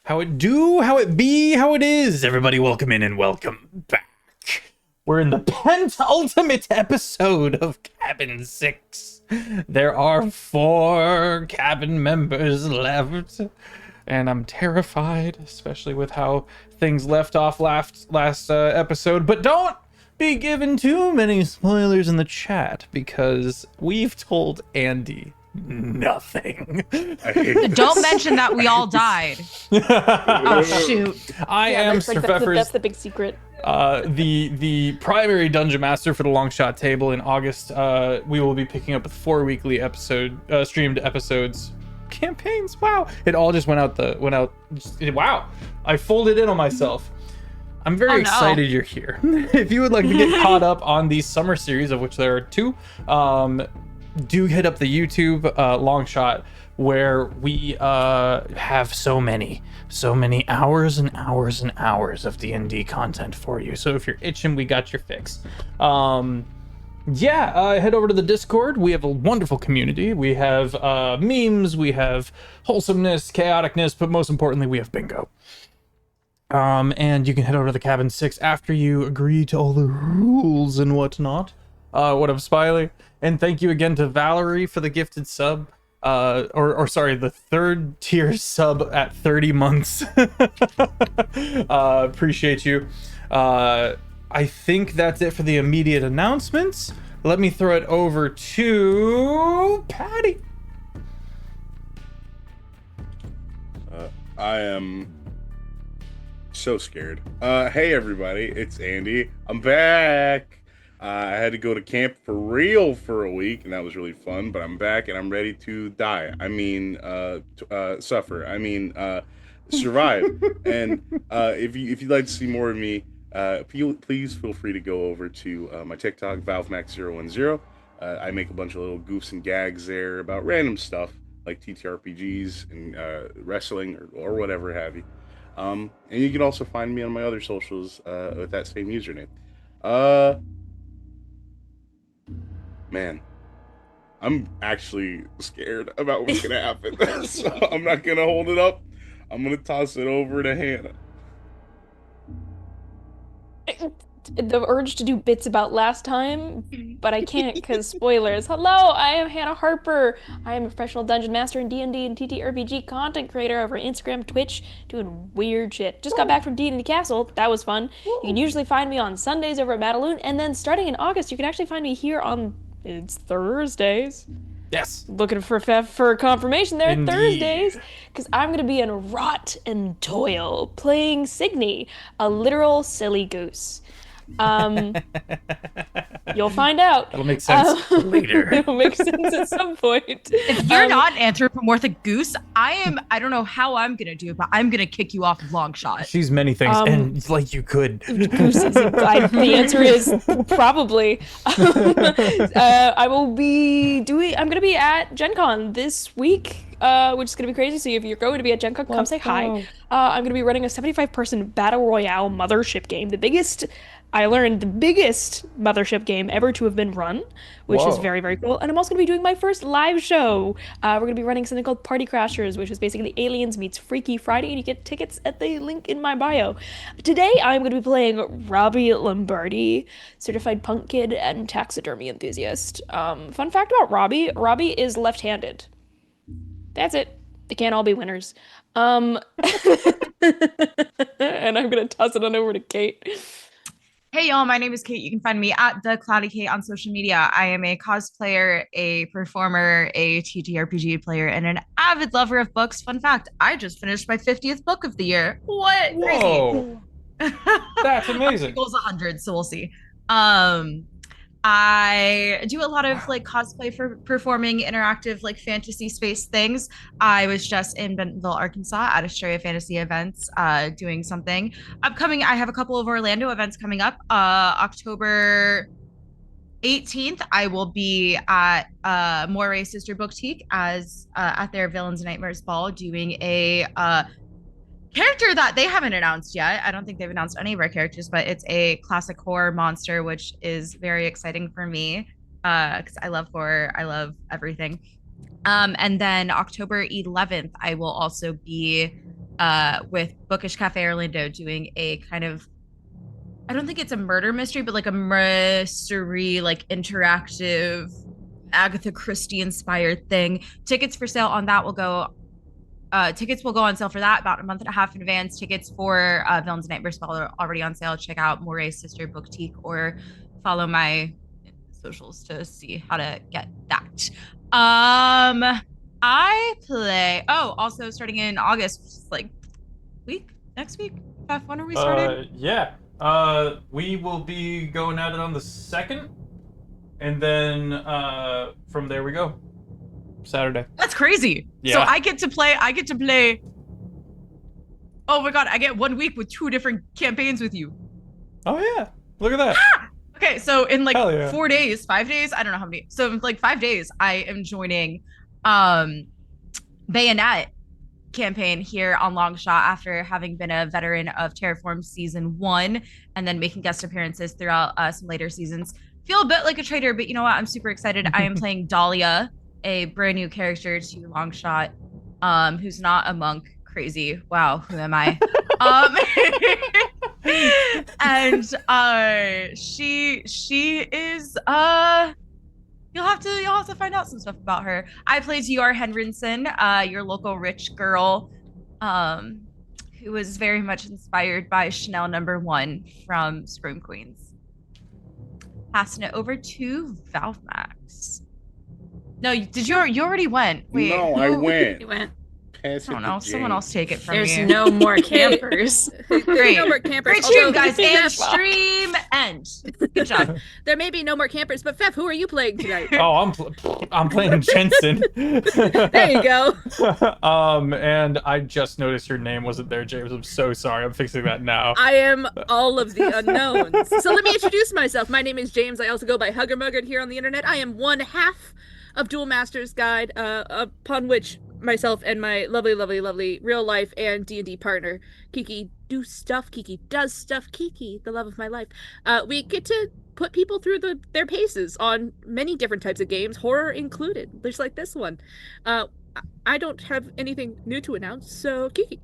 How it do, how it be, how it is. Everybody welcome in and welcome back. We're in the penultimate episode of Cabin 6. There are 4 cabin members left. And I'm terrified, especially with how things left off last episode. But don't be given too many spoilers in the chat, because we've told Andy nothing. Don't mention that we all died. Oh shoot! I am Sir Pfeffers. That's the big secret. The primary dungeon master for the Longshot table. In August, we will be picking up 4 weekly streamed episodes. Campaigns. Wow, it all just went out. Wow, I folded in on myself. I'm very excited you're here. If you would like to get caught up on the summer series, of which there are 2, do hit up the YouTube Longshot, where we have so many hours and hours and hours of D&D content for you. So if you're itching, we got your fix. Head over to the Discord. We have a wonderful community. We have memes, we have wholesomeness, chaoticness, but most importantly, we have bingo. And you can head over to the Cabin 6 after you agree to all the rules and whatnot. What up, Spiley? And thank you again to Valerie for the gifted sub. The 3rd tier sub at 30 months. Appreciate you. I think that's it for the immediate announcements. Let me throw it over to Patty. I am so scared. Hey everybody, it's Andy. I'm back. I had to go to camp for real for a week, and that was really fun, but I'm back and I'm ready to die. Suffer. Survive. And if you'd like to see more of me, please feel free to go over to my TikTok, ValveMax010. I make a bunch of little goofs and gags there about random stuff like TTRPGs and wrestling or whatever have you. And you can also find me on my other socials with that same username. Man, I'm actually scared about what's gonna happen. So I'm not gonna hold it up. I'm gonna toss it over to Hannah. The urge to do bits about last time, but I can't because spoilers. Hello, I am Hannah Harper. I am a professional dungeon master in D&D and TTRPG content creator over Instagram, Twitch, doing weird shit. Just got back from D&D Castle. That was fun. You can usually find me on Sundays over at Madaloon, and then starting in August, you can actually find me here on Thursdays. Yes. Looking for confirmation there. Indeed. Thursdays, because I'm going to be in Rot and Toil playing Signy, a literal silly goose. You'll find out. That'll make sense later. It'll make sense at some point. If you're not an anthropomorphic goose, I don't know how I'm gonna do it, but I'm gonna kick you off of Longshot. She's many things, and it's like you could. The answer is probably. I'm going to be at Gen Con this week, which is going to be crazy. So if you're going to be at Gen Con, come say hi. I'm going to be running a 75-person Battle Royale mothership game. The biggest mothership game ever to have been run, which is very, very cool. And I'm also going to be doing my first live show. We're going to be running something called Party Crashers, which is basically Aliens meets Freaky Friday, and you get tickets at the link in my bio. Today, I'm going to be playing Robbie Lombardi, certified punk kid and taxidermy enthusiast. Fun fact about Robbie is left-handed. That's it. They can't all be winners. And I'm going to toss it on over to Kate. Hey y'all, my name is Kate. You can find me at the Cloudy Kate on social media. I am a cosplayer, a performer, a TTRPG player, and an avid lover of books. Fun fact, I just finished my 50th book of the year. What? Whoa. Crazy. That's amazing. Goals 100, so we'll see. I do a lot of like cosplay for performing interactive like fantasy space things. I was just in Bentonville, Arkansas at Astoria Fantasy Events doing something upcoming. I have a couple of Orlando events coming up. October 18th, I will be at Moray Sister Boutique as at their Villains and Nightmares Ball doing a character that they haven't announced yet. I don't think they've announced any of our characters, but it's a classic horror monster, which is very exciting for me because I love horror. I love everything. And then October 11th, I will also be with Bookish Cafe Orlando doing a kind of, I don't think it's a murder mystery, but like a mystery, like interactive Agatha Christie inspired thing. Tickets for sale on that will go. Tickets will go on sale for that about a month and a half in advance. Tickets for Villains and Nightmares Ball are already on sale. Check out Moray's Sister Boutique or follow my socials to see how to get that. I play. Oh, also starting in August, like next week. Beth, when are we starting? Yeah. We will be going at it on the 2nd, and then from there we go. Saturday. That's crazy. Yeah. So I get to play. Oh my god, I get 1 week with 2 different campaigns with you. Oh yeah. Look at that. Okay, so in like yeah. 4 days, 5 days, I don't know how many. So in like 5 days, I am joining Bayonet campaign here on Longshot after having been a veteran of Terraform season 1 and then making guest appearances throughout some later seasons. Feel a bit like a traitor, but you know what? I'm super excited. I am playing Dahlia, a brand new character to Longshot, who's not a monk. Crazy. Wow, who am I? And she is you'll have to find out some stuff about her. I played Yor Henriksen, your local rich girl, who was very much inspired by Chanel #1 from Scream Queens. Passing it over to Valve Max. No, you already went. Wait, No, I went. You went. Pass I don't know. Someone else take it from There's me. no more campers. Great. No more campers. Great stream, Although, guys. And stream end. Good job. there may be no more campers, but Fef, who are you playing tonight? Oh, I'm playing Jensen. There you go. And I just noticed your name wasn't there, James. I'm so sorry. I'm fixing that now. I am all of the unknowns. So let me introduce myself. My name is James. I also go by Hugger Mugger here on the internet. I am one half of DualMastersGuide, upon which myself and my lovely real life and D&D partner Kiki do stuff. Kiki does stuff. Kiki, the love of my life. We get to put people through their paces on many different types of games, horror included, just like this one. I don't have anything new to announce, so Kiki.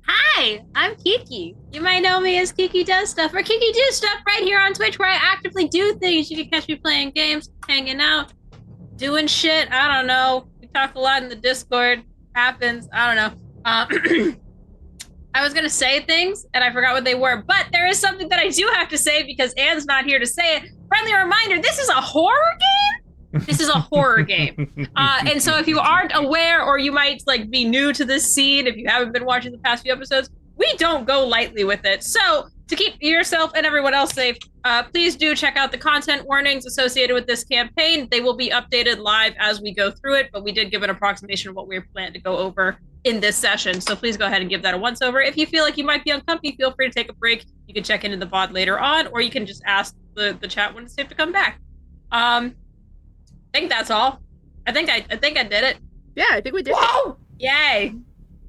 Hi, I'm Kiki. You might know me as Kiki Does Stuff or Kiki Do Stuff right here on Twitch, where I actively do things. You can catch me playing games, hanging out, doing shit. I don't know. We talk a lot in the Discord. Happens. I don't know. I was gonna say things and I forgot what they were, but there is something that I do have to say because Anne's not here to say it. Friendly reminder: this is a horror game. This is a horror game. And so if you aren't aware, or you might like be new to this scene, if you haven't been watching the past few episodes, we don't go lightly with it. So to keep yourself and everyone else safe, please do check out the content warnings associated with this campaign. They will be updated live as we go through it, but we did give an approximation of what we plan to go over in this session. So please go ahead and give that a once over. If you feel like you might be uncomfortable, feel free to take a break. You can check into the VOD later on, or you can just ask the chat when it's safe to come back. I think that's all. I think I did it. Yeah, I think we did. Whoa! Yay!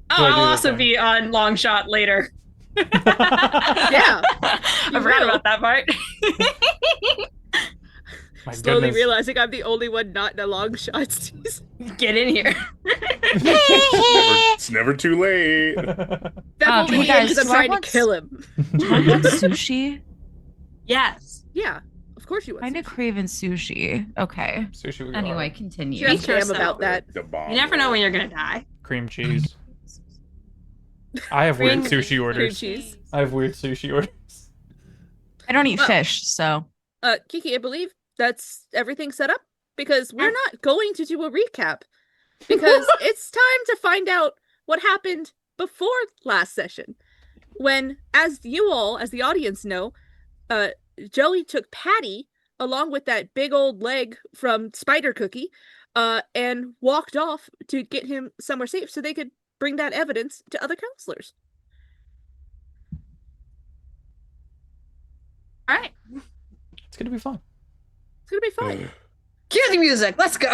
Oh, Do I do I'll the also thing? be on Longshot later. Yeah. I forgot about that part. My Slowly goodness. realizing I'm the only one not in a long shot. Get in here. It's never too late. That hey only guys, because I'm do I trying want to kill him. Do I want sushi? Yes. Yeah, of course you would. Kind of craving sushi. Okay. Sushi we got. Anyway, continue. She has Be careful. Sam about that. The bomb. You never know when you're gonna die. Cream cheese. I have weird Cream- sushi Cream orders. cheese. I have weird sushi orders. I don't eat Well- fish, so Kiki, I believe that's everything set up because we're not going to do a recap because it's time to find out what happened before last session when, as you all, as the audience know, Joey took Patty along with that big old leg from Spider Cookie and walked off to get him somewhere safe so they could bring that evidence to other counselors. All right. It's gonna be fun. It's gonna be fun. Cue the music. Let's go.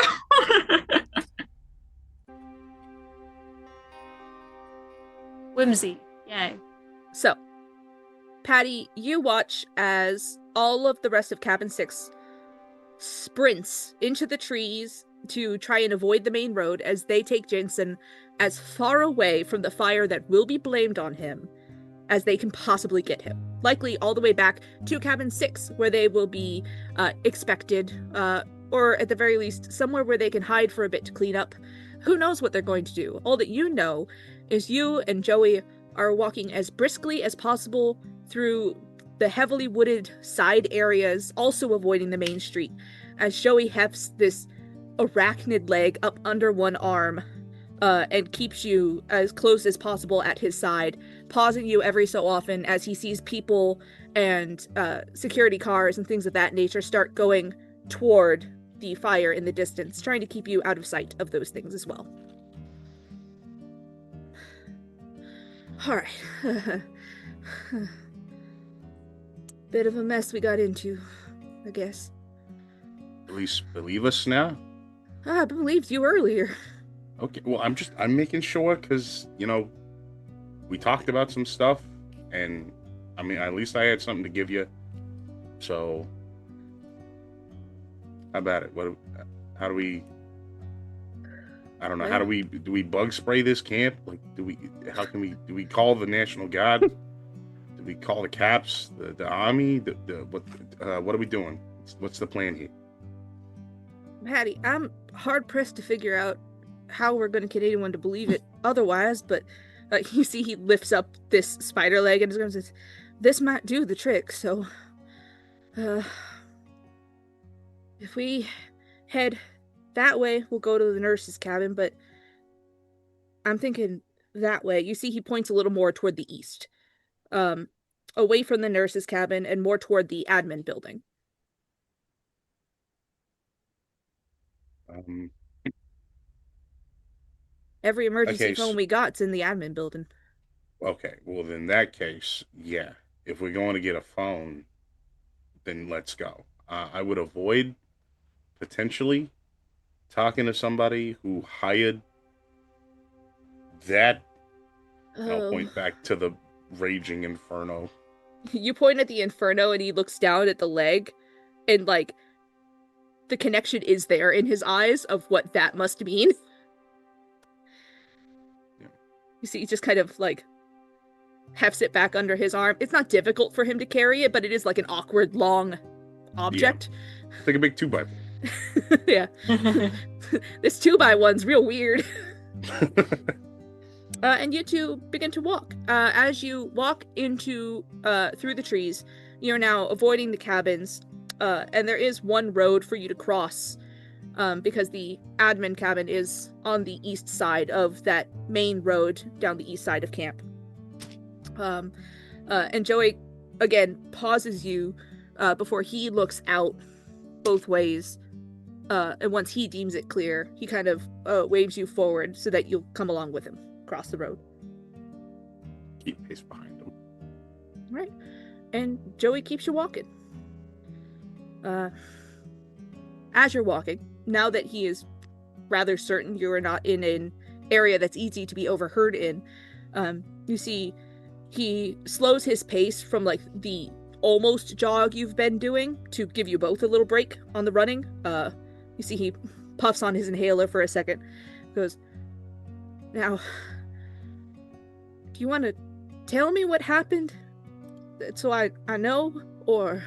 Whimsy. Yay. So, Patty, you watch as all of the rest of Cabin 6 sprints into the trees to try and avoid the main road as they take Jensen as far away from the fire that will be blamed on him as they can possibly get him. Likely all the way back to cabin 6, where they will be expected, or at the very least, somewhere where they can hide for a bit to clean up. Who knows what they're going to do? All that you know is you and Joey are walking as briskly as possible through the heavily wooded side areas, also avoiding the main street, as Joey hefts this arachnid leg up under one arm and keeps you as close as possible at his side, pausing you every so often as he sees people and security cars and things of that nature start going toward the fire in the distance, trying to keep you out of sight of those things as well. All right. Bit of a mess we got into, I guess. At least believe us now? I believed you earlier. Okay, well, I'm making sure, because, we talked about some stuff, and, I mean, at least I had something to give you, so, how about it? How do we, I don't know, how do we bug spray this camp? Like, do we call the National Guard? Do we call the cops, the army? What are we doing? What's the plan here? Patty, I'm hard-pressed to figure out how we're going to get anyone to believe it otherwise, but you see he lifts up this spider leg and says, this might do the trick, so if we head that way, we'll go to the nurse's cabin, but I'm thinking that way. You see he points a little more toward the east, away from the nurse's cabin and more toward the admin building. Every emergency phone we got's in the admin building. Okay, well, in that case, yeah. If we're going to get a phone, then let's go. I would avoid potentially talking to somebody who hired that. I'll point back to the raging inferno. You point at the inferno and he looks down at the leg, and like the connection is there in his eyes of what that must mean. Yeah. You see, he just kind of like hefts it back under his arm. It's not difficult for him to carry it, but it is like an awkward long object. Yeah. It's like a big 2x4. Yeah. This 2x1's real weird. And you two begin to walk. As you walk into through the trees, you're now avoiding the cabins, and there is one road for you to cross, because the admin cabin is on the east side of that main road down the east side of camp. And Joey again pauses you before he looks out both ways, and once he deems it clear, he kind of waves you forward so that you'll come along with him across the road. Keep pace behind him. Right. And Joey keeps you walking. As you're walking, now that he is rather certain you are not in an area that's easy to be overheard in, you see he slows his pace from like the almost jog you've been doing to give you both a little break on the running. You see he puffs on his inhaler for a second, goes, now, do you want to tell me what happened so I know, or?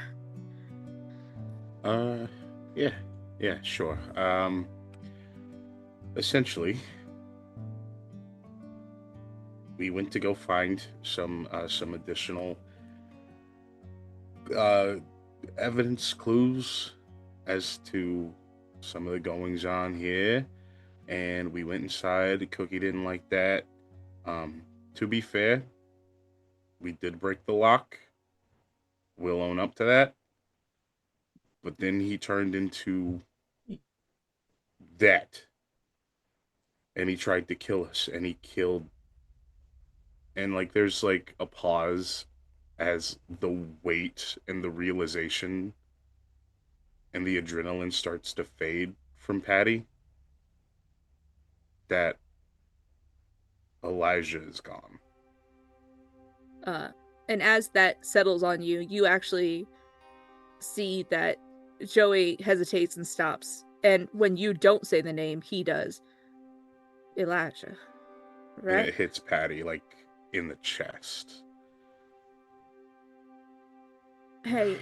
Yeah, sure. Essentially, we went to go find some additional evidence, clues as to some of the goings on here, and we went inside. Cookie didn't like that. To be fair, we did break the lock. We'll own up to that. But then he turned into that. And he tried to kill us. And he killed. And like there's like a pause as the weight and the realization and the adrenaline starts to fade from Patty that Elijah is gone. And as that settles on you, you actually see that Joey hesitates and stops. And when you don't say the name, he does. Elijah. and Right? it hits Patty like in the chest. Hey,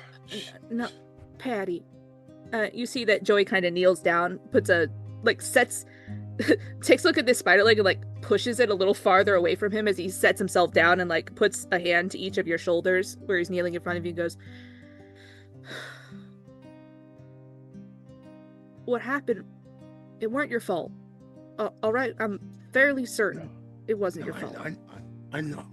no, Patty. You see that Joey kind of kneels down, takes a look at this spider leg and like pushes it a little farther away from him as he sets himself down and like puts a hand to each of your shoulders where he's kneeling in front of you and goes, what happened? It weren't your fault. All right, I'm fairly certain it wasn't your fault. I know.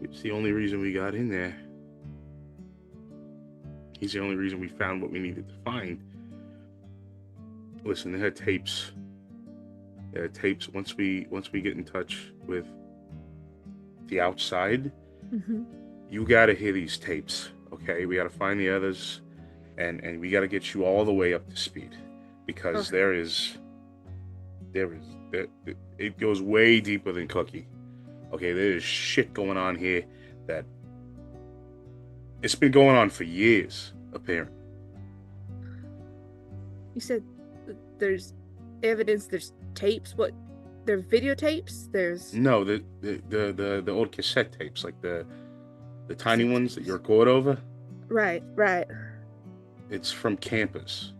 It's the only reason we got in there. He's the only reason we found what we needed to find. Listen, they had tapes. Once we get in touch with the outside, you gotta hear these tapes, okay? We gotta find the others, and we gotta get you all the way up to speed, because it goes way deeper than Cookie. Okay, there is shit going on here that it's been going on for years, apparently. You said there's evidence, there's tapes. What? They're videotapes? There's No, the old cassette tapes, like the tiny ones that you record over. Right. It's from campus.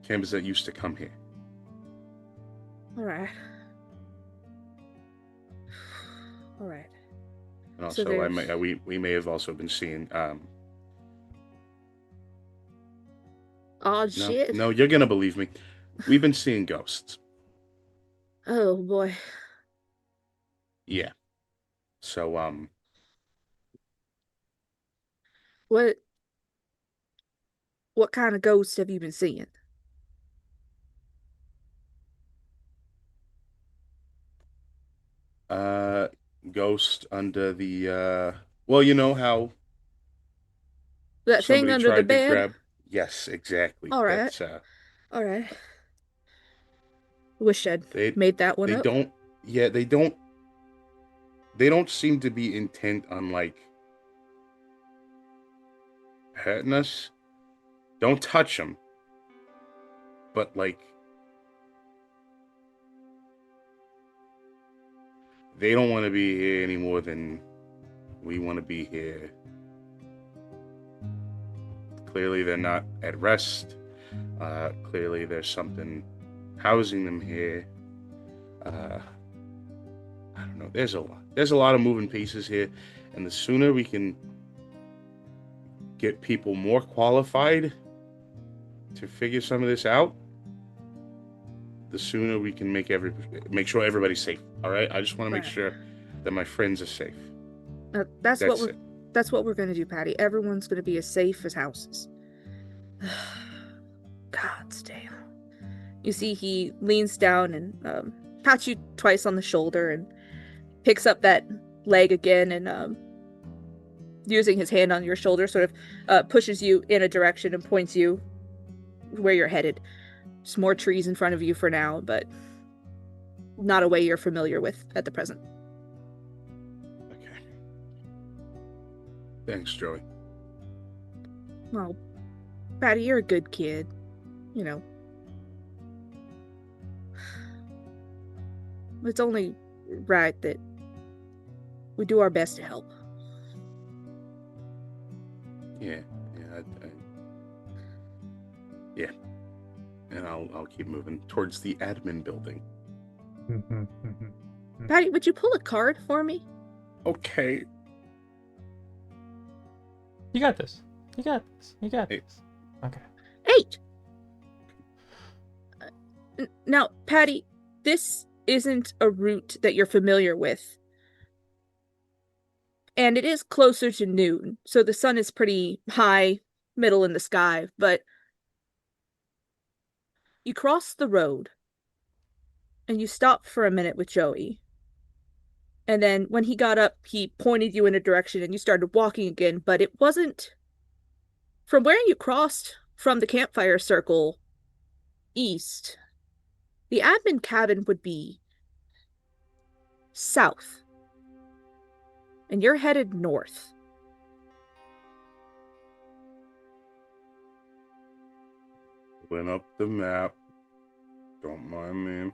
Campus that used to come here. All right. And also, we may have also been seeing. Oh shit! No, you're gonna believe me. We've been seeing ghosts. Oh boy. Yeah. So What kind of ghosts have you been seeing? Ghost under the well, you know how That thing somebody under the tried to bed? grab. Yes, exactly. All right. That's All right. Wish I'd they made that one they up. don't. Yeah, they don't seem to be intent on like hurting us. Don't touch them. But like they don't want to be here any more than we want to be here. Clearly they're not at rest. Clearly there's something housing them here. I don't know. There's a lot of moving pieces here, and the sooner we can get people more qualified to figure some of this out, the sooner we can make sure everybody's safe. All right. I just want to make sure that my friends are safe. That's what we're gonna do, Patty. Everyone's gonna be as safe as houses. God damn. You see, he leans down and pats you twice on the shoulder and picks up that leg again and using his hand on your shoulder, sort of pushes you in a direction and points you where you're headed. Just more trees in front of you for now, but not a way you're familiar with at the present. Okay. Thanks, Joey. Well, Patty, you're a good kid. You know. It's only right that we do our best to help. Yeah. Yeah. And I'll keep moving towards the admin building. Patty, would you pull a card for me? Okay. You got this. You got Hey. this. Okay. 8. Now, Patty, this isn't a route that you're familiar with. And it is closer to noon, so the sun is pretty high, middle in the sky, but you cross the road and you stop for a minute with Joey. And then when he got up, he pointed you in a direction and you started walking again, but it wasn't from where you crossed from the campfire circle east. The admin cabin would be south. And you're headed north. Open up the map. Don't mind me.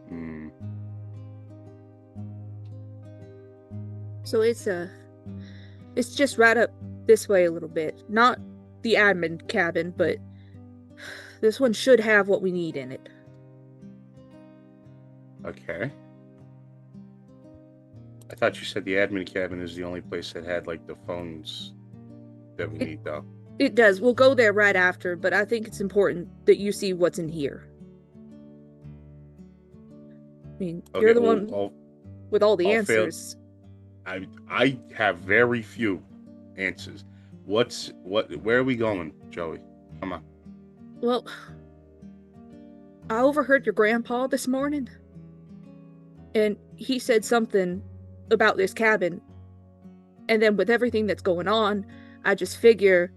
Hmm. So it's just right up this way a little bit. Not the admin cabin, but this one should have what we need in it. Okay. I thought you said the admin cabin is the only place that had like the phones that we need, though. It does. We'll go there right after, but I think it's important that you see what's in here. I mean, Okay, you're the well, one with all the I'll fail- answers. I have very few answers. Where are we going, Joey? Come on. Well, I overheard your grandpa this morning, and he said something about this cabin. And then with everything that's going on, I just figure,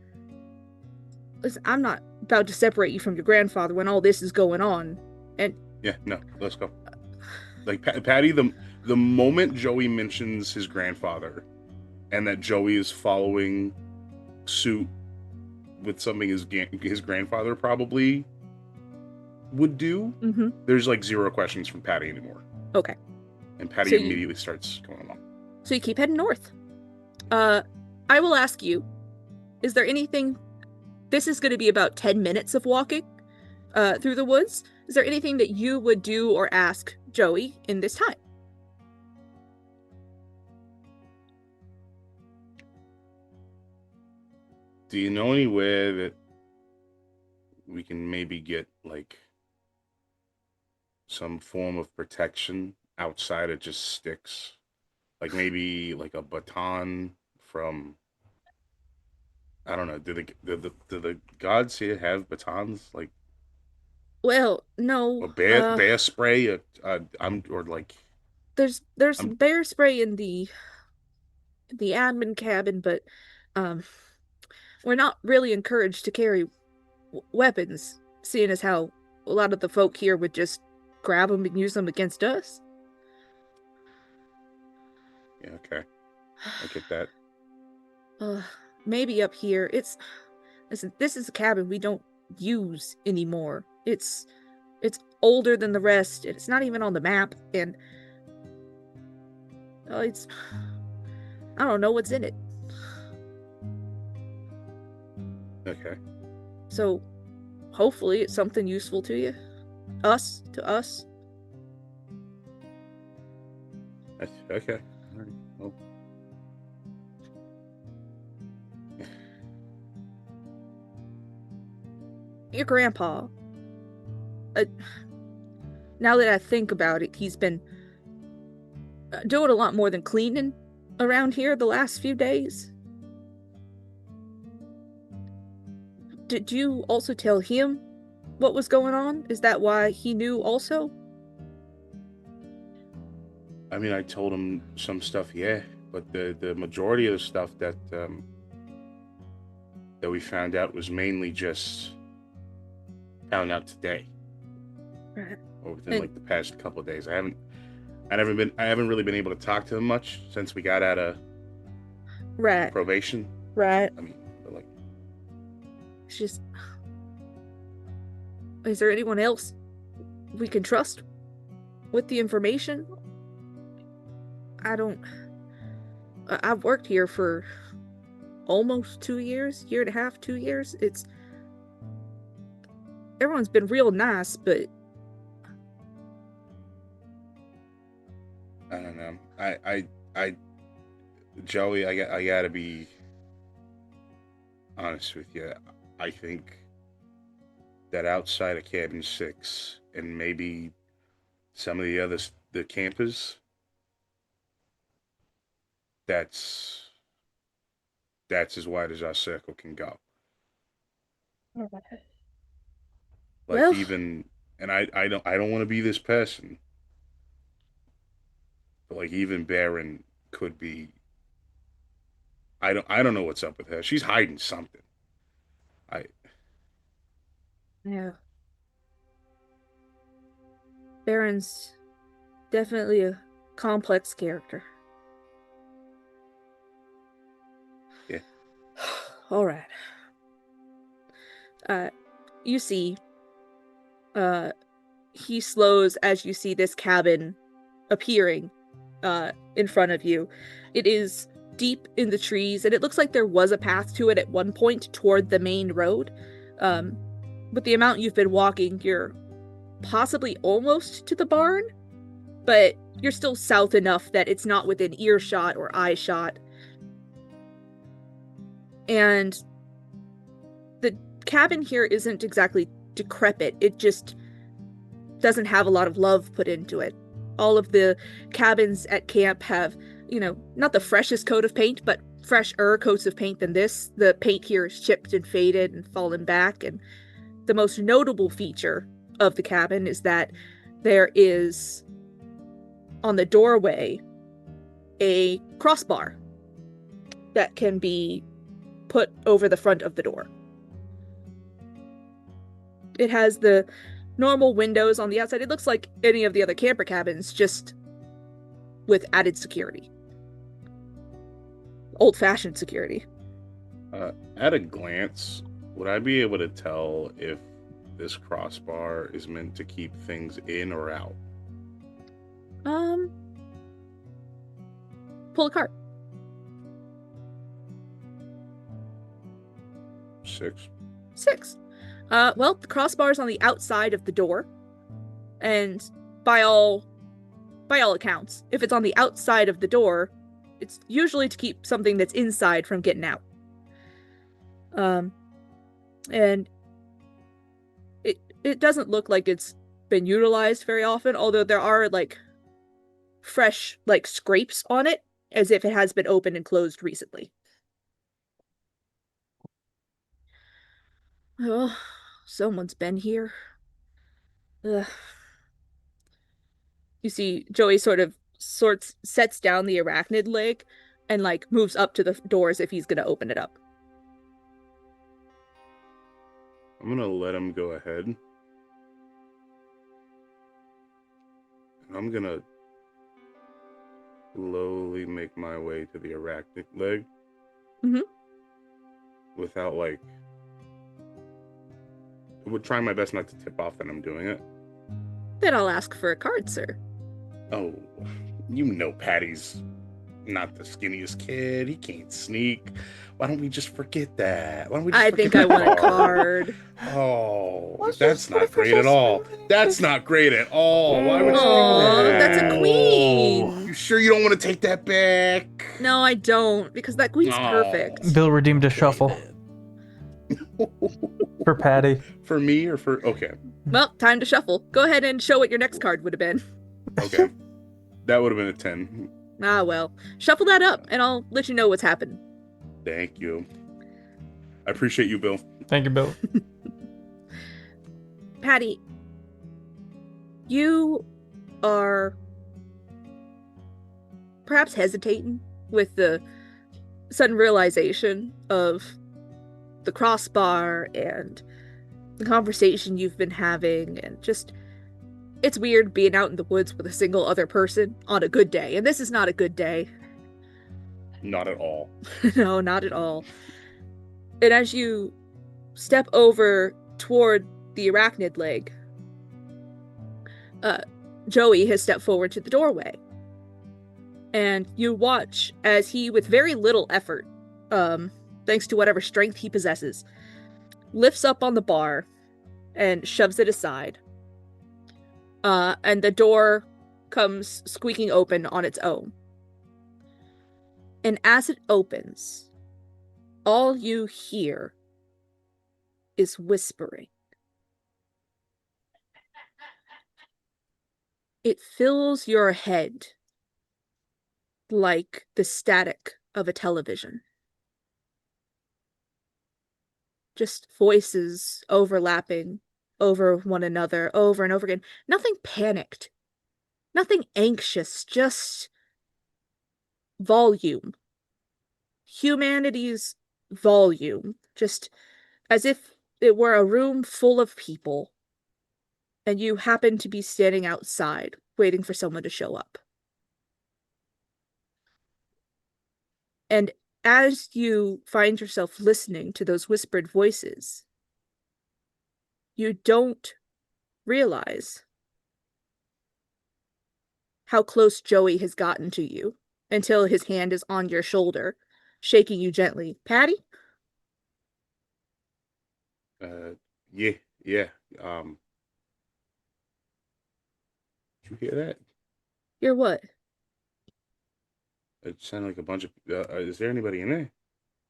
listen, I'm not about to separate you from your grandfather when all this is going on. And Yeah, no, let's go. Like Patty, the moment Joey mentions his grandfather, and that Joey is following suit with something his grandfather probably would do, there's like zero questions from Patty anymore. Okay. And Patty So immediately starts going along. So you keep heading north. I will ask you, is there anything, this is going to be about 10 minutes of walking through the woods. Is there anything that you would do or ask Joey in this time? Do you know anywhere that we can maybe get like some form of protection outside of just sticks? Like maybe like a baton from, I don't know. Do the gods here have batons? Like, Well, no. a bear spray? Or like. There's some bear spray in the admin cabin, but we're not really encouraged to carry weapons, seeing as how a lot of the folk here would just grab them and use them against us. Yeah, okay. I get that. Maybe up here. Listen, this is a cabin we don't use anymore. It's older than the rest, and it's not even on the map, and I don't know what's in it. Okay. So, hopefully it's something useful to you. To us. Okay. All right. Well. Your grandpa, now that I think about it, he's been doing a lot more than cleaning around here the last few days. Did you also tell him what was going on? Is that why he knew also? I mean, I told him some stuff, yeah, but the majority of the stuff that we found out was mainly just found out today, Right. or within like the past couple of days. I haven't really been able to talk to him much since we got out of probation. Right. I mean, but like, It's just, is there anyone else we can trust with the information? I've worked here for almost 2 years, year and a half, 2 years. Everyone's been real nice, but I don't know. Joey, I gotta be honest with you. I think that outside of Cabin 6 and maybe some of the campers, that's as wide as our circle can go. All right. Like, well, even, and I don't want to be this person, but like even Baron could be. I don't know what's up with her. She's hiding something. yeah. Baron's Definitely a complex character. Yeah. All right. You see, he slows as you see this cabin appearing in front of you. It is deep in the trees, and it looks like there was a path to it at one point toward the main road. With the amount you've been walking, you're possibly almost to the barn, but you're still south enough that it's not within earshot or eye shot. And the cabin here isn't exactly decrepit. It just doesn't have a lot of love put into it. All of the cabins at camp have, not the freshest coat of paint, but fresher coats of paint than this. The paint here is chipped and faded and fallen back, and the most notable feature of the cabin is that there is, on the doorway, a crossbar that can be put over the front of the door. It has the normal windows on the outside. It looks like any of the other camper cabins, just with added security. Old-fashioned security. At a glance, would I be able to tell if this crossbar is meant to keep things in or out? Pull a card. 6. 6. Well, the crossbar's on the outside of the door, and by all accounts, if it's on the outside of the door, it's usually to keep something that's inside from getting out. And it doesn't look like it's been utilized very often, although there are, fresh, scrapes on it, as if it has been opened and closed recently. Oh, someone's been here. Ugh. You see Joey sets down the arachnid leg and moves up to the door as if he's gonna open it up. I'm gonna let him go ahead. And I'm gonna slowly make my way to the arachnid leg. Mm-hmm. Without I would try my best not to tip off that I'm doing it. Then I'll ask for a card, sir. Oh, Patty's not the skinniest kid. He can't sneak. Why don't we just forget that? I think I want a card. Oh, that's not great at all. That's not great at all. Why would you do that? That's a queen. You sure you don't want to take that back? No, I don't, because that queen's perfect. Bill redeemed a shuffle. For Patty. For me or for... Okay. Well, time to shuffle. Go ahead and show what your next card would have been. Okay. That would have been a 10. Ah, well. Shuffle that up, and I'll let you know what's happened. Thank you. I appreciate you, Bill. Thank you, Bill. Patty, you are perhaps hesitating with the sudden realization of the crossbar and the conversation you've been having, and just, it's weird being out in the woods with a single other person on a good day, and this is not a good day. Not at all. No, not at all. And as you step over toward the arachnid leg, Joey has stepped forward to the doorway. And you watch as he, with very little effort, thanks to whatever strength he possesses, lifts up on the bar and shoves it aside. And the door comes squeaking open on its own. And as it opens, all you hear is whispering. It fills your head like the static of a television. Just voices overlapping over one another over and over again. Nothing panicked. Nothing anxious. Just volume. Humanity's volume. Just as if it were a room full of people and you happen to be standing outside waiting for someone to show up. And as you find yourself listening to those whispered voices, you don't realize how close Joey has gotten to you until his hand is on your shoulder, shaking you gently. Patty? Yeah, yeah. Did you hear that? You're what? It sounded like a bunch of. Is there anybody in there?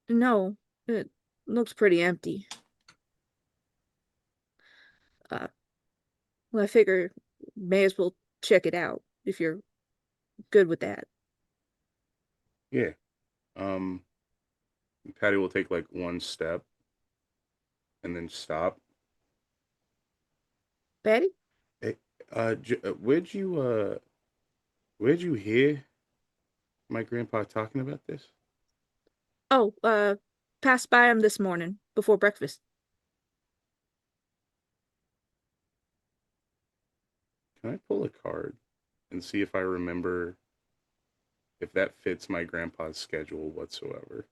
No, it looks pretty empty. Well, I figure may as well check it out if you're good with that. Yeah. Patty will take like one step and then stop. Patty? Hey, where'd you hear my grandpa talking about this? Oh, passed by him this morning before breakfast. Can I pull a card and see if I remember if that fits my grandpa's schedule whatsoever?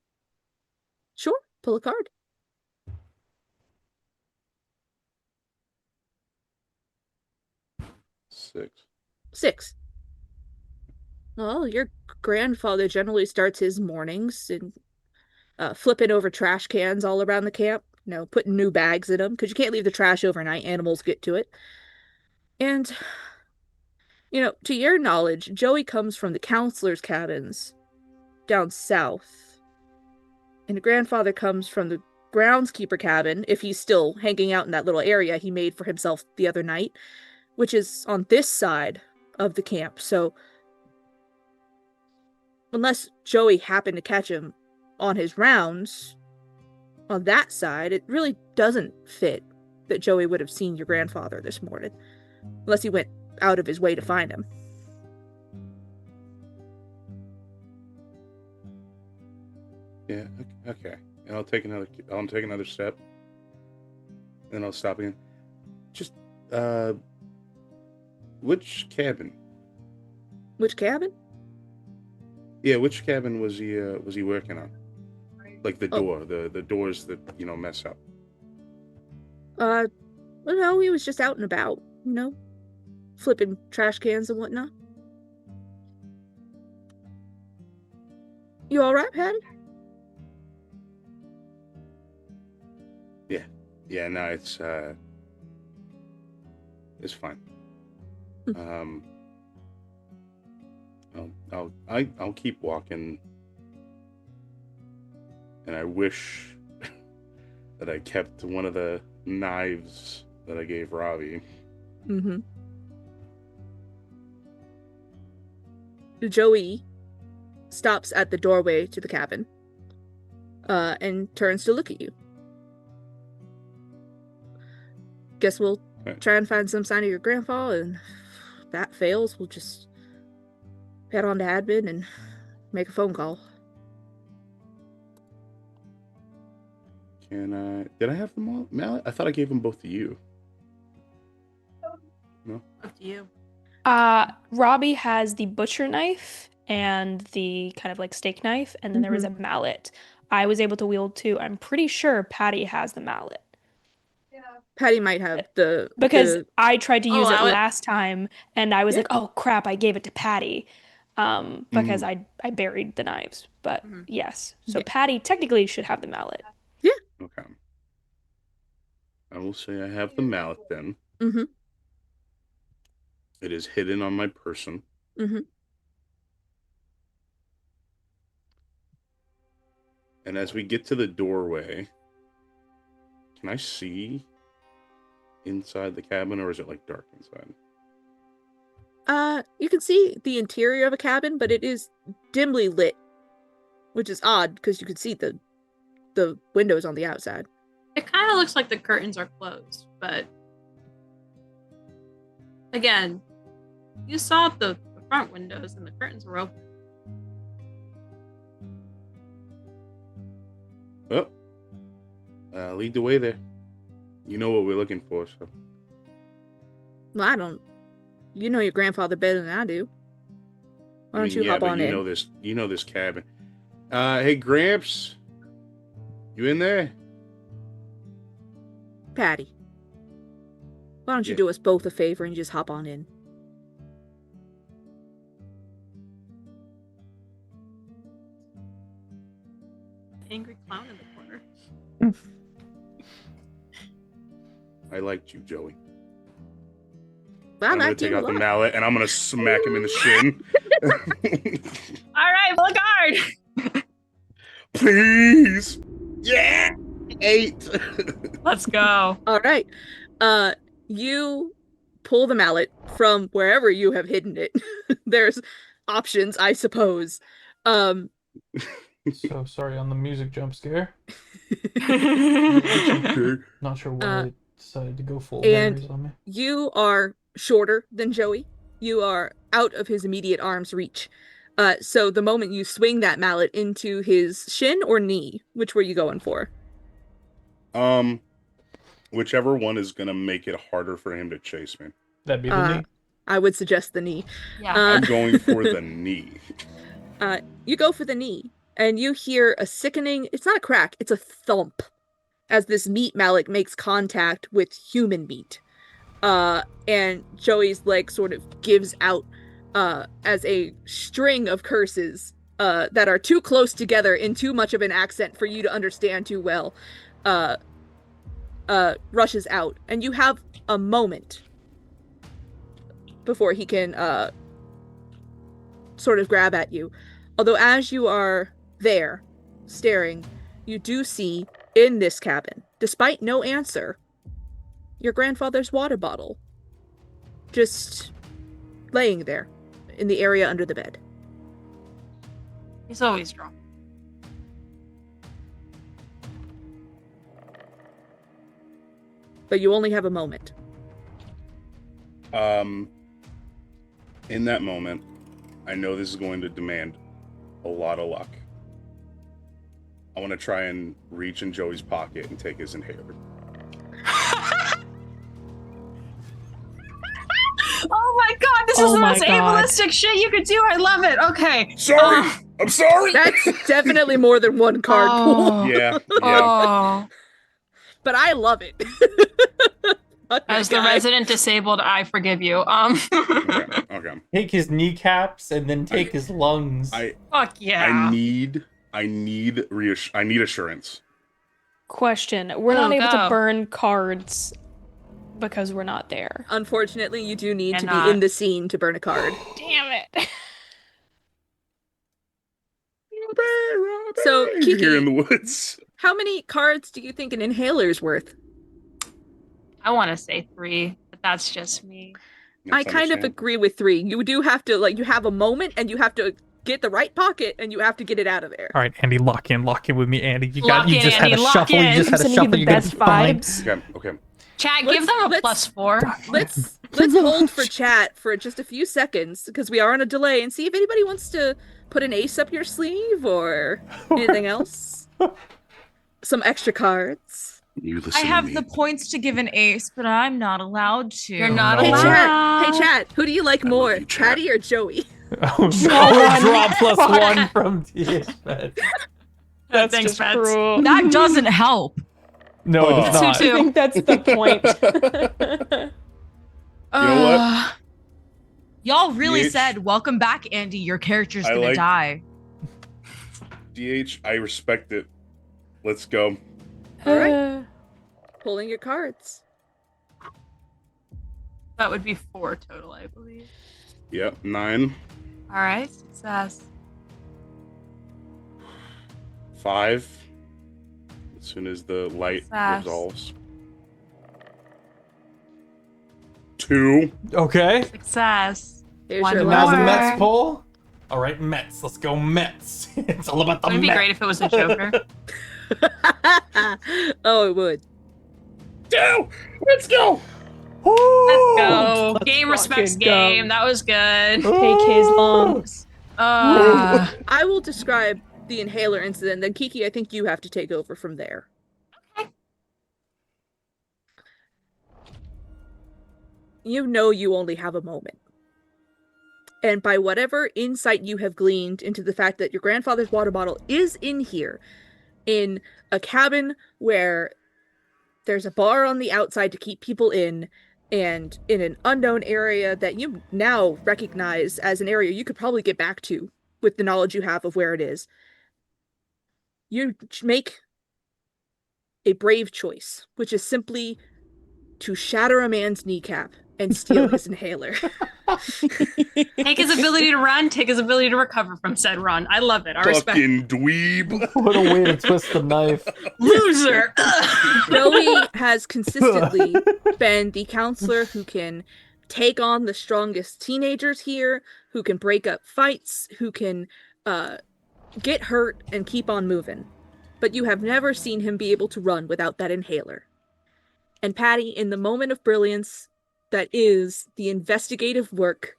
Sure, pull a card. 6. 6. Well, your grandfather generally starts his mornings in flipping over trash cans all around the camp, putting new bags in them, because you can't leave the trash overnight. Animals get to it. And, to your knowledge, Joey comes from the counselor's cabins down south. And the grandfather comes from the groundskeeper cabin, if he's still hanging out in that little area he made for himself the other night, which is on this side of the camp. So, unless Joey happened to catch him on his rounds on that side, it really doesn't fit that Joey would have seen your grandfather this morning, unless he went out of his way to find him. Yeah, okay. And I'll take another step. Then I'll stop again. Just which cabin? Which cabin? Yeah, which cabin was he working on? Like the door, the doors that, mess up. Well, no, he was just out and about, flipping trash cans and whatnot. You all right, Patty? Yeah, no, it's fine. I'll keep walking, and I wish that I kept one of the knives that I gave Robbie. Mm-hmm. Joey stops at the doorway to the cabin, and turns to look at you. Guess we'll try and find some sign of your grandpa, and if that fails, we'll just head on to admin and make a phone call. Did I have them all? Mallet? I thought I gave them both to you. No? Up to you. Robbie has the butcher knife and the kind of like steak knife, and then there was a mallet. I was able to wield 2. I'm pretty sure Patty has the mallet. Patty might have because I tried to use it would... last time, and I was like, "Oh crap! I gave it to Patty," because I buried the knives. But yes, so Patty technically should have the mallet. Yeah. Okay. I will say I have the mallet then. Mm-hmm. It is hidden on my person. Mm-hmm. And as we get to the doorway, can I see inside the cabin, or is it like dark inside? You can see the interior of a cabin, but it is dimly lit, which is odd because you can see the windows on the outside. It kind of looks like the curtains are closed, but again, you saw the front windows and the curtains were open. Well, lead the way there. You know what we're looking for, so. Well, I don't You know your grandfather better than I do. Why don't you yeah, hop but on you in? know this. You know this cabin. Hey, Gramps, you in there? Patty, why don't you Yeah. do us both a favor and just hop on in? Angry clown in the corner. I liked you, Joey. Well, I'm gonna liked take you a out the lot. mallet and I'm gonna smack him in the shin. All right, full guard. Please. Yeah. 8. Let's go. All right. You pull the mallet from wherever you have hidden it. There's options, I suppose. So sorry on the music jump scare. Okay. Not sure why I decided to go full and- bears on me. You are shorter than Joey. You are out of his immediate arm's reach. So the moment you swing that mallet into his shin or knee, which were you going for? Whichever one is gonna make it harder for him to chase me. That'd be the knee. I would suggest the knee. Yeah. I'm going for the knee. You go for the knee, and you hear a sickening, it's not a crack, it's a thump, as this meat mallet makes contact with human meat. And Joey's leg sort of gives out as a string of curses that are too close together in too much of an accent for you to understand too well, rushes out. And you have a moment before he can sort of grab at you. Although as you are there, staring, you do see in this cabin, despite no answer, your grandfather's water bottle. Just laying there in the area under the bed. He's always drunk. But you only have a moment. In that moment, I know this is going to demand a lot of luck. I want to try and reach in Joey's pocket and take his inhaler. Oh my god, this is the most ableistic shit you could do. I love it. Okay. Sorry! I'm sorry! That's definitely more than one card pool. Yeah. Oh. But I love it. As the resident disabled, I forgive you. Okay. Take his kneecaps and then take his lungs. Fuck yeah. I need assurance. Question. We're not Oh, able go. to burn cards because we're not there. Unfortunately, you do need to Cannot. be in the scene to burn a card. Damn it. So, Kiki, Here in the woods. how many cards do you think an inhaler's worth? I want to say 3, but that's just me. I kind of agree with 3. You do have to, you have a moment and you have to get the right pocket and you have to get it out of there. All right, Andy, lock in with me, Andy. You Lock in, just Andy, had a lock shuffle. in. You just had a Sending you shuffle. the You're gonna best be fine. vibes. Okay. Chat, Let's- give them a let's- +4. Let's hold for chat for just a few seconds because we are on a delay and see if anybody wants to put an ace up your sleeve or anything else. Some extra cards. You listen I have to me. the points to give an ace, but I'm not allowed to. You're not Hey No. allowed. chat, who do you like I love more, you, chat. Patty or Joey? Oh no! Draw +1 from THS. That's Thanks, just Bets. cruel. That doesn't help. No, Oh. it does not. Two, I think that's the point. You know what? Y'all really DH, said, welcome back, Andy. Your character's I gonna like- die. DH, I respect it. Let's go. All right. Pulling your cards. That would be 4 total, I believe. Yep, 9, All right, success. 5. As soon as the light Success. resolves. 2. Okay. Success. Here's One your more. Now last the More. Mets pull. All right, Mets. Let's go Mets. It's all about the Wouldn't it be Mets. great if it was a Joker? Oh, it would. 2. Let's go. Let's go. Let's Game respects fucking go. game. That was good. Take his lungs. I will describe the inhaler incident, then Kiki, I think you have to take over from there. Okay. You know you only have a moment. And by whatever insight you have gleaned into the fact that your grandfather's water bottle is in here, in a cabin where there's a bar on the outside to keep people in, and in an unknown area that you now recognize as an area you could probably get back to with the knowledge you have of where it is, you make a brave choice, which is simply to shatter a man's kneecap and steal his inhaler. Take his ability to run, take his ability to recover from said run. I love it. I respect Fucking dweeb. What a way to twist the knife. loser. Joey has consistently been the counselor who can take on the strongest teenagers here, who can break up fights, who can get hurt and keep on moving. But you have never seen him be able to run without that inhaler. And Patty, in the moment of brilliance that is the investigative work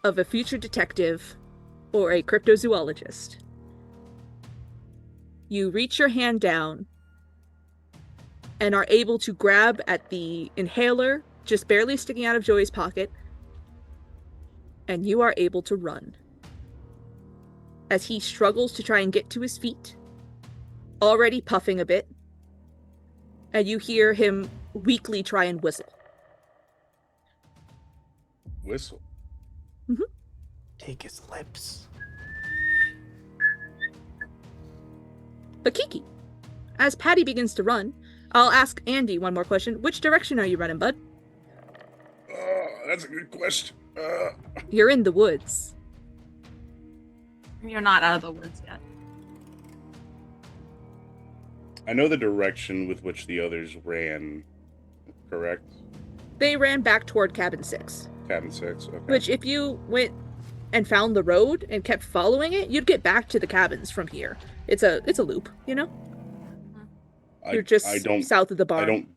of a future detective or a cryptozoologist, you reach your hand down and are able to grab at the inhaler just barely sticking out of Joey's pocket, and you are able to run. As he struggles to try and get to his feet, already puffing a bit, and you hear him weakly try and whistle. Whistle. Take his lips. But Kiki, as Patty begins to run, I'll ask Andy one more question. Which direction are you running, bud? That's a good question. You're in the woods. You're not out of the woods yet. I know the direction with which the others ran, correct? They ran back toward Cabin 6. Cabin 6, okay. Which, if you went and found the road and kept following it, you'd get back to the cabins from here. It's a loop, you know? You're just south of the barn. I don't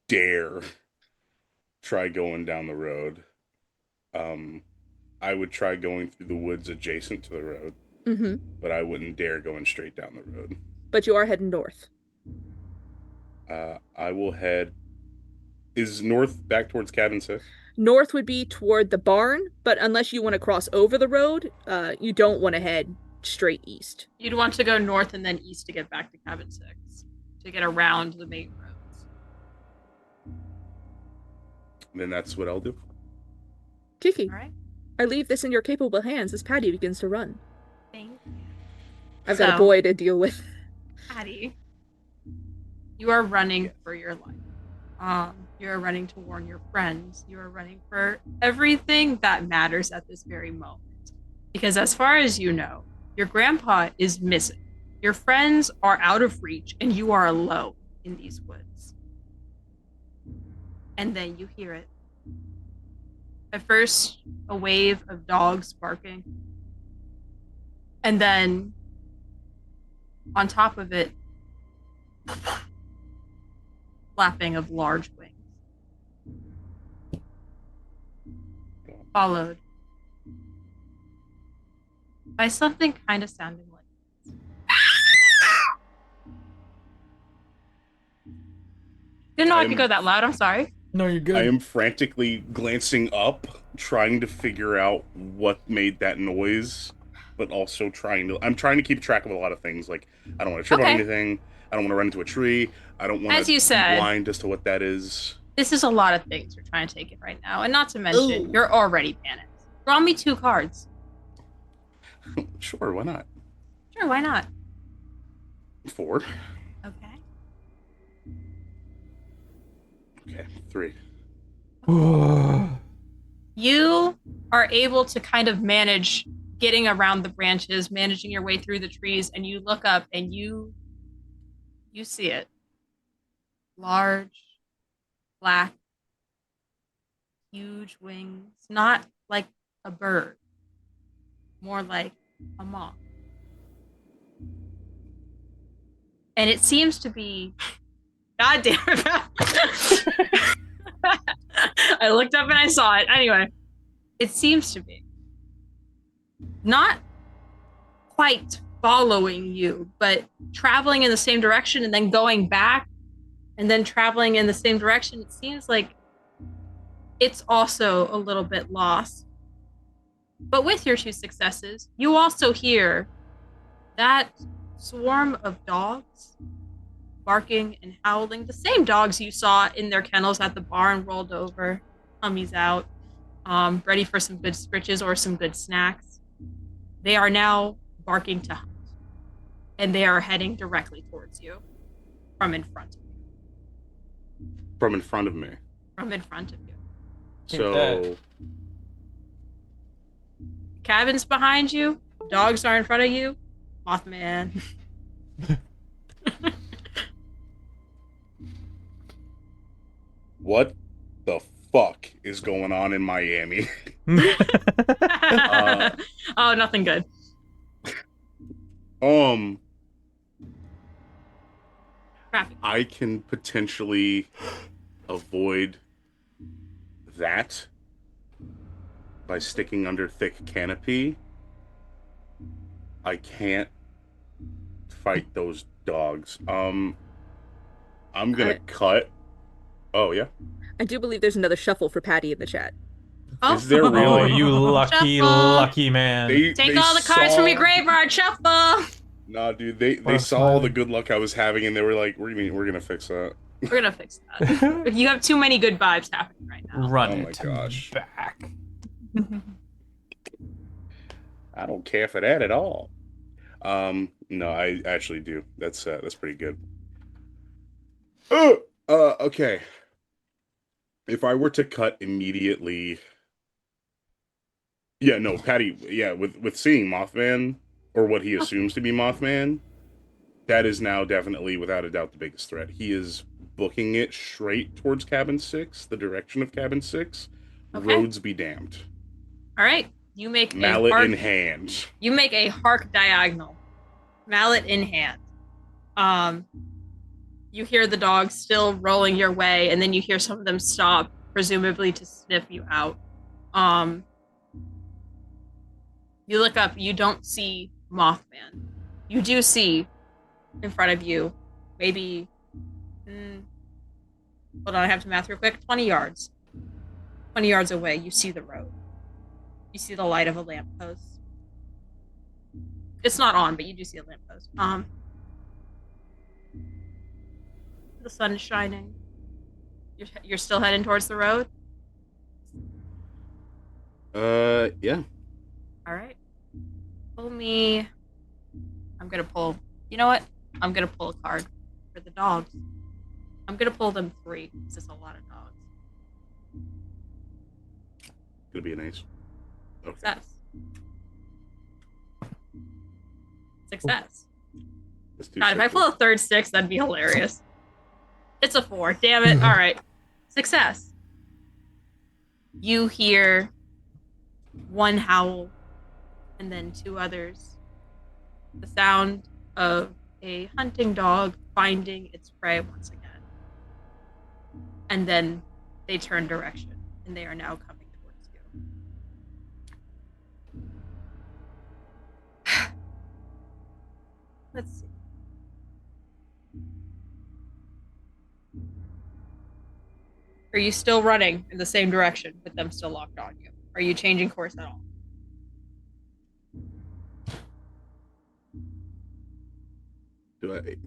dare try going down the road. I would try going through the woods adjacent to the road, but I wouldn't dare going straight down the road. But you are heading north. I will head... Is north back towards Cabin 6? North would be toward the barn, but unless you want to cross over the road, you don't want to head straight east. You'd want to go north and then east to get back to Cabin 6, to get around the main roads. Then that's what I'll do. Kiki, All right. I leave this in your capable hands as Patty begins to run. Thank you. I've got a boy to deal with. Patty, you are running for your life. You are running to warn your friends. You are running for everything that matters at this very moment. Because as far as you know, your grandpa is missing. Your friends are out of reach, and you are alone in these woods. And then you hear it. At first, a wave of dogs barking. And then, on top of it, flapping of large wings. Followed by something kind of sounding like this. Didn't know I could go that loud, I'm sorry. No, you're good. I am frantically glancing up, trying to figure out what made that noise, but also I'm trying to keep track of a lot of things. Like, I don't want to trip on anything. I don't want to run into a tree. I don't want to be blind as to what that is. This is a lot of things you're trying to take in right now. And not to mention, you're already panicked. Draw me 2 cards. Sure, why not? Sure, why not? 4. Okay. Okay, 3. You are able to kind of manage getting around the branches, managing your way through the trees, and you look up and you see it. Large, black, huge wings, not like a bird, more like a moth. And it seems to be, God damn it. I looked up and I saw it. Anyway, it seems to be not quite following you, but traveling in the same direction and then going back and then traveling in the same direction. It seems like it's also a little bit lost. But with your 2 successes, you also hear that swarm of dogs barking and howling. The same dogs you saw in their kennels at the barn, rolled over, tummies out, ready for some good scritches or some good snacks. They are now barking to hunt, and they are heading directly towards you from in front of you. From in front of me. From in front of you. So Cabin's behind you. Dogs are in front of you. Mothman. what the fuck is going on in Miami? Oh, nothing good. Traffic. I can potentially avoid that by sticking under thick canopy. I can't fight those dogs. I'm gonna cut. Oh yeah. I do believe there's another shuffle for Patty in the chat. Oh. Is there Oh, really? you lucky, Shuffle. lucky man. Take all the cards from your graveyard, shuffle. Nah, dude, they Wow, saw all the smiling. good luck I was having, and they were like, we're gonna fix that. We're gonna fix that. You have too many good vibes happening right now. Run Oh my it gosh. back. I don't care for that at all. No, I actually do. That's pretty good. Okay. If I were to cut immediately, yeah, no, Patty, yeah, with seeing Mothman, or what he assumes to be Mothman, that is now definitely, without a doubt, the biggest threat. He is booking it straight towards Cabin 6, the direction of Cabin 6. Okay. Roads be damned. All right, you make Mallet a hark, in hand. You make a hark diagonal, mallet in hand. You hear the dogs still rolling your way, and then you hear some of them stop, presumably to sniff you out. You look up, you don't see Mothman. You do see in front of you, maybe, hold on, I have to math real quick, 20 yards. 20 yards away, you see the road. You see the light of a lamppost. It's not on, but you do see a lamppost. The sun is shining. You're still heading towards the road? Yeah. All right. Pull me. I'm gonna pull. You know what? I'm gonna pull a card for the dogs. I'm gonna pull them 3. This is a lot of dogs. Gonna be an ace. Okay. Success. Success. Let's do God, if I sixes. pull a third 6, that'd be hilarious. It's a 4. Damn it. All right. Success. You hear one howl and then 2 others. The sound of a hunting dog finding its prey once again. And then they turn direction and they are now coming towards you. Let's see. Are you still running in the same direction with them still locked on you? Are you changing course at all?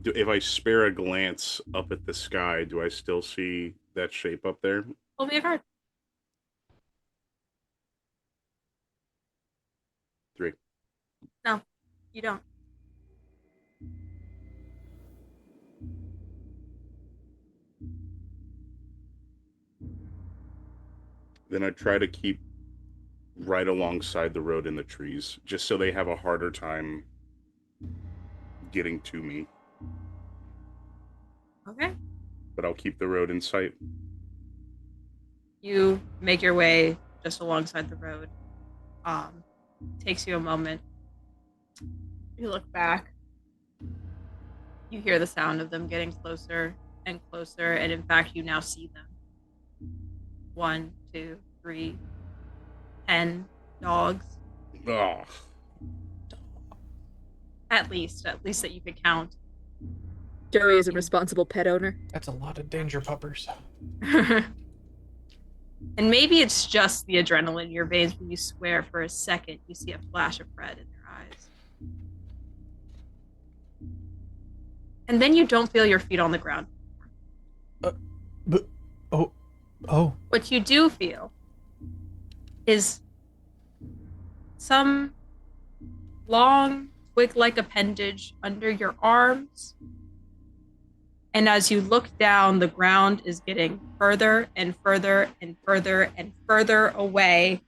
If I spare a glance up at the sky, do I still see that shape up there? Pull me a card. 3. No, you don't. Then I try to keep right alongside the road in the trees, just so they have a harder time getting to me. Okay. But I'll keep the road in sight. You make your way just alongside the road. Takes you a moment. You look back. You hear the sound of them getting closer and closer, and in fact, you now see them. 1, 2, 3, 10 dogs. Oh, At least that you could count. Joey is a responsible pet owner. That's a lot of danger puppers. And maybe it's just the adrenaline in your veins when you swear for a second you see a flash of red in their eyes. And then you don't feel your feet on the ground. Oh. What you do feel is some long twig-like appendage under your arms. And as you look down, the ground is getting further and further and further and further away.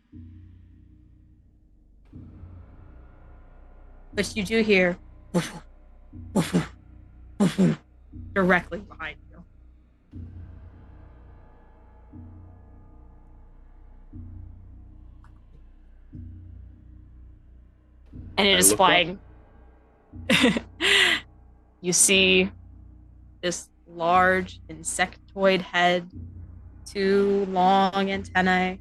But you do hear directly behind you. And it is flying. You see this large insectoid head, 2 long antennae.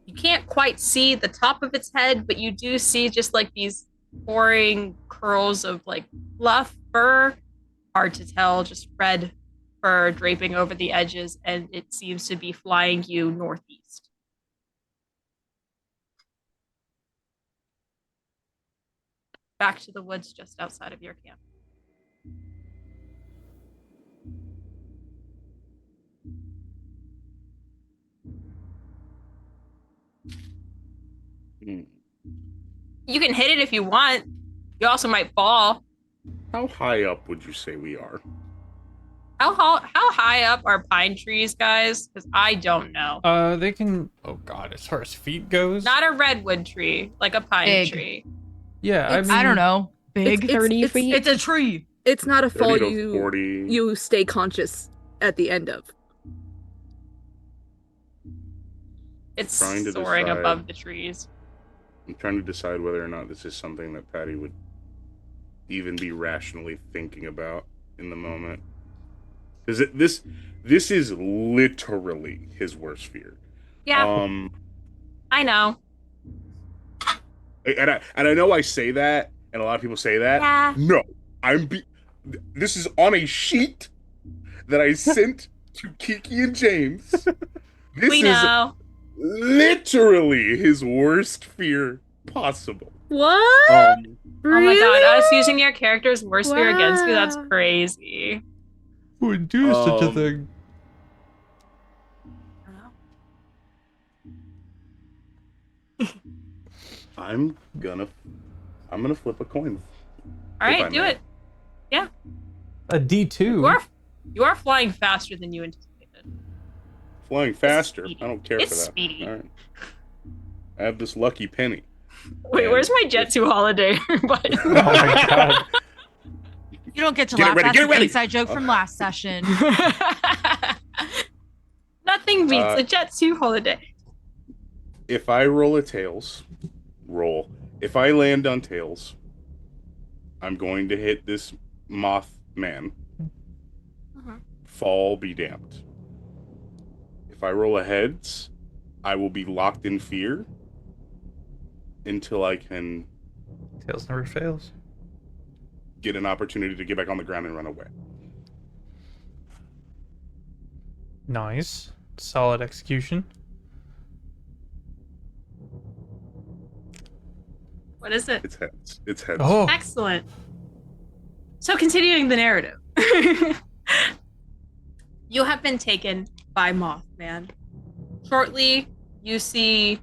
You can't quite see the top of its head, but you do see just like these pouring curls of like fluff fur. Hard to tell, just red fur draping over the edges, and it seems to be flying you northeast. Back to the woods just outside of your camp. You can hit it if you want. You also might fall. How high up would you say we are? How high up are pine trees, guys? Because I don't know. They can. Oh God, as far as feet goes. Not a redwood tree, like a pine Big. tree. Yeah, I mean, I don't know. Big. It's 30 it's- feet. It's a tree. It's not a fall 30 to 40. you stay conscious at the end of. It's Trying to soaring decide. above the trees. I'm trying to decide whether or not this is something that Patty would even be rationally thinking about in the moment. Because this is literally his worst fear. Yeah, I know. And I know I say that, and a lot of people say that. Yeah. No, this is on a sheet that I sent to Kiki and James. This We is know. literally his worst fear possible. What? Oh my Really? god, us using your character's worst fear against you, that's Wow. crazy. who would do such a Um, thing? I'm gonna flip a coin. All If I right, do may. it. A D2. You are flying faster than you anticipated. Flying faster. speedy. I don't care It's for that. speedy. All right. I have this lucky penny. Wait, And where's my Jet 2 holiday? But Oh my God. You don't get to Get it laugh. ready, That's get it an ready. inside joke from last session. nothing beats a Jet 2 holiday. If I roll a tails, if I land on tails, I'm going to hit this moth man. Mhm. Fall be damned. If I roll a heads, I will be locked in fear until I can Tails never fails. get an opportunity to get back on the ground and run away. Nice. Solid execution. What is it? It's heads. It's heads. Oh. Excellent. So continuing the narrative. You have been taken by Mothman. Shortly, you see,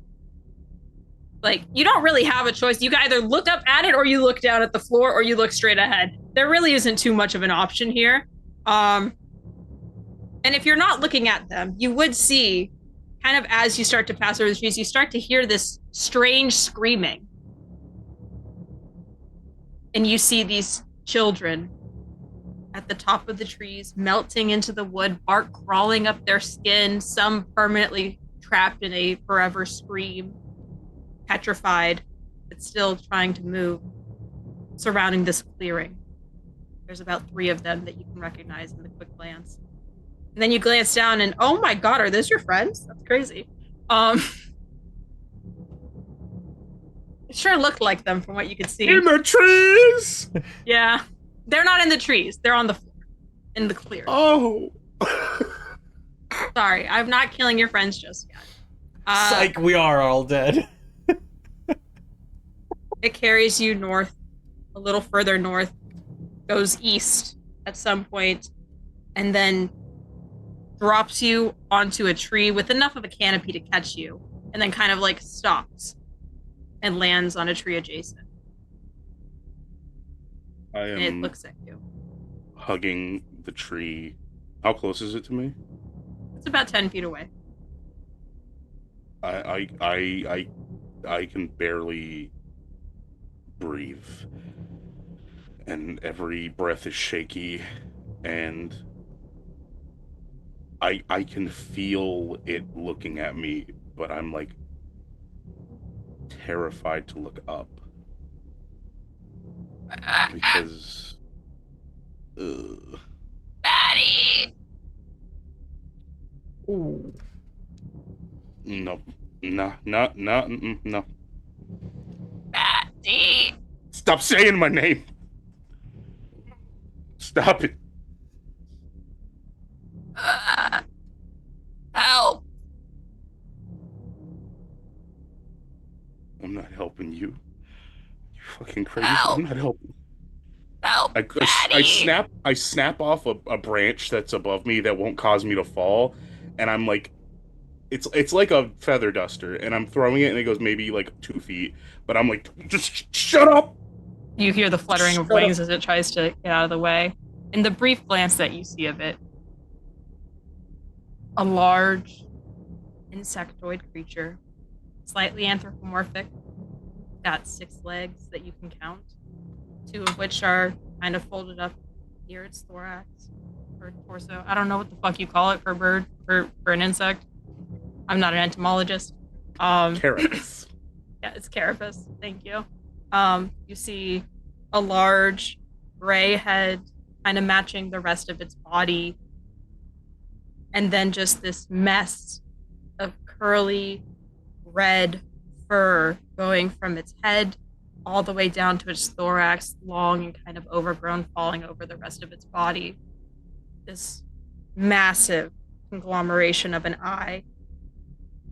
like, you don't really have a choice. You can either look up at it or you look down at the floor or you look straight ahead. There really isn't too much of an option here. And if you're not looking at them, you would see, kind of as you start to pass over the trees, you start to hear this strange screaming. And you see these children at the top of the trees, melting into the wood, bark crawling up their skin, some permanently trapped in a forever scream, petrified, but still trying to move, surrounding this clearing. There's about 3 of them that you can recognize in the quick glance. And then you glance down and, oh my god, are those your friends? That's crazy. It sure looked like them from what you could see. In the trees! Yeah. They're not in the trees. They're on the floor. In the clear. Oh! Sorry, I'm not killing your friends just yet. Psych, we are all dead. It carries you north, a little further north, goes east at some point, and then drops you onto a tree with enough of a canopy to catch you, and then kind of like stops and lands on a tree adjacent. And it looks at you. Hugging the tree. How close is it to me? It's about 10 feet away. I can barely breathe, and every breath is shaky, and I can feel it looking at me, but I'm like terrified to look up because Daddy! Ooh. no. Daddy! Stop saying my name. Stop it. Help! I'm not helping you. You fucking crazy. Help. I'm not helping. Help! I snap off a branch that's above me that won't cause me to fall, and I'm like, it's like a feather duster, and I'm throwing it, and it goes maybe like 2 feet, but I'm like, just shut up. You hear the fluttering of wings as it tries to get out of the way. In the brief glance that you see of it, a large insectoid creature, slightly anthropomorphic, got 6 legs that you can count, 2 of which are kind of folded up near its thorax or torso. I don't know what the fuck you call it for a bird, for an insect. I'm not an entomologist. Carapace. Yeah, it's carapace. Thank you. You see a large gray head kind of matching the rest of its body. And then just this mess of curly red fur going from its head all the way down to its thorax, long and kind of overgrown, falling over the rest of its body. This massive conglomeration of an eye,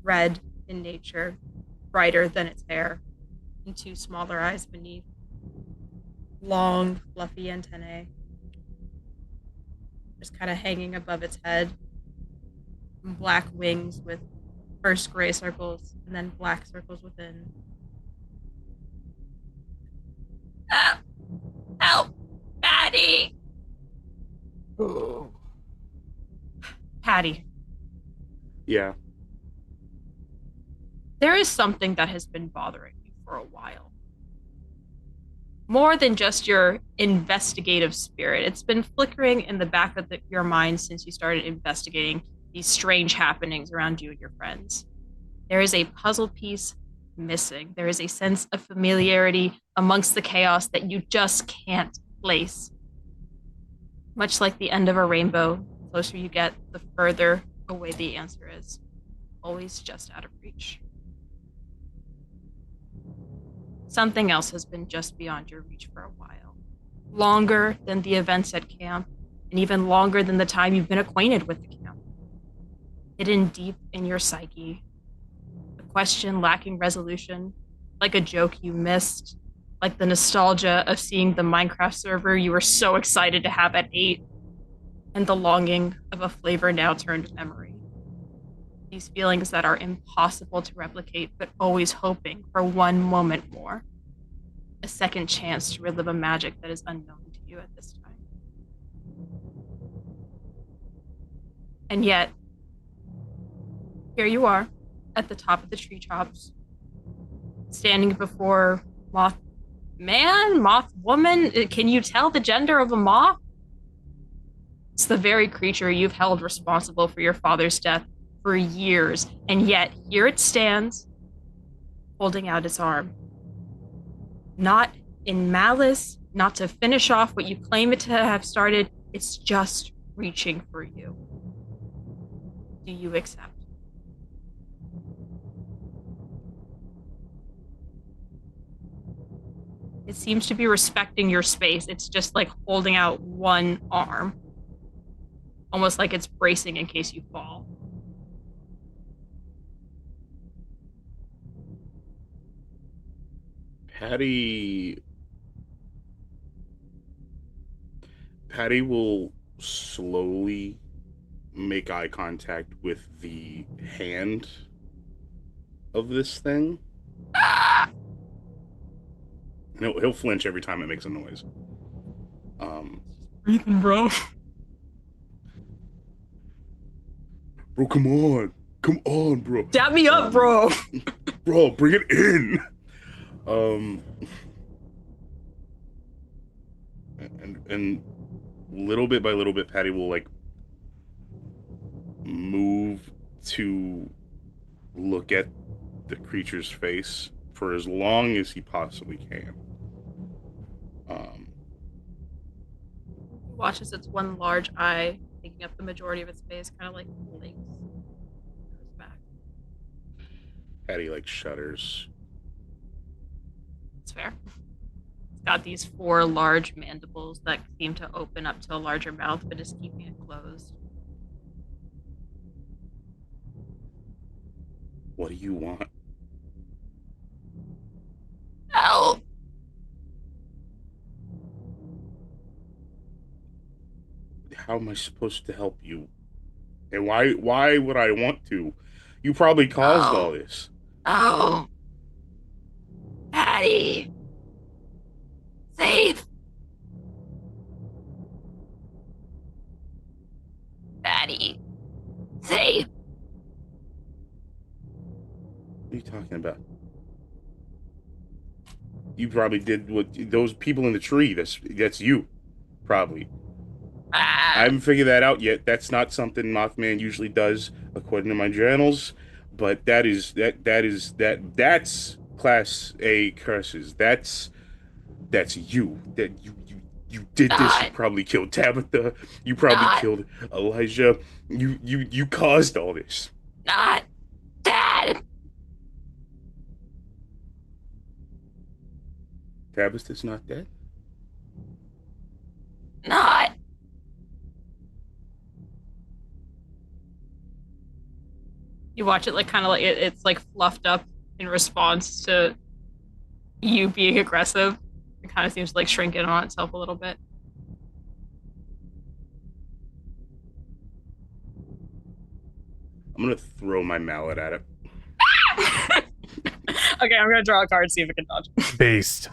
red in nature, brighter than its hair, and 2 smaller eyes beneath. Long, fluffy antennae, just kind of hanging above its head. Black wings with first gray circles and then black circles within. Help! Patty! Patty. Yeah. There is something that has been bothering you for a while. More than just your investigative spirit. It's been flickering in the back of your mind since you started investigating these strange happenings around you and your friends. There is a puzzle piece missing. There is a sense of familiarity amongst the chaos that you just can't place. Much like the end of a rainbow, the closer you get, the further away the answer is. Always just out of reach. Something else has been just beyond your reach for a while. Longer than the events at camp, and even longer than the time you've been acquainted with the camp. Hidden deep in your psyche. A question lacking resolution, like a joke you missed, like the nostalgia of seeing the Minecraft server you were so excited to have at 8, and the longing of a flavor now turned memory. These feelings that are impossible to replicate, but always hoping for one moment more. A second chance to relive a magic that is unknown to you at this time. And yet, here you are, at the top of the treetops, standing before moth man, moth woman. Can you tell the gender of a moth? It's the very creature you've held responsible for your father's death for years, and yet here it stands, holding out its arm. Not in malice, not to finish off what you claim it to have started, it's just reaching for you. Do you accept? It seems to be respecting your space. It's just like holding out one arm. Almost like it's bracing in case you fall. Patty will slowly make eye contact with the hand of this thing. And he'll flinch every time it makes a noise. Breathing, bro. Bro, come on, bro. Dab me up, bro. Bro, bring it in. And little bit by little bit, Patty will like move to look at the creature's face for as long as he possibly can. Watches its one large eye taking up the majority of its face, kind of like blinks. Goes back. Patty like shudders. It's fair. It's got these 4 large mandibles that seem to open up to a larger mouth, but is keeping it closed. What do you want? Help! How am I supposed to help you? And why would I want to? You probably caused all this. Oh. Patty. Safe. Patty. Safe. What are you talking about? You probably did what those people in the tree. That's you, probably. I haven't figured that out yet. That's not something Mothman usually does, according to my journals. But that's Class A curses. That's you. That you did this. You probably killed Tabitha. You probably killed Elijah. You caused all this. Not Dad. Tabitha's not dead. Not. You watch it like kind of like it's like fluffed up in response to you being aggressive. It kind of seems to like shrink in on itself a little bit. I'm gonna throw my mallet at it. Okay, I'm gonna draw a card, see if it can dodge. Based.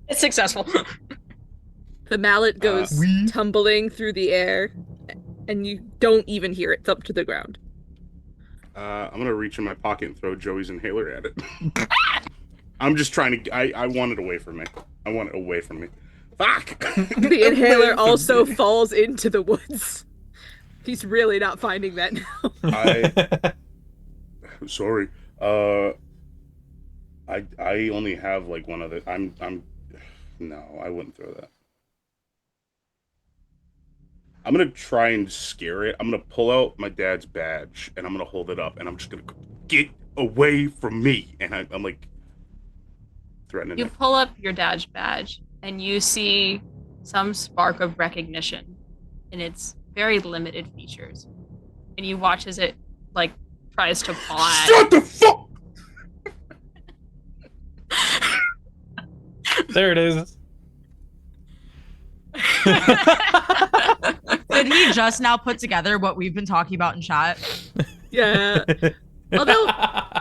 It's successful. The mallet goes tumbling through the air, and you don't even hear it thump to the ground. I'm gonna reach in my pocket and throw Joey's inhaler at it. I'm just trying to. I want it away from me. I want it away from me. Fuck! The inhaler also falls into the woods. He's really not finding that now. Sorry. I only have like one other. No, I wouldn't throw that. I'm gonna try and scare it. I'm gonna pull out my dad's badge and I'm gonna hold it up and I'm just gonna get away from me. And I'm like threatening You it. pull up your dad's badge and you see some spark of recognition in its very limited features. And you watch as it like tries to paw at Shut the fuck! There it is. Did he just now put together what we've been talking about in chat? Yeah. Although,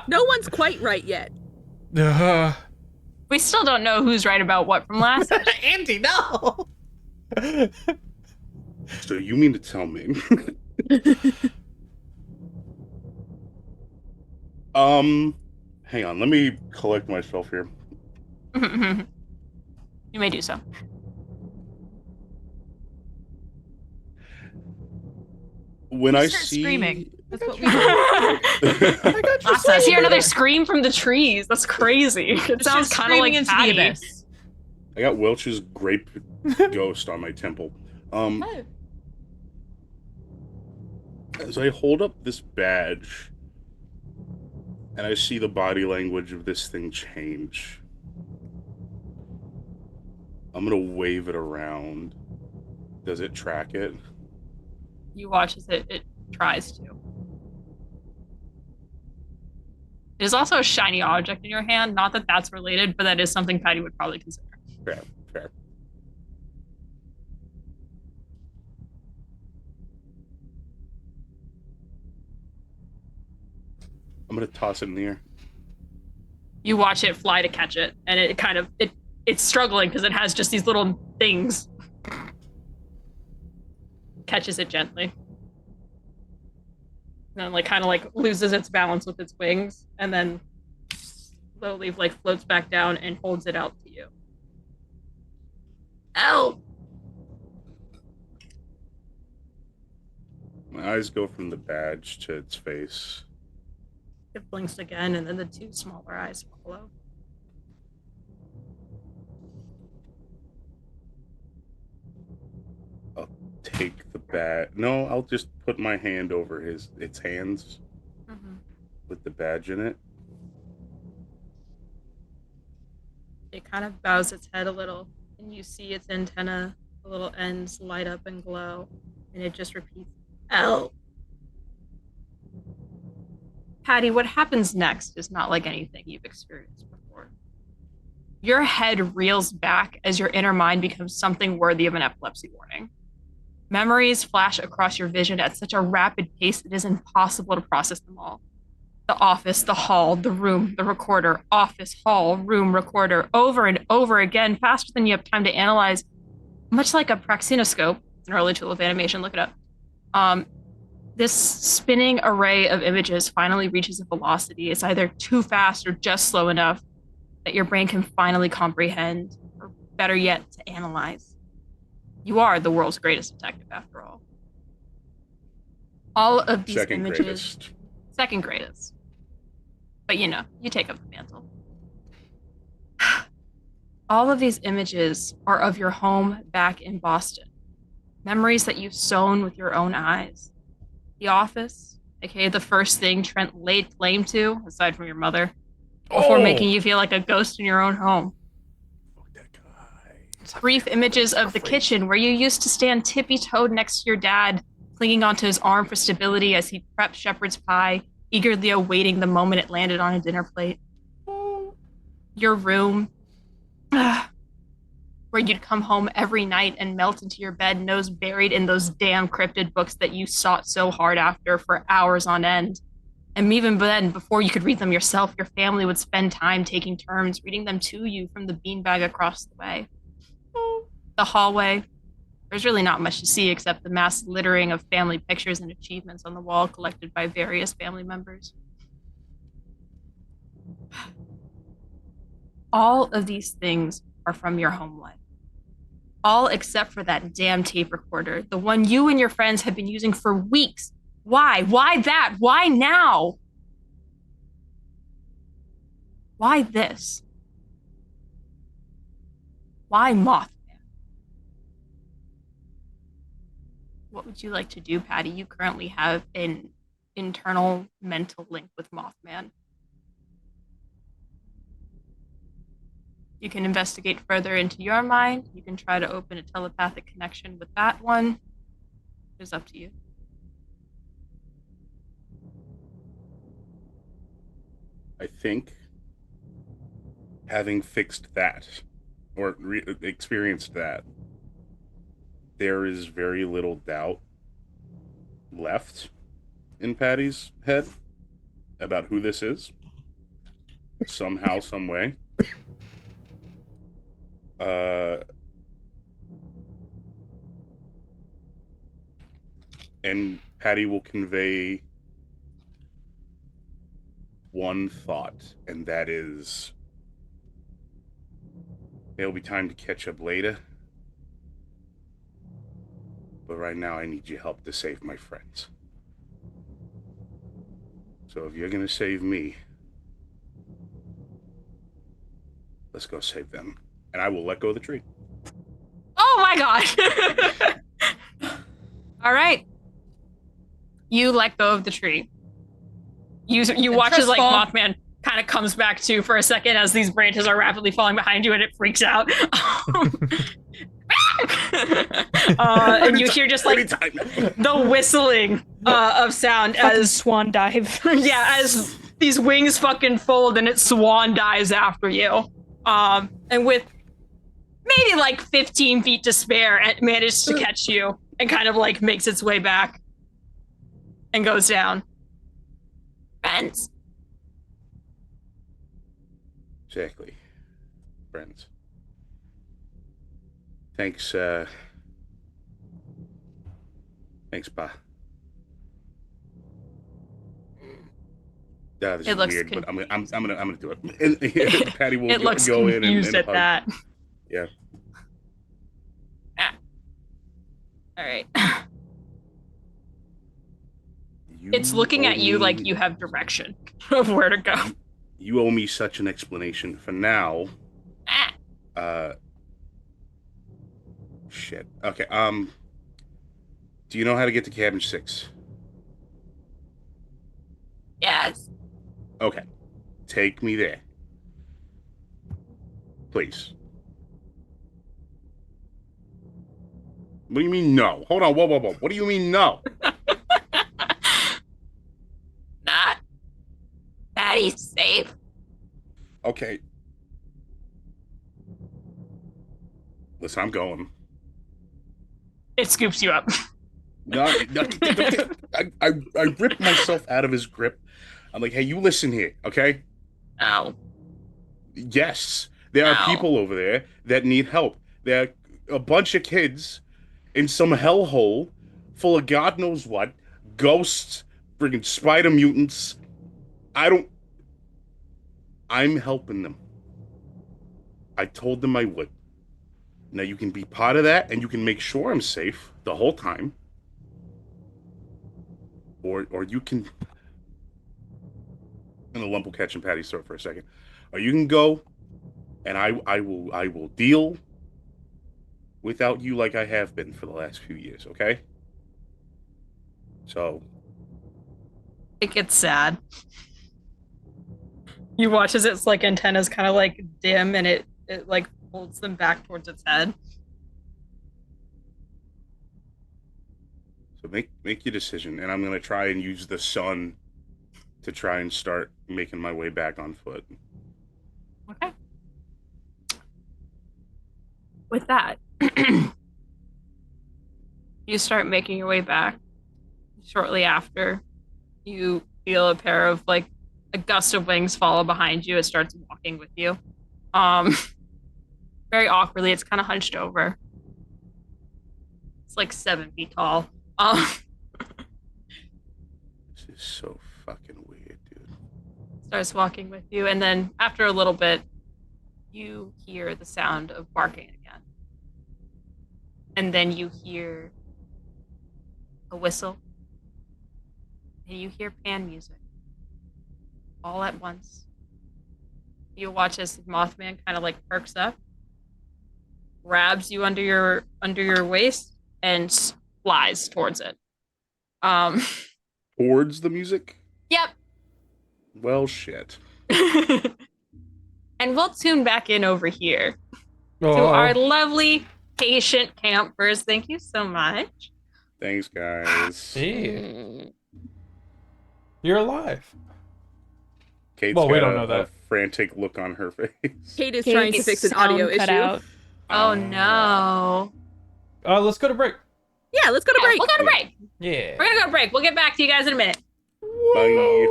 no one's quite right yet. We still don't know who's right about what from last session. Andy, no. So you mean to tell me? Hang on. Let me collect myself here. You may do so. When I Start see screaming. That's what we do. I hear another scream from the trees. That's crazy. It sounds kind of like into Patty. the abyss. I got Welch's grape ghost on my temple. As I hold up this badge and I see the body language of this thing change, I'm gonna wave it around. Does it track it? You watch as it tries to. It is also a shiny object in your hand. Not that that's related, but that is something Patty would probably consider. Fair. I'm gonna toss it in the air. You watch it fly to catch it, and it's struggling because it has just these little things. Catches it gently. And then kind of loses its balance with its wings, and then slowly floats back down and holds it out to you. Ow! My eyes go from the badge to its face. It blinks again, and then the two smaller eyes follow. I'll take the badge. No, I'll just put my hand over its hands with the badge in it. It kind of bows its head a little, and you see its antenna, the little ends light up and glow, and it just repeats, L. Patty, what happens next is not like anything you've experienced before. Your head reels back as your inner mind becomes something worthy of an epilepsy warning. Memories flash across your vision at such a rapid pace it is impossible to process them all. The office, the hall, the room, the recorder, office, hall, room, recorder, over and over again, faster than you have time to analyze, much like a praxinoscope, an early tool of animation, look it up. This spinning array of images finally reaches a velocity. It's either too fast or just slow enough that your brain can finally comprehend, or better yet, to analyze. You are the world's greatest detective, after all. All of these images... Second greatest. But you take up the mantle. All of these images are of your home back in Boston. Memories that you've sown with your own eyes. The office, aka the first thing Trent laid claim to, aside from your mother, before making you feel like a ghost in your own home. Fuck that guy. Brief images of the kitchen where you used to stand tippy-toed next to your dad, clinging onto his arm for stability as he prepped shepherd's pie, eagerly awaiting the moment it landed on a dinner plate. Your room, where you'd come home every night and melt into your bed, nose buried in those damn cryptid books that you sought so hard after for hours on end. And even then, before you could read them yourself, your family would spend time taking turns reading them to you from the beanbag across the way. The hallway, there's really not much to see except the mass littering of family pictures and achievements on the wall collected by various family members. All of these things are from your home life. All except for that damn tape recorder, the one you and your friends have been using for weeks. Why? Why that? Why now? Why this? Why Mothman? What would you like to do, Patty? You currently have an internal mental link with Mothman. You can investigate further into your mind. You can try to open a telepathic connection with that one. It's up to you. I think having fixed that, or experienced that, there is very little doubt left in Patty's head about who this is. Somehow, some way. And Patty will convey one thought, and that is, there'll be time to catch up later, but right now I need your help to save my friends. So if you're gonna save me, let's go save them. And I will let go of the tree. Oh my god! All right. You let go of the tree. You watch as Mothman kind of comes back to for a second as these branches are rapidly falling behind you, and it freaks out. And you hear just the whistling of sound as swan dive. Yeah, as these wings fucking fold and it swan dives after you. And with maybe like 15 feet to spare, it managed to catch you and kind of like makes its way back and goes down. Friends. Exactly. Friends. Thanks, thanks, Pa. This It is looks weird, but I'm confused. gonna do it. And Patty will It looks go in confused and at hug. that. Yeah. All right. You It's looking owe at you like me- you have direction of where to go. You owe me such an explanation. For now, shit. Okay. Do you know how to get to cabin 6? Yes. Okay. Take me there. Please. What do you mean no? Hold on. Whoa. What do you mean no? Not. Patty's safe. Okay. Listen, I'm It scoops you up. No, I ripped myself out of his grip. I'm like, hey, you listen here, okay? Ow. Yes, there are Ow. people over there that need help. There are a bunch of kids in some hellhole full of God knows what, ghosts, friggin' spider mutants. I'm helping them. I told them I would. Now you can be part of that, and you can make sure I'm safe the whole time. Or you can... I'm gonna lump will catch in Patty's throat for a second. Or you can go, and I will deal without you like I have been for the last few years, okay? So... It gets sad. You watch as its like antennas kind of like dim and it like holds them back towards its head. So make your decision, and I'm gonna try and use the sun to try and start making my way back on foot. Okay. With that, you start making your way back. Shortly after, you feel a pair of like a gust of wings follow behind you. It starts walking with you. Very awkwardly, it's kind of hunched over. It's like 7 feet tall. This is so fucking weird, dude. Starts walking with you, and then after a little bit, you hear the sound of barking again. And then you hear a whistle, and you hear pan music all at once. You watch as Mothman kind of like perks up, grabs you under your waist, and flies towards it. Towards the music? Yep. Well, shit. And we'll tune back in over here to Oh, our lovely patient campers. Thank you so much. Thanks, guys. hey, you're alive. Kate's Well, we got don't know a that. frantic look on her face. Kate is Kate's trying to fix an audio sound cut issue. out. Oh no. Let's go to break. Yeah, let's go to break. We'll go to break. Yeah. We're gonna go to break. We'll get back to you guys in a minute. Bye.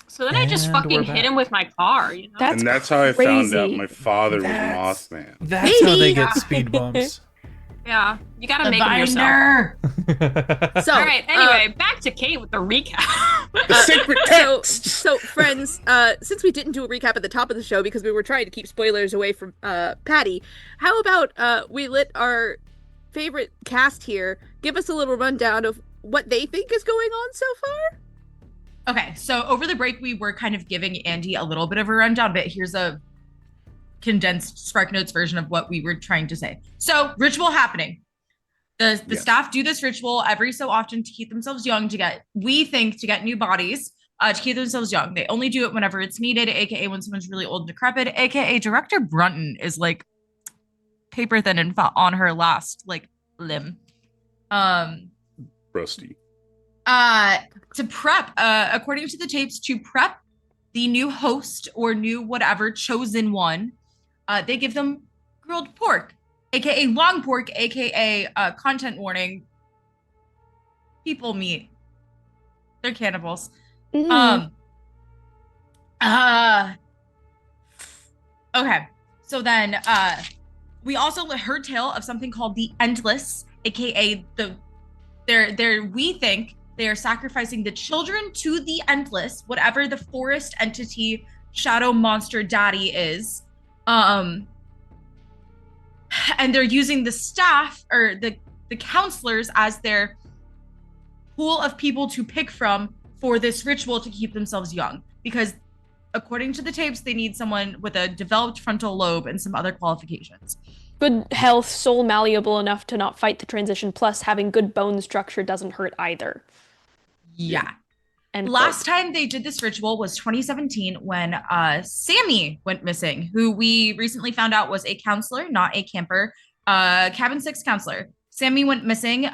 So then I just And fucking we're hit back. him with my car, you know? That's And that's how I found out crazy. my father That's- was Mothman. That's how they Maybe. get speed bumps. Yeah. You gotta The make them yourself. binder. So, All right, anyway, back to Kate with the recap. The sacred text! So friends, since we didn't do a recap at the top of the show because we were trying to keep spoilers away from Patty, how about we let our favorite cast here give us a little rundown of what they think is going on so far? Okay, so over the break, we were kind of giving Andy a little bit of a rundown, but here's a condensed Spark Notes version of what we were trying to say. So, ritual happening. The Yes. staff do this ritual every so often to keep themselves young, to get new bodies, to keep themselves young. They only do it whenever it's needed, aka when someone's really old and decrepit, aka Director Brunton is like paper thin and on her last like limb. Rusty. To prep, according to the tapes, to prep the new host or new whatever chosen one, they give them grilled pork, aka long pork, aka content warning. People meat. They're cannibals. Mhm. Okay. So then we also heard tale of something called the Endless, aka we think they are sacrificing the children to the Endless, whatever the forest entity shadow monster daddy is. And they're using the staff or the counselors as their pool of people to pick from for this ritual to keep themselves young, because according to the tapes, they need someone with a developed frontal lobe and some other qualifications. Good health, soul malleable enough to not fight the transition, plus having good bone structure doesn't hurt either. Yeah. And last time they did this ritual was 2017 when Sammy went missing, who we recently found out was a counselor, not a camper, cabin 6 counselor. Sammy went missing.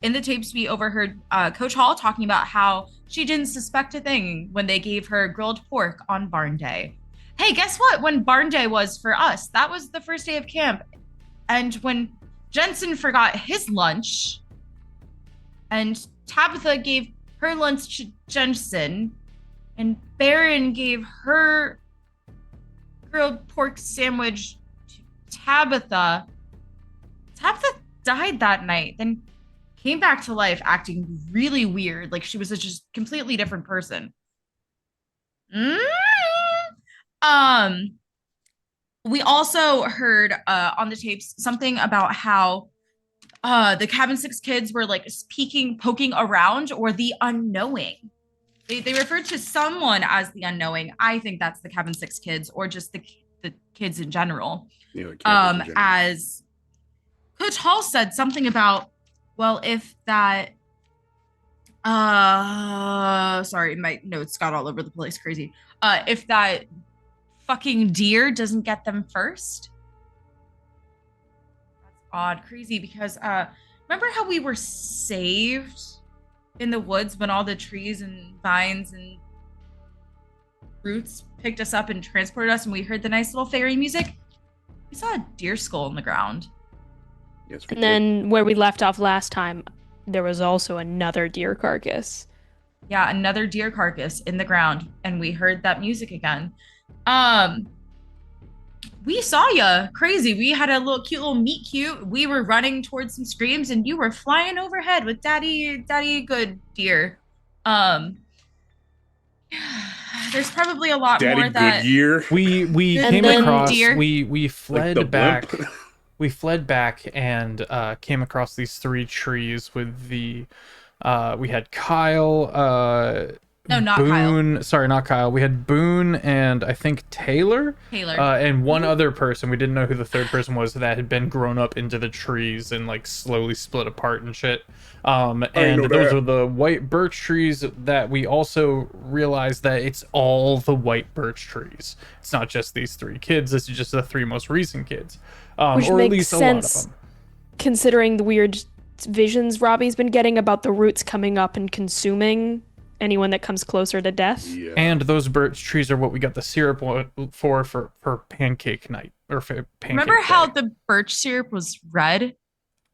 In the tapes, we overheard Coach Hall talking about how she didn't suspect a thing when they gave her grilled pork on Barn Day. Hey, guess what? When Barn Day was for us, that was the first day of camp. And when Jensen forgot his lunch and Tabitha gave her lunch to Jensen and Baron gave her grilled pork sandwich to Tabitha died that night, then came back to life acting really weird, like she was a just completely different person. We also heard on the tapes something about how the cabin 6 kids were like poking around, or the unknowing. They referred to someone as the unknowing. I think that's the cabin 6 kids, or just the kids in general. Yeah, in general. As Coach Hall said something about, well, if that sorry, my notes got all over the place, crazy. If that fucking deer doesn't get them first. That's odd, crazy, because remember how we were saved in the woods when all the trees and vines and roots picked us up and transported us, and we heard the nice little fairy music? We saw a deer skull in the ground. Yes, and then where we left off last time, there was also another deer carcass. Yeah, another deer carcass in the ground, and we heard that music again. We saw ya, crazy. We had a cute little meet cute. We were running towards some screams, and you were flying overhead with daddy good deer. There's probably a lot Daddy more that Goodyear. We And came then across deer. we fled Like the back. blimp. We fled back and came across these 3 trees with the we had Kyle, No, not Boone. Kyle. Sorry, not Kyle. We had Boone and I think Taylor. And one other person. We didn't know who the third person was, that had been grown up into the trees and like slowly split apart and shit. And those were the white birch trees that we also realized that it's all the white birch trees. It's not just these 3 kids. It's just the 3 most recent kids. Which or at makes least a lot of sense, them. considering the weird visions Robbie's been getting about the roots coming up and consuming anyone that comes closer to death. Yeah. And those birch trees are what we got the syrup for pancake night, or for pancake Remember how day. the birch syrup was red?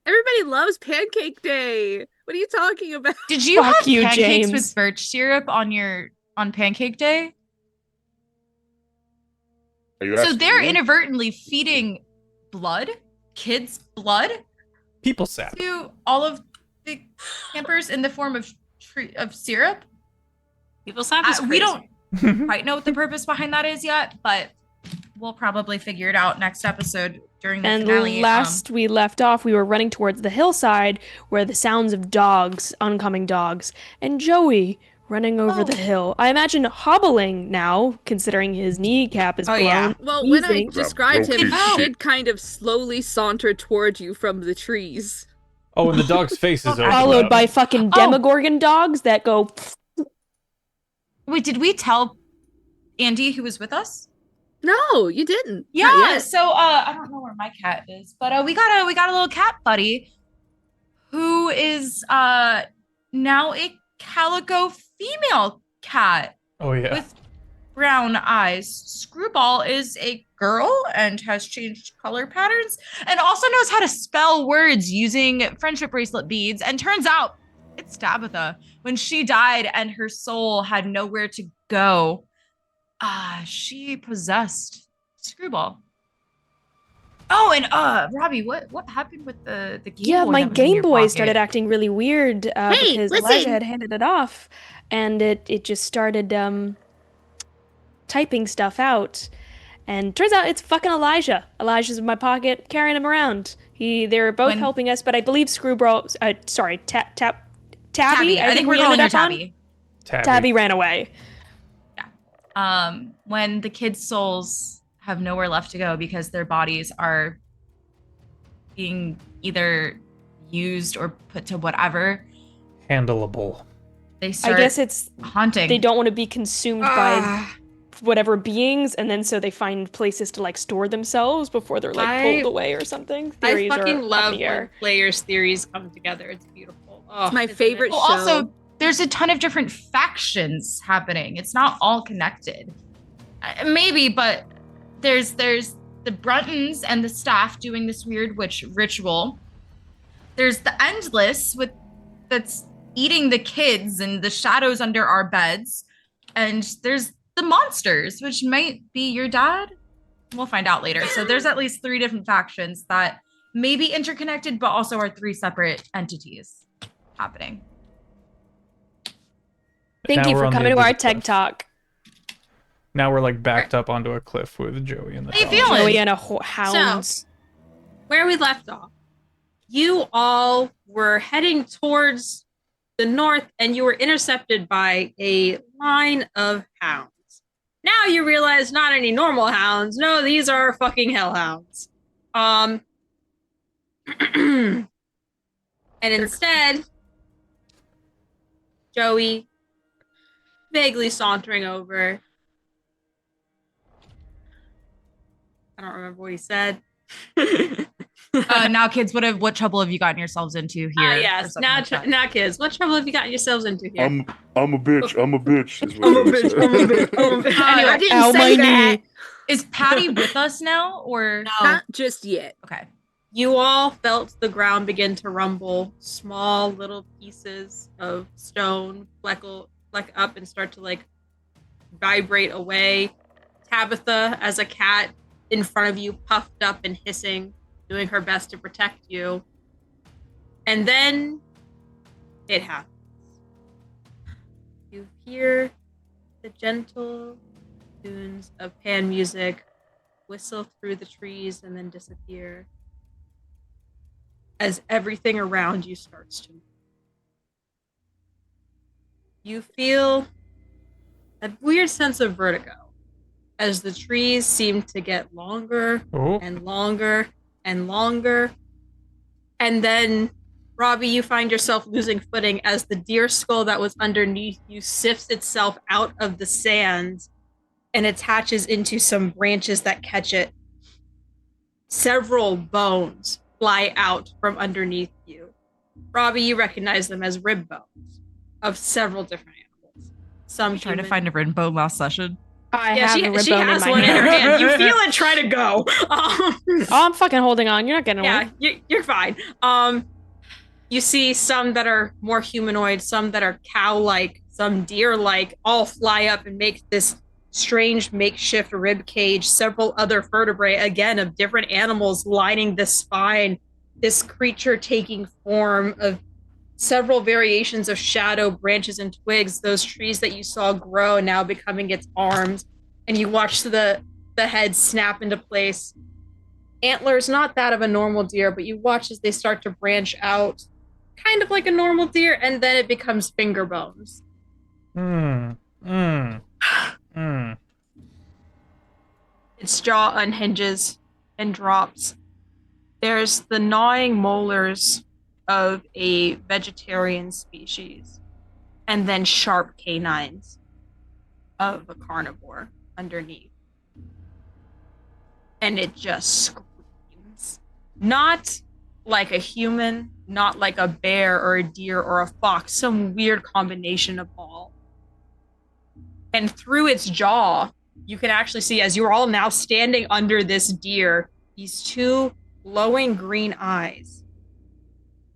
Everybody loves Pancake Day. What are you talking about? Did you Fuck have you, pancakes James. with birch syrup on Pancake Day? Are you So asking they're me? inadvertently feeding kids' blood People sap. to all of the campers in the form of syrup. People sap is We crazy. don't quite know what the purpose behind that is yet, but we'll probably figure it out next episode during the And finale. last we left off, we were running towards the hillside where the sounds of dogs, oncoming dogs, and Joey running over the hill. I imagine hobbling now, considering his kneecap is Oh, blown. yeah. Well, when I Wheezing. described him, Broke his he shit. did kind of slowly saunter toward you from the trees. Oh, and the dog's face is open Followed up. by fucking Demogorgon dogs that go. Wait, did we tell Andy who was with us? No, you didn't. Not Yeah. yet. So I don't know where my cat is, but we got a little cat buddy who is now a calico female cat Oh yeah. with brown eyes. Screwball is a girl and has changed color patterns and also knows how to spell words using friendship bracelet beads. And turns out it's Tabitha. When she died and her soul had nowhere to go, she possessed Screwball. Oh, and Robbie, what happened with the Game Yeah, Boy my that was in Game your Boy pocket? started acting really weird Hey, because listen. Elijah had handed it off, and it just started typing stuff out. And turns out it's fucking Elijah. Elijah's in my pocket, carrying him around. They were both When- helping us, but I believe Screwball, Tabby. Tabby. I think we're we calling ended her up on. Tabby. Tabby ran away. When the kids' souls have nowhere left to go because their bodies are being either used or put to whatever, Handleable. they start I guess it's haunting. they don't want to be consumed by whatever beings, and then so they find places to like store themselves before they're like pulled away or something. Theories I fucking are up love in the when air. players' theories come together. It's beautiful. Oh, It's my isn't favorite it? Well, also, there's a ton of different factions happening. It's not all connected. Maybe, but there's the Bruntons and the staff doing this weird witch ritual. There's the Endless that's eating the kids and the shadows under our beds. And there's the monsters, which might be your dad. We'll find out later. So there's at least 3 different factions that may be interconnected, but also are 3 separate entities happening. Thank Now you we're for on the coming edge to of our the TED cliff. Talk. Now we're like backed up onto a cliff with Joey and the How you dog. feeling? Joey and a hounds. Where we left off, you all were heading towards the north and you were intercepted by a line of hounds. Now you realize not any normal hounds. No, these are fucking hellhounds. And instead, Joey, vaguely sauntering over. I don't remember what he said. Now, kids, what trouble have you gotten yourselves into here? or Yes. something Now, like that? now, kids, what trouble have you gotten yourselves into here? I'm a bitch. I'm a bitch. Is what I'm a Joey bitch. said. I'm a bitch. I'm a bitch. Anyway, I didn't Ow, say my that. knee. Is Patty with us now, or Not just yet. okay? you all felt the ground begin to rumble. Small little pieces of stone fleck up and start to like vibrate away. Tabitha, as a cat in front of you, puffed up and hissing, doing her best to protect you. And then it happens. You hear the gentle tunes of pan music whistle through the trees and then disappear as everything around you starts to move. You feel a weird sense of vertigo as the trees seem to get longer Oh, and longer and longer. And then, Robbie, you find yourself losing footing as the deer skull that was underneath you sifts itself out of the sand and attaches into some branches that catch it. Several bones fly out from underneath you. Robbie, you recognize them as rib bones of several different animals. Some Trying to human- find a rib bone last session. I Yeah, have a rib she bone has in my one in her hand. hand. You feel it try to go. Oh, I'm fucking holding on. You're not getting away. Yeah, you're fine. You see some that are more humanoid, some that are cow-like, some deer-like, all fly up and make this strange makeshift rib cage. Several other vertebrae, again, of different animals lining the spine. This creature taking form of several variations of shadow, branches, and twigs. Those trees that you saw grow now becoming its arms, and you watch the head snap into place. Antlers, not that of a normal deer, but you watch as they start to branch out, kind of like a normal deer, and then it becomes finger bones. Its jaw unhinges and drops. There's the gnawing molars of a vegetarian species, and then sharp canines of a carnivore underneath. And it just screams. Not like a human, not like a bear or a deer or a fox, some weird combination of all. And through its jaw, you can actually see, as you're all now standing under this deer, these two glowing green eyes.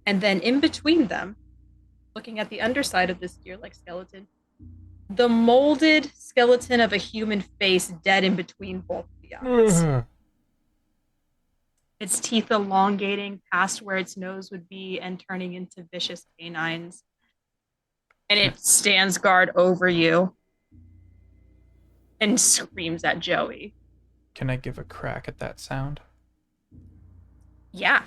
And then in between them, looking at the underside of this deer-like skeleton, the molded skeleton of a human face dead in between both of the eyes. Its teeth elongating past where its nose would be and turning into vicious canines. And it stands guard over you and screams at Joey. Can I give a crack at that sound? Yeah.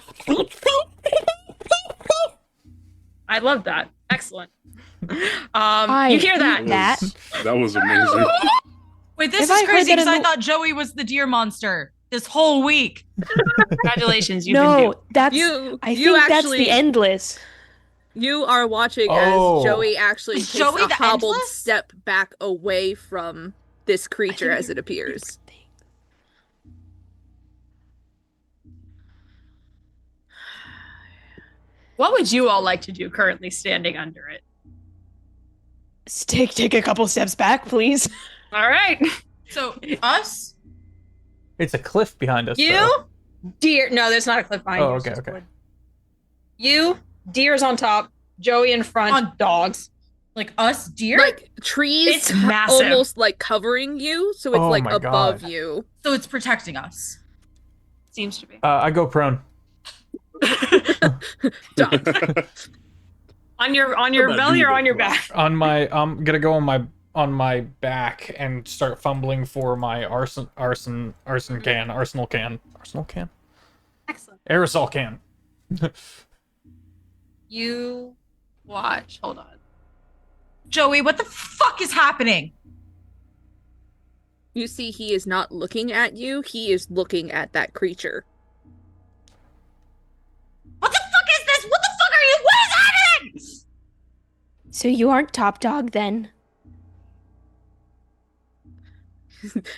I love that. Excellent. You hear that? That was amazing. Wait, this If I is heard crazy that because in I the- thought Joey was the deer monster this whole week. Congratulations, you've been No, duped. that's. I think that's actually- the endless. You are watching Oh. as Joey actually Is takes Joey a the hobbled Endless? step back away from this creature as it appears. What would you all like to do currently standing under it? Take a couple steps back, please. All right. So us? It's a cliff behind us. You, though. deer. No, there's not a cliff behind Oh, you. it's okay, just okay. wood. You, deer's on top. Joey in front. On- dogs. Like us deer? Like trees It's massive. almost like covering you, so it's Oh like my above God. you. So it's protecting us. Seems to be. I go prone. On your about belly you, or on your though? back? On my, I'm gonna go on my back and start fumbling for my arsenal can, Excellent. aerosol can. You watch. Hold on. Joey, what the fuck is happening? You see, he is not looking at you, he is looking at that creature. What the fuck is this? What the fuck are you? What is happening? So you aren't top dog then?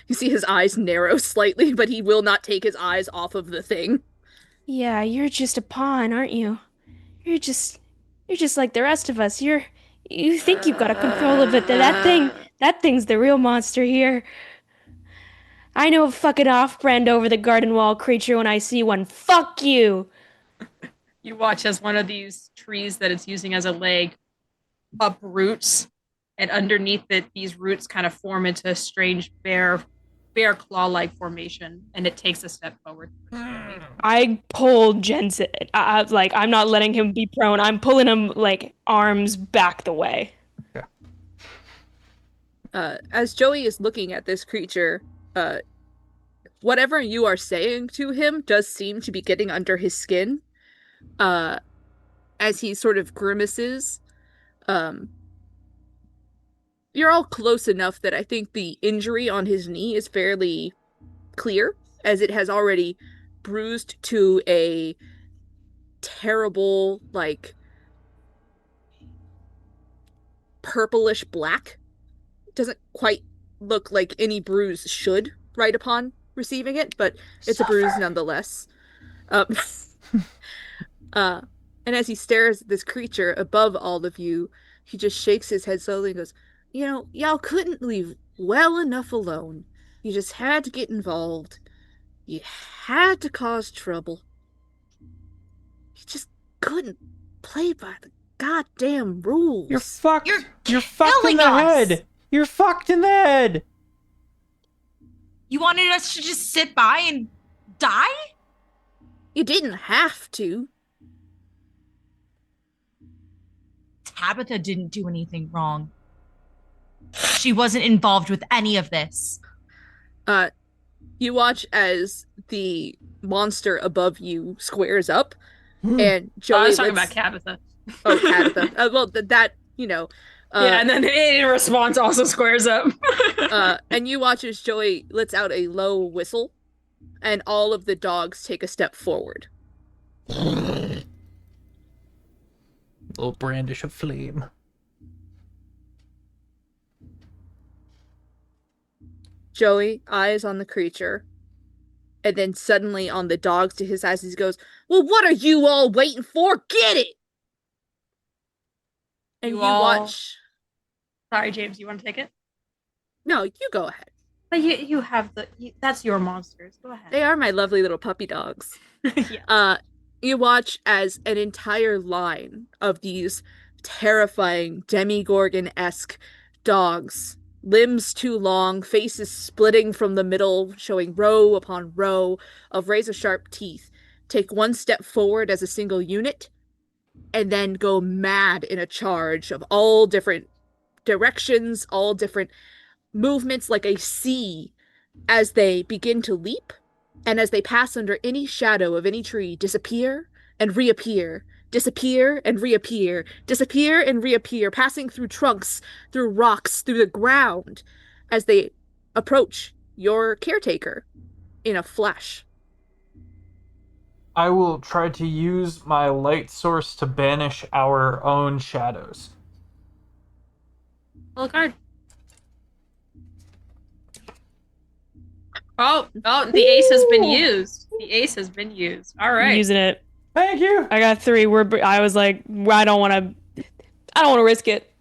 You see his eyes narrow slightly, but he will not take his eyes off of the thing. Yeah, you're just a pawn, aren't you? You're just like the rest of us. You think you've got a control of it. That thing's the real monster here. I know a fucking off-brand over the garden wall creature when I see one. Fuck you! You watch as one of these trees that it's using as a leg uproots, and underneath it, these roots kind of form into a strange bear claw-like formation, and it takes a step forward. I pull Jensen. I'm not letting him be prone. I'm pulling him, like, arms back the way. As Joey is looking at this creature, whatever you are saying to him does seem to be getting under his skin. As he sort of grimaces, you're all close enough that I think the injury on his knee is fairly clear, as it has already bruised to a terrible, like, purplish black. Doesn't quite look like any bruise should right upon receiving it, but it's a bruise nonetheless. And as he stares at this creature above all of you, he just shakes his head slowly and goes, "You know, y'all couldn't leave well enough alone. You just had to get involved. You had to cause trouble. You just couldn't play by the goddamn rules." You're fucked. You're fucked in killing the us. head. You're fucked in the head. You wanted us to just sit by and die? You didn't have to. Tabitha didn't do anything wrong. She wasn't involved with any of this. You watch as the monster above you squares up, and Joey I was talking lets- about Tabitha. Oh, Tabitha. Well, that, you know. Yeah, and then in response also squares up. And you watch as Joey lets out a low whistle, and all of the dogs take a step forward. Little brandish of flame. Joey, eyes on the creature. And then suddenly on the dogs to his side, he goes, "Well, what are you all waiting for? Get it!" And you watch. Sorry, James, you want to take it? No, you go ahead. But you have that's your monsters. Go ahead. They are my lovely little puppy dogs. Yeah. You watch as an entire line of these terrifying Demigorgon-esque dogs, limbs too long, faces splitting from the middle, showing row upon row of razor-sharp teeth, take one step forward as a single unit, and then go mad in a charge of all different directions, all different movements like a sea as they begin to leap, and as they pass under any shadow of any tree, disappear and reappear, disappear and reappear, disappear and reappear, passing through trunks, through rocks, through the ground, as they approach your caretaker in a flash. I will try to use my light source to banish our own shadows. Pull a card. Oh, the ace has been used. The ace has been used. All right. I'm using it. Thank you. I got 3. I was like, I don't want to risk it.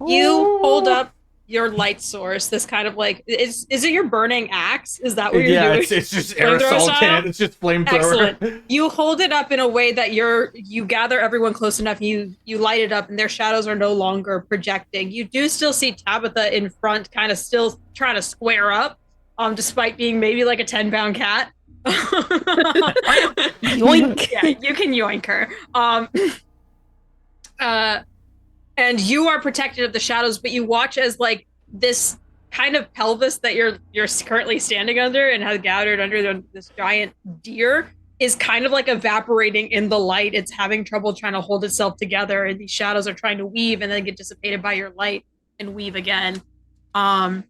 You hold up your light source. This kind of like is it your burning axe? Is that what you're doing? Yeah, it's just aerosol can. It's just flamethrower. Excellent. You hold it up in a way that you gather everyone close enough. You light it up, and their shadows are no longer projecting. You do still see Tabitha in front, kind of still trying to square up, despite being maybe like a 10-pound cat. Yoink. Yeah, you can yoink her. And you are protected of the shadows, but you watch as like this kind of pelvis that you're currently standing under and has gathered under this giant deer is kind of like evaporating in the light. It's having trouble trying to hold itself together, and these shadows are trying to weave and then get dissipated by your light and weave again. The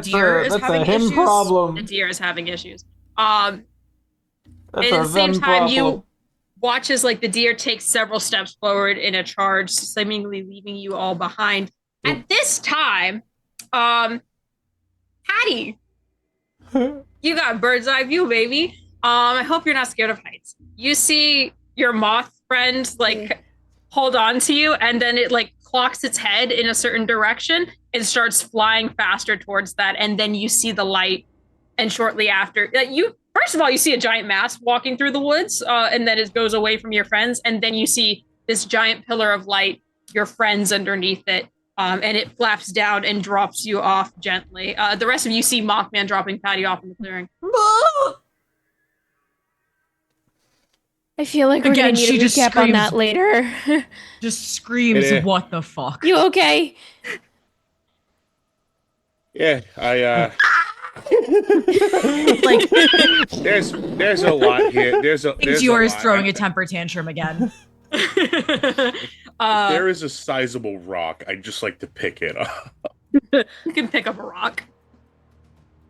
deer is having issues. Problem. The deer is having issues. At That's the same time, problem. you watch as like the deer takes several steps forward in a charge, seemingly leaving you all behind. At this time, Patty, you got bird's eye view, baby. I hope you're not scared of heights. You see your moth friend like hold on to you, and then it like clocks its head in a certain direction and starts flying faster towards that. And then you see the light, and shortly after, first of all, you see a giant mass walking through the woods, and then it goes away from your friends, and then you see this giant pillar of light, your friends underneath it, and it flaps down and drops you off gently. The rest of you see Mothman dropping Patty off in the clearing. I feel like we're Again, gonna need she a just recap on screams- that later. Just screams, Yeah. what the fuck? You okay? Yeah, Like, there's a lot here. There's Dior is lot. throwing a temper tantrum again. There is a sizable rock. I'd just like to pick it up. You can pick up a rock.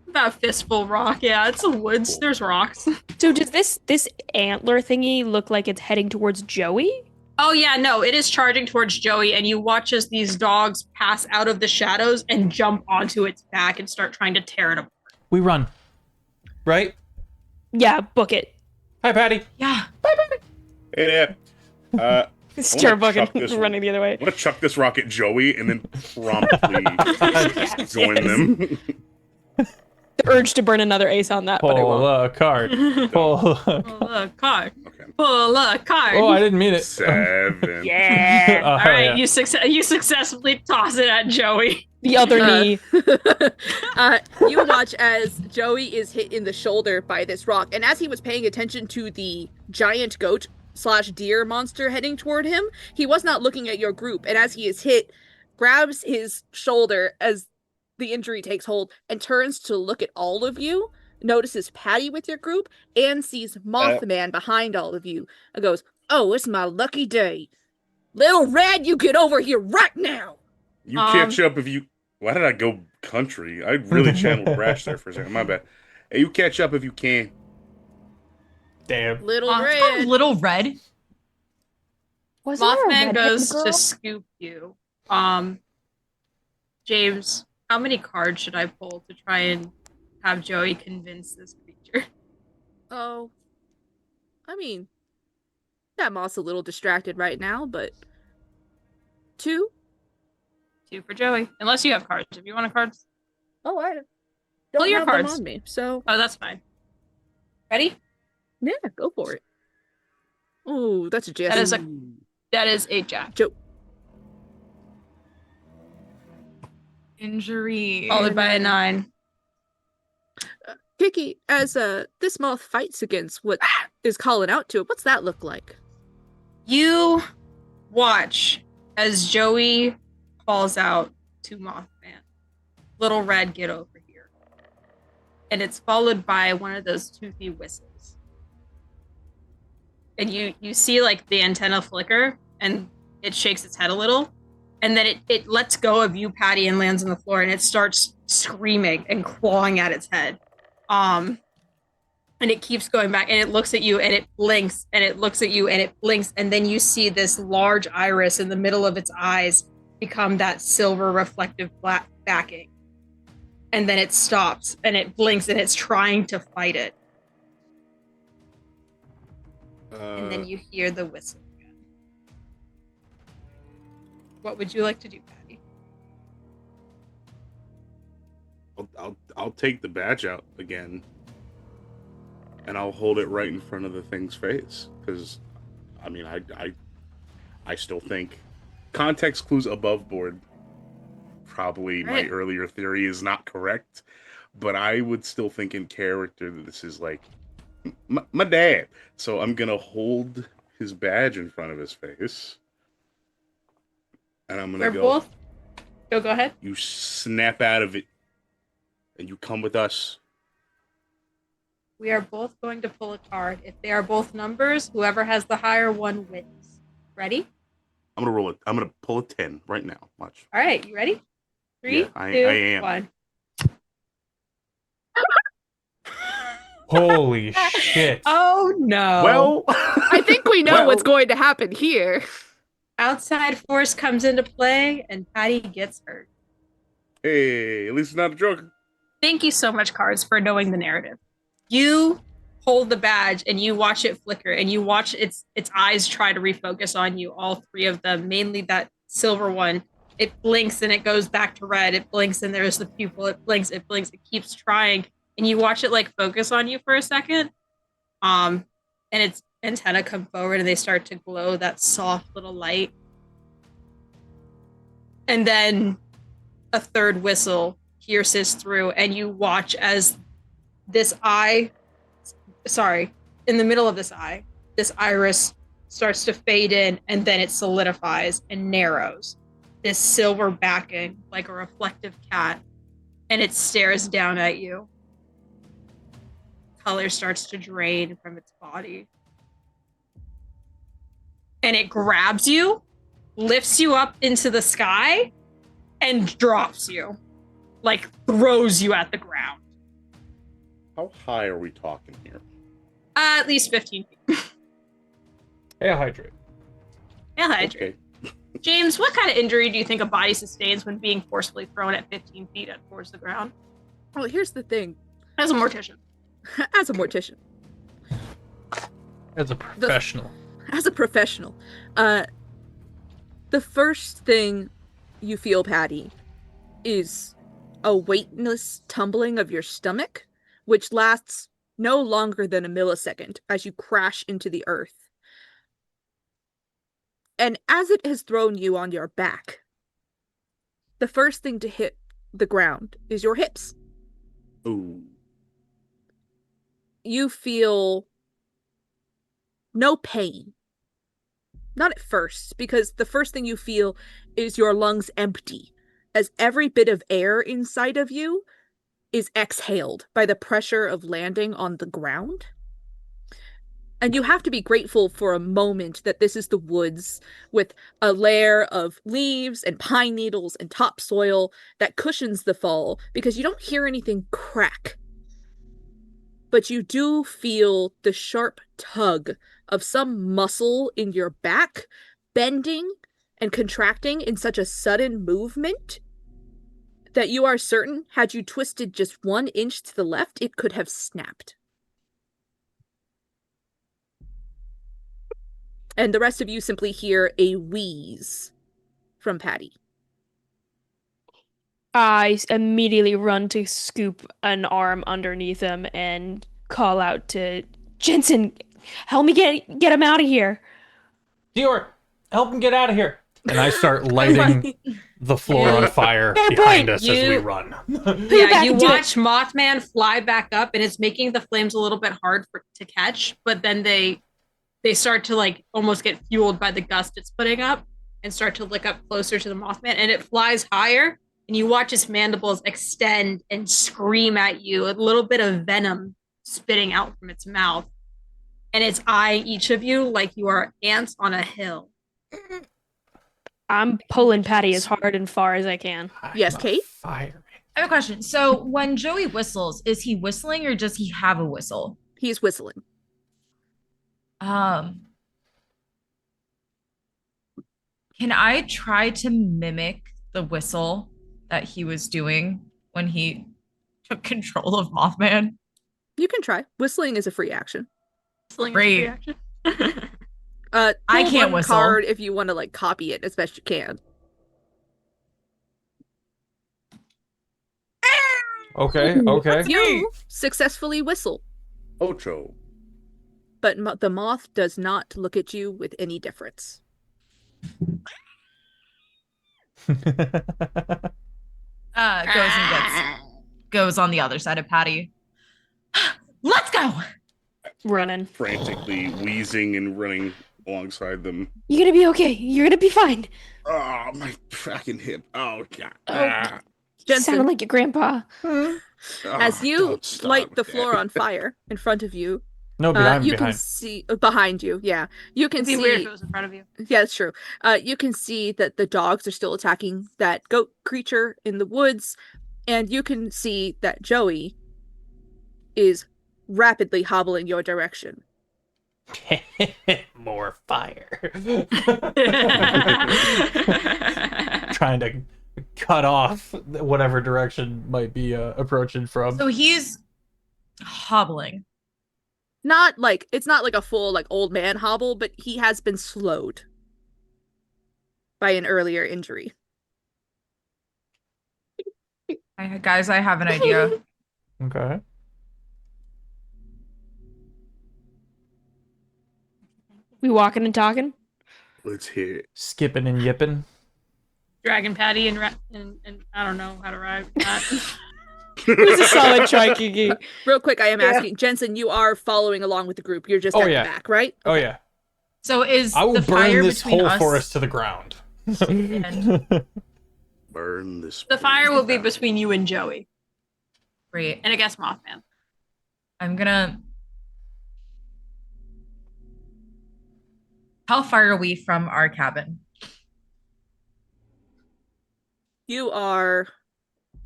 About a fistful rock. Yeah, it's the woods. There's rocks. So does this antler thingy look like it's heading towards Joey? Oh yeah, no, it is charging towards Joey, and you watch as these dogs pass out of the shadows and jump onto its back and start trying to tear it apart. We run. Right? Yeah, book it. Hi, Patty. Yeah. Hey there. Start chuck fucking this running the other way. I'm gonna chuck this rock at Joey and then promptly join them. The urge to burn another ace on that, but I Pull won't. a card. Pull a Pull a card. Okay. Pull a card. Oh, I didn't mean it. 7. Yeah. Oh, All hell right, yeah. you successfully toss it at Joey. The other knee. You watch as Joey is hit in the shoulder by this rock, and as he was paying attention to the giant goat / deer monster heading toward him, he was not looking at your group, and as he is hit, grabs his shoulder as the injury takes hold and turns to look at all of you, notices Patty with your group, and sees Mothman behind all of you, and goes, "Oh, it's my lucky day. Little Red, you get over here right now!" You catch up if you... Why did I go country? I really channeled Brash there for a second. My bad. Hey, you catch up if you can. Damn. Little It's called Red. Little Red. Was there a Mothman redheaded goes girl? to scoop you. James, how many cards should I pull to try and have Joey convince this creature. Oh, I mean, that moth's a little distracted right now, but 2? 2 for Joey. Unless you have cards. If you want a cards. Oh, I Pull don't your have them cards. on me, so Oh, that's fine. Ready? yeah, go for it. Ooh, that's a That is jest. that is a jack. Injury. Followed by a 9. Kiki, as this moth fights against what is calling out to it, what's that look like? You watch as Joey calls out to Mothman. Little red, get over here. And it's followed by one of those toothy whistles. And you see like the antenna flicker and it shakes its head a little. And then it lets go of you, Patty, and lands on the floor and it starts screaming and clawing at its head. And it keeps going back and it looks at you and it blinks and it looks at you and it blinks. And then you see this large iris in the middle of its eyes become that silver reflective black backing. And then it stops and it blinks and it's trying to fight it. And then you hear the whistle again. What would you like to do, Patty? I'll take the badge out again, and I'll hold it right in front of the thing's face. Because, I mean, I still think context clues above board. Probably Right. my earlier theory is not correct, but I would still think in character that this is like my dad. So I'm gonna hold his badge in front of his face, and I'm gonna We're go. both. Go ahead. You snap out of it, and you come with us. We are both going to pull a card. If they are both numbers, whoever has the higher one wins. Ready? I'm gonna roll it. I'm gonna pull a 10 right now. Watch. All right, you ready? 3, Yeah, 2, I am. 1. Holy shit. Oh no. Well, I think we know what's going to happen here. Outside force comes into play and Patty gets hurt. Hey, at least it's not a joke. Thank you so much, cards, for knowing the narrative. You hold the badge and you watch it flicker and you watch its eyes try to refocus on you, all 3 of them, mainly that silver one. It blinks and it goes back to red. It blinks and there's the pupil. It blinks, it keeps trying. And you watch it like focus on you for a second. And its antenna come forward and they start to glow that soft little light. And then a third whistle pierces through and you watch as this eye, in the middle of this eye, this iris starts to fade in and then it solidifies and narrows. This silver backing like a reflective cat and it stares down at you. Color starts to drain from its body. And it grabs you, lifts you up into the sky, and drops you. Like throws you at the ground. How high are we talking here? At least 15 feet. Hey, hydrate. Yeah, hydrate. Okay. James, what kind of injury do you think a body sustains when being forcefully thrown at 15 feet towards the ground? Well, here's the thing. As a mortician. As a mortician, As a professional. as a professional, the first thing you feel, Patty, is a weightless tumbling of your stomach, which lasts no longer than a millisecond as you crash into the earth. And as it has thrown you on your back, the first thing to hit the ground is your hips. Ooh. You feel no pain. Not at first, because the first thing you feel is your lungs empty, as every bit of air inside of you is exhaled by the pressure of landing on the ground. And you have to be grateful for a moment that this is the woods with a layer of leaves and pine needles and topsoil that cushions the fall, because you don't hear anything crack. But you do feel the sharp tug of some muscle in your back bending and contracting in such a sudden movement that you are certain, had you twisted just 1 inch to the left, it could have snapped. And the rest of you simply hear a wheeze from Patty. I immediately run to scoop an arm underneath him and call out to Jensen, help me get him out of here. Dior, help him get out of here. And I start lighting the floor on fire behind us as we run. Yeah, you watch Mothman fly back up, and it's making the flames a little bit hard to catch, but then they start to like almost get fueled by the gust it's putting up and start to lick up closer to the Mothman, and it flies higher, and you watch its mandibles extend and scream at you, a little bit of venom spitting out from its mouth, and it's eyeing each of you like you are ants on a hill. I'm pulling Patty as hard and far as I can. Yes, Kate? I have a question. So when Joey whistles, is he whistling or does he have a whistle? He's whistling. Can I try to mimic the whistle that he was doing when he took control of Mothman? You can try. Whistling is a free action. Great. I can't whistle. Card if you want to like copy it as best you can. Okay. You successfully whistle. Ocho. But the moth does not look at you with any difference. Goes on the other side of Patty. Let's go. Running. Frantically wheezing and running alongside them. You're gonna be okay. You're gonna be fine. Oh, my fucking hip. Oh, God. You sounded like your grandpa. As you light the floor on fire in front of you, No, you can see behind you. Yeah, you can see. It'd be weird if it was in front of you. Yeah, it's true. You can see that the dogs are still attacking that goat creature in the woods, and you can see that Joey is rapidly hobbling your direction. More fire. Trying to cut off whatever direction might be approaching from. So he's hobbling. It's not like a full like old man hobble, but he has been slowed by an earlier injury. Guys, I have an idea. Okay. We walking and talking? Let's hear it. Skipping and yipping. Dragon Patty and I don't know how to ride that. It was a solid try, Kiki. Real quick, I am asking, Jensen, you are following along with the group. You're just at the back, right? Oh, yeah. So I will the burn fire this between whole us forest to the ground. and Burn this. The fire will be between you and Joey. great. And I guess Mothman. I'm gonna. How far are we from our cabin? You are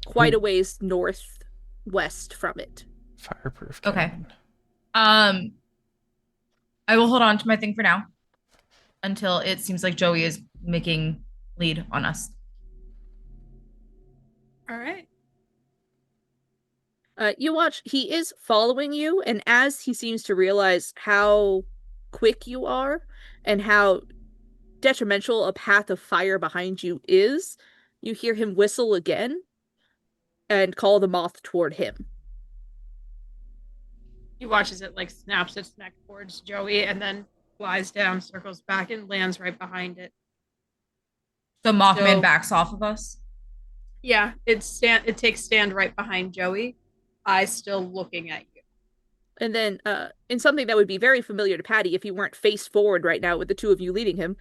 quite a ways northwest from it. Fireproof. Okay. cabin. I will hold on to my thing for now until it seems like Joey is making lead on us. All right. You watch, he is following you, and as he seems to realize how quick you are and how detrimental a path of fire behind you is, you hear him whistle again and call the moth toward him. He watches it like snaps its neck towards Joey and then flies down, circles back, and lands right behind it. The Mothman So- backs off of us. Yeah, it takes stand right behind Joey, eyes still looking at you. And then, in something that would be very familiar to Patty if you weren't face forward right now with the two of you leading him,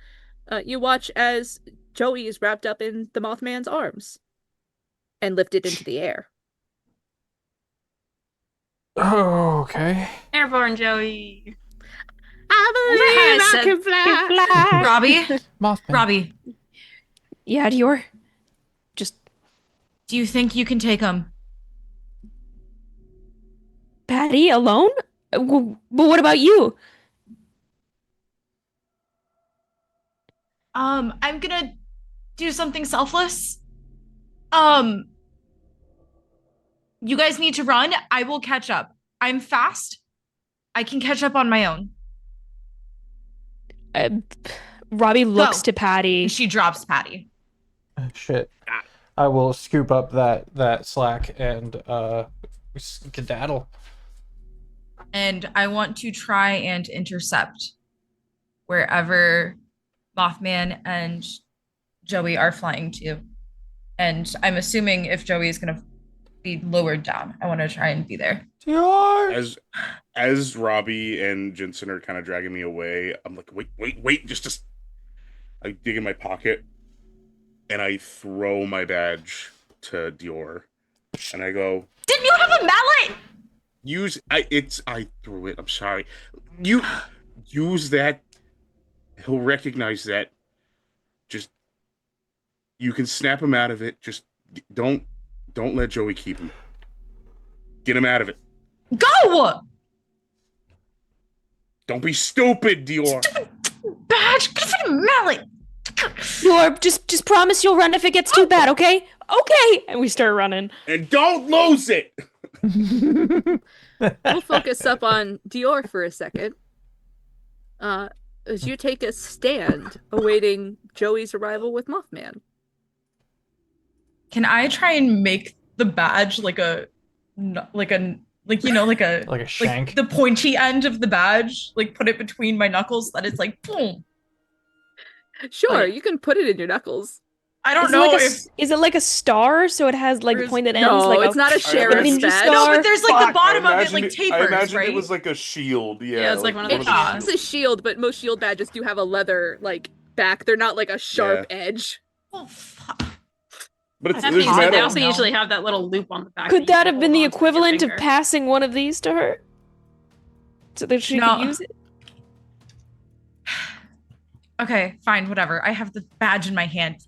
you watch as Joey is wrapped up in the Mothman's arms and lifted into the air. Oh, okay. Airborne Joey. I believe I can fly. Robbie, Mothman. Robbie, Yeah, Dior. Just do you think you can take him? Patty alone? But what about you? I'm gonna do something selfless. You guys need to run. I will catch up. I'm fast. I can catch up on my own. Robbie looks Go. to Patty. And she drops Patty. Shit. I will scoop up that slack and skedaddle. And I want to try and intercept wherever Mothman and Joey are flying to. And I'm assuming if Joey is going to be lowered down, I want to try and be there. As Robbie and Jensen are kind of dragging me away, I'm like, wait, just. I dig in my pocket, and I throw my badge to Dior, and I go, Didn't you have a mallet? I threw it. I'm sorry. You use that. He'll recognize that. Just, you can snap him out of it. Just don't let Joey keep him. Get him out of it. Go! Don't be stupid, Dior. Stupid badge. Get a mallet. Dior, just promise you'll run if it gets too bad, okay? Okay! And we start running. And don't lose it! We'll focus up on Dior for a second. As you take a stand awaiting Joey's arrival with Mothman. Can I try and make the badge like a shank, the pointy end of the badge, like put it between my knuckles that it's like boom. Sure, you can put it in your knuckles. I don't know is it like a star so it has like pointed ends? No, like it's not a sheriff's ninja badge. star? No, but there's like the bottom of it like I tapers, imagine right? it was like a shield. Yeah, it's like one of those the It's a shield, but most shield badges do have a leather like back. They're not like a sharp edge. Oh fuck. But it's That there's being said, they metal. also usually have that little loop on the back. Could that have been the equivalent of pass? passing one of these to her? So that she could use it? Okay, fine, whatever. I have the badge in my hand.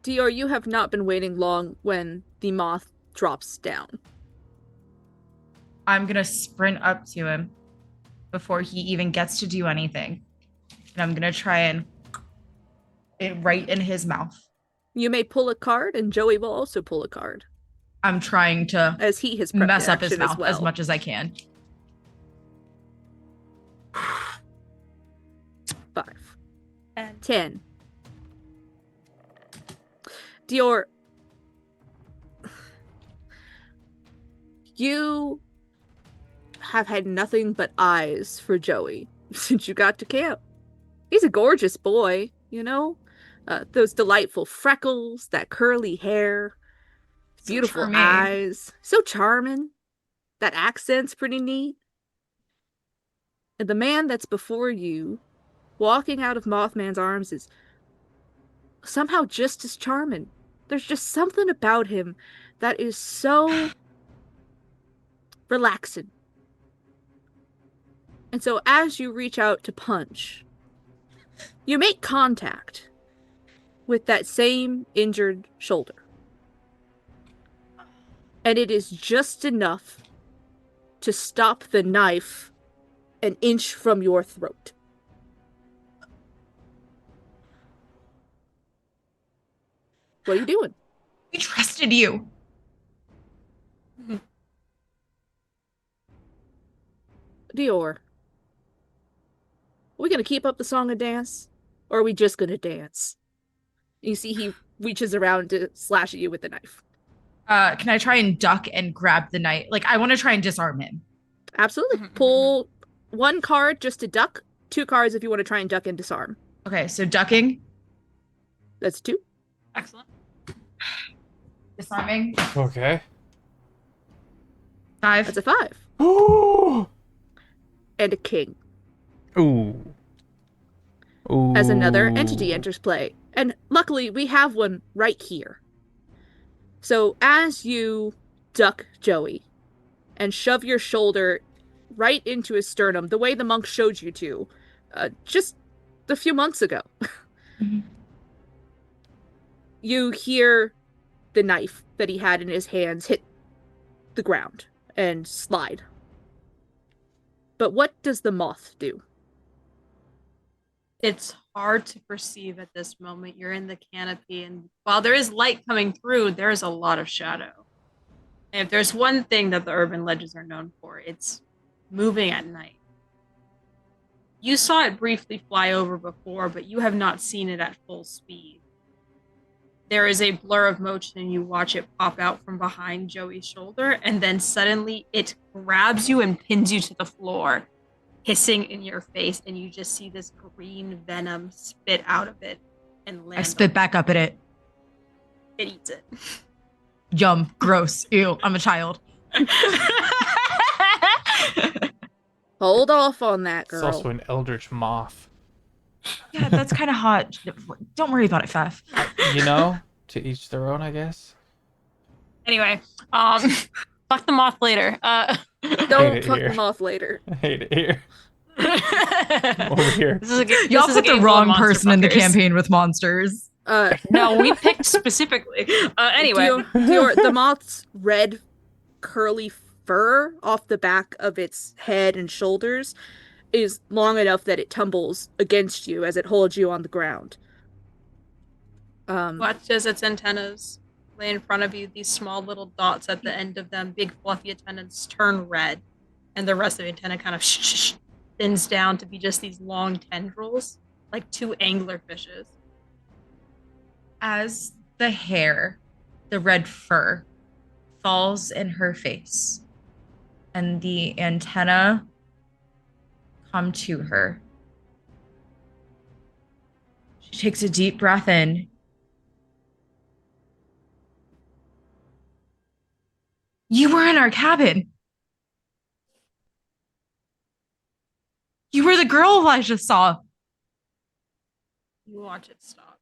Dior, you have not been waiting long when the moth drops down. I'm gonna sprint up to him before he even gets to do anything. And I'm gonna try and it right in his mouth. You may pull a card, and Joey will also pull a card. I'm trying to as he has prepped mess up his action mouth as much as I can. 5 and 10. Dior, you have had nothing but eyes for Joey since you got to camp. He's a gorgeous boy, you know? Those delightful freckles, that curly hair, beautiful eyes. So charming. That accent's pretty neat. And the man that's before you, walking out of Mothman's arms, is somehow just as charming. There's just something about him that is so relaxing. And so as you reach out to punch, you make contact with that same injured shoulder. And it is just enough to stop the knife an inch from your throat. What are you doing? We trusted you. Dior, are we gonna keep up the song and dance? Or are we just gonna dance? You see he reaches around to slash at you with the knife. Can I try and duck and grab the knife? Like, I want to try and disarm him. Absolutely. Pull 1 card just to duck, 2 cards if you want to try and duck and disarm. Okay, so ducking. That's 2. Excellent. Disarming. Okay. 5. That's a 5. Ooh. And a king. Ooh. Ooh. As another entity enters play. And luckily, we have one right here. So as you duck Joey and shove your shoulder right into his sternum, the way the monk showed you to, just a few months ago, you hear the knife that he had in his hands hit the ground and slide. But what does the moth do? It's hard to perceive at this moment. You're in the canopy, and while there is light coming through, there is a lot of shadow. And if there's one thing that the urban legends are known for, it's moving at night. You saw it briefly fly over before, but you have not seen it at full speed. There is a blur of motion, and you watch it pop out from behind Joey's shoulder, and then suddenly it grabs you and pins you to the floor, hissing in your face, and you just see this green venom spit out of it and land. I spit back up at it. It eats it. Yum. Gross. Ew. I'm a child. Hold off on that, It's girl. also an eldritch moth. Yeah, that's kind of hot. Don't worry about it, Faf. You know, to each their own, I guess. Anyway, fuck the moth later. Don't fuck them off later. I hate it here. Over here. Y'all put the wrong person in the campaign with monsters. No, we picked specifically. Anyway, Dior, the moth's red, curly fur off the back of its head and shoulders is long enough that it tumbles against you as it holds you on the ground. watch as its antennas lay in front of you. These small little dots at the end of them, big fluffy antennas, turn red, and the rest of the antenna kind of thins down to be just these long tendrils, like two angler fishes. As the hair, the red fur, falls in her face, and the antenna come to her, she takes a deep breath in. You were in our cabin. You were the girl Elijah saw. You watch it stop.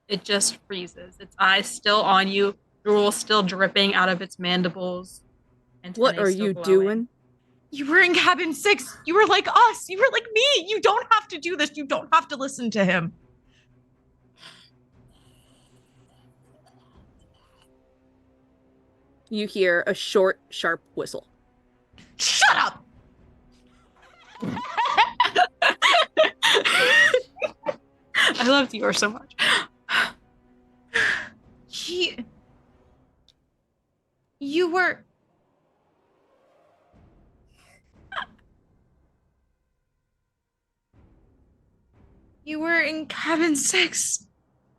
It just freezes. Its eyes still on you, drool still dripping out of its mandibles. What are you doing? You were in cabin 6. You were like us. You were like me. You don't have to do this. You don't have to listen to him. You hear a short, sharp whistle. Shut up! I love Dior so much. You were... You were in cabin 6.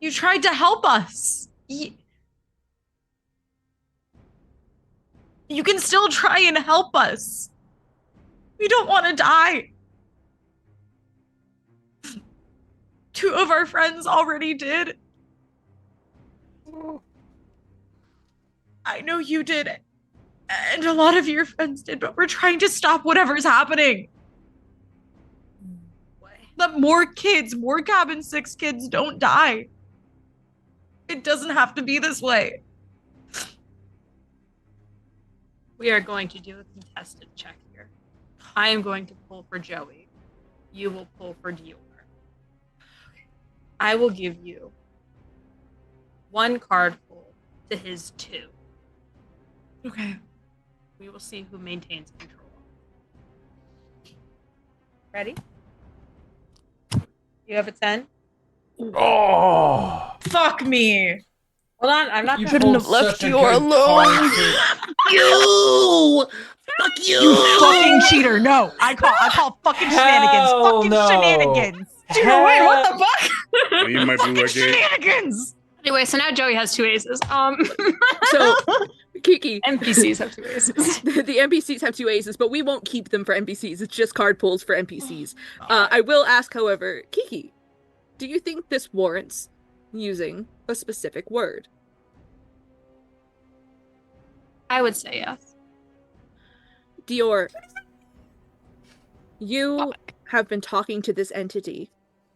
You tried to help us. You can still try and help us. We don't want to die. 2 of our friends already did. I know you did. And a lot of your friends did, but we're trying to stop whatever's happening. That more kids, more cabin 6 kids don't die. It doesn't have to be this way. We are going to do a contested check here. I am going to pull for Joey. You will pull for Dior. I will give you 1 card pull to his 2. Okay. We will see who maintains control. Ready? You have a 10? Oh, Fuck me. Hold on, I'm not you gonna couldn't pulled have left such a Dior good alone. card to- You! Fuck you! You fucking cheater. No. I call fucking shenanigans. Hell Fucking no. shenanigans. Hell- Wait, what the fuck? Leave my blue Fucking light gate. shenanigans. Anyway, so now Joey has 2 aces. So, Kiki, NPCs have 2 aces. the NPCs have 2 aces, but we won't keep them for NPCs. It's just card pulls for NPCs. I will ask, however, Kiki, do you think this warrants using a specific word? I would say yes. Dior, you have been talking to this entity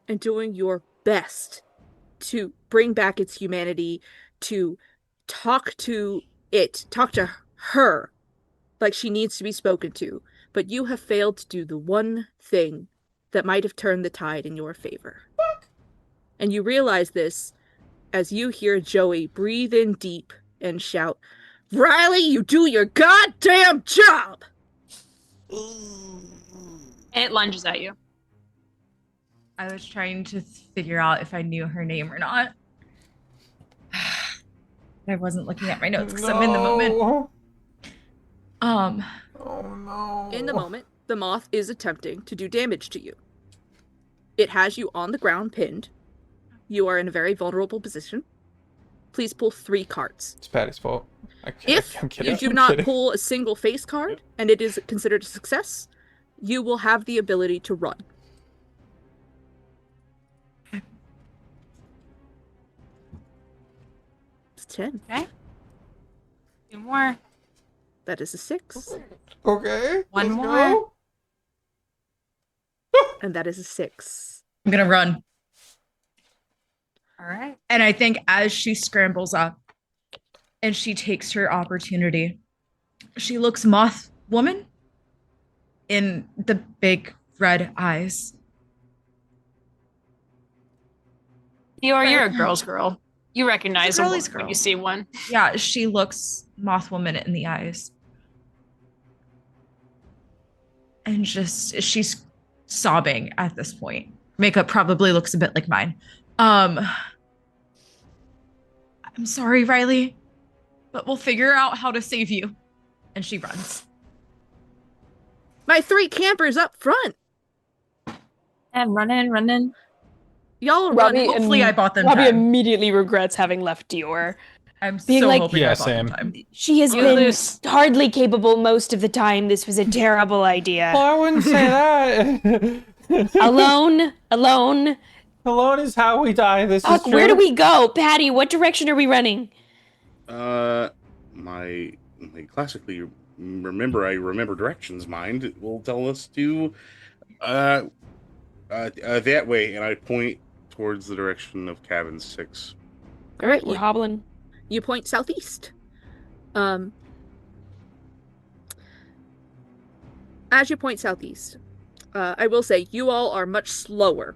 and doing your best to bring back its humanity, to talk to it, talk to her like she needs to be spoken to, but you have failed to do the one thing that might have turned the tide in your favor. And you realize this as you hear Joey breathe in deep and shout, "Riley, you do your goddamn job!" And it lunges at you. I was trying to figure out if I knew her name or not. I wasn't looking at my notes because I'm in the moment. Oh no. In the moment, the moth is attempting to do damage to you. It has you on the ground pinned. You are in a very vulnerable position. Please pull 3 cards. It's Patty's fault. If you do not pull a single face card and it is considered a success, you will have the ability to run. It's 10. Okay. 2 more. That is a 6. Okay. One let's more. go. And that is a 6. I'm gonna run. All right. And I think as she scrambles up and she takes her opportunity, she looks moth woman in the big red eyes. Dior, you're a girl's girl. You recognize It's a a girly's woman when girl. you see one. Yeah, she looks moth woman in the eyes. And just she's sobbing at this point. Makeup probably looks a bit like mine. I'm sorry, Riley, but we'll figure out how to save you. And she runs. My 3 campers up front. And running. Y'all are Robbie running. Hopefully I bought them Robbie time. immediately regrets having left Dior. I'm being so like- hoping Yeah, I bought them same. time. She has You been lose. hardly capable most of the time. This was a terrible idea. Well, I wouldn't say that. Alone. Alone is how we die. This is Fuck, true. where do we go? Patty, what direction are we running? My classically remember directions mind will tell us to that way, and I point towards the direction of cabin 6. All right, we're hobbling. You point southeast. As you point southeast, I will say you all are much slower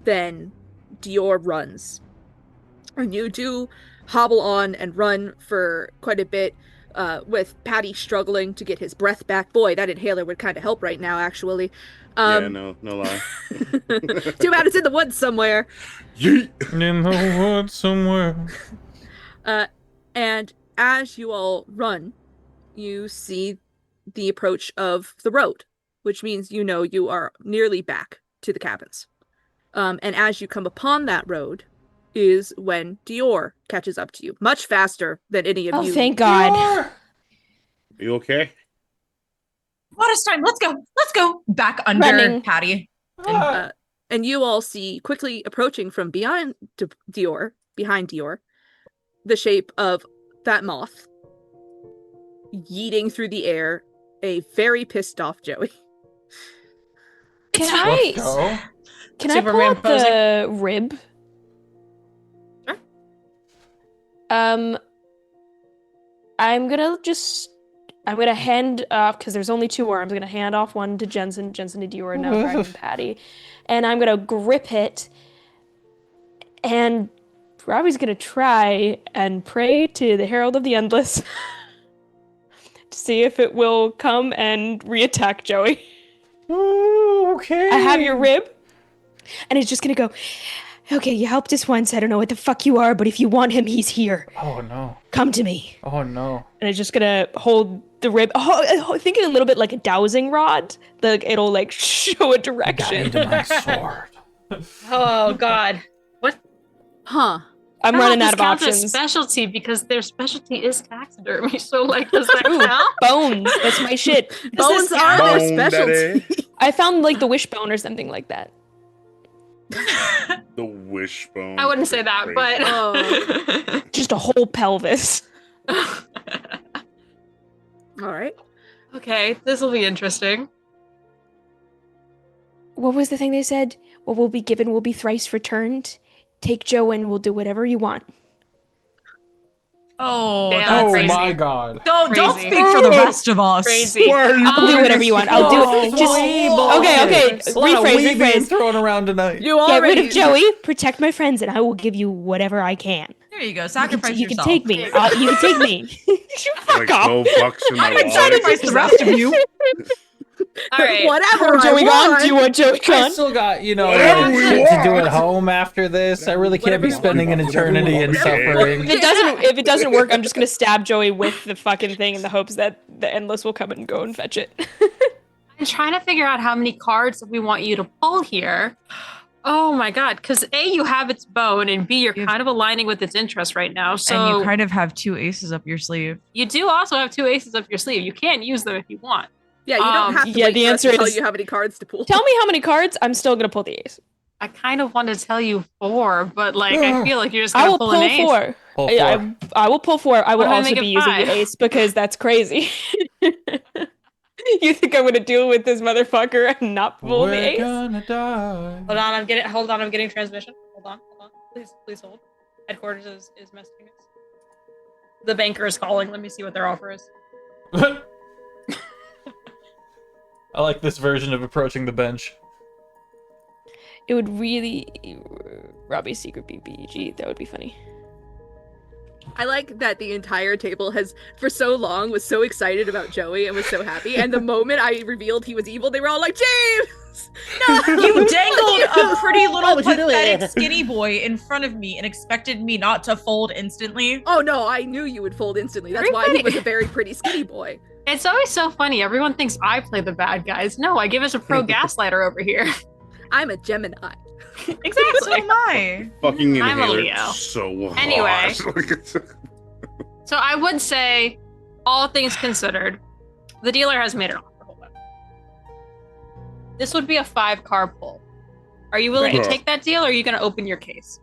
than Dior runs. And you do hobble on and run for quite a bit, with Patty struggling to get his breath back. Boy, that inhaler would kind of help right now, actually. Yeah, no lie. Too bad it's in the woods somewhere. Yeet. In the woods somewhere. And as you all run, you see the approach of the road, which means you know you are nearly back to the cabins. And as you come upon that road is when Dior catches up to you, much faster than any of Oh, you. thank God. Are you okay? Lotus time. Let's go. Let's go. Back under Running. Patty. And you all see quickly approaching from behind Dior, the shape of that moth yeeting through the air, a very pissed off Joey. Can Let's I go. can I pull Superman out the rib? Sure. I'm gonna hand off, because there's only 2 arms. I'm gonna hand off one to Jensen to Dior, and now Dragon Patty. And I'm gonna grip it. And Robbie's gonna try and pray to the Herald of the Endless to see if it will come and reattack Joey. Ooh, okay. I have your rib. And it's just gonna go, okay, you helped us once. I don't know what the fuck you are, but if you want him, he's here. Oh no. Come to me. Oh no. And it's just gonna hold the rib. Thinking a little bit like a dowsing rod. It'll like show a direction. Guide my sword. Oh God. What? Huh. I'm I don't running know out if of this counts as options. specialty because their specialty is taxidermy. So like, does that count? Bones. That's my shit. Bones this are their Bone specialty. daddy. I found like the wishbone or something like that. The wishbone. I wouldn't say that, but Oh. Just a whole pelvis. All right. okay, this will be interesting. What was the thing they said? What will be given will be thrice returned. Take Joe and we'll do whatever you want. Oh, Damn. that's Oh crazy. my God. don't Crazy. speak for the rest of us. Crazy. Why are you I'll do putting whatever this you want. I'll Oh, do just okay. There's a lot of weed being Rephrase. thrown around tonight. You Get rid already of Joey. Protect my friends, and I will give you whatever I can. There you go. Sacrifice You can yourself. take me. You can take me. like Fuck off. $12 in my I would wallet? sacrifice the rest of you. All right. Whatever. Joey gone? Do you want Joey I gone? still got, you know, Whatever we shit to do want. at home after this. I really can't Whatever be you want. spending an eternity in suffering. If it doesn't work, I'm just gonna stab Joey with the fucking thing in the hopes that the Endless will come and go and fetch it. I'm trying to figure out how many cards we want you to pull here. Oh my god, because A, you have its bone, and B, you're kind of aligning with its interest right now. So And you kind of have 2 aces up your sleeve. you do also have 2 aces up your sleeve. You can use them if you want. Yeah, you don't have to yeah, wait the for us answer to tell is- you how many cards to pull. Tell me how many cards. I'm still gonna pull the ace. I kind of want to tell you 4, but like I feel like you're just I gonna will pull pull an ace. 4. Pull I will pull 4. I will What if I also make it be using 5? the ace because that's crazy. You think I'm gonna deal with this motherfucker and not pull the We're ace? gonna die. Hold on, I'm getting transmission. Hold on. Please hold. Headquarters is messaging us. The banker is calling. Let me see what their offer is. I like this version of approaching the bench. It would really Robbie's secret BBG. That would be funny. I like that the entire table has, for so long, was so excited about Joey and was so happy. And the moment I revealed he was evil, they were all like, James! No! You dangled a pretty little What you doing? pathetic skinny boy in front of me and expected me not to fold instantly. Oh no, I knew you would fold instantly. That's why he was a very pretty skinny boy. It's always so funny. Everyone thinks I play the bad guys. No, I give us a pro gaslighter over here. I'm a Gemini. So Exactly. am I. Fucking I'm a inhaler. Leo. So hot. Anyway. So I would say, all things considered, the dealer has made an offer. Hold on. This would be a 5-card pull. Are you willing to Right. take that deal, or are you going to open your case?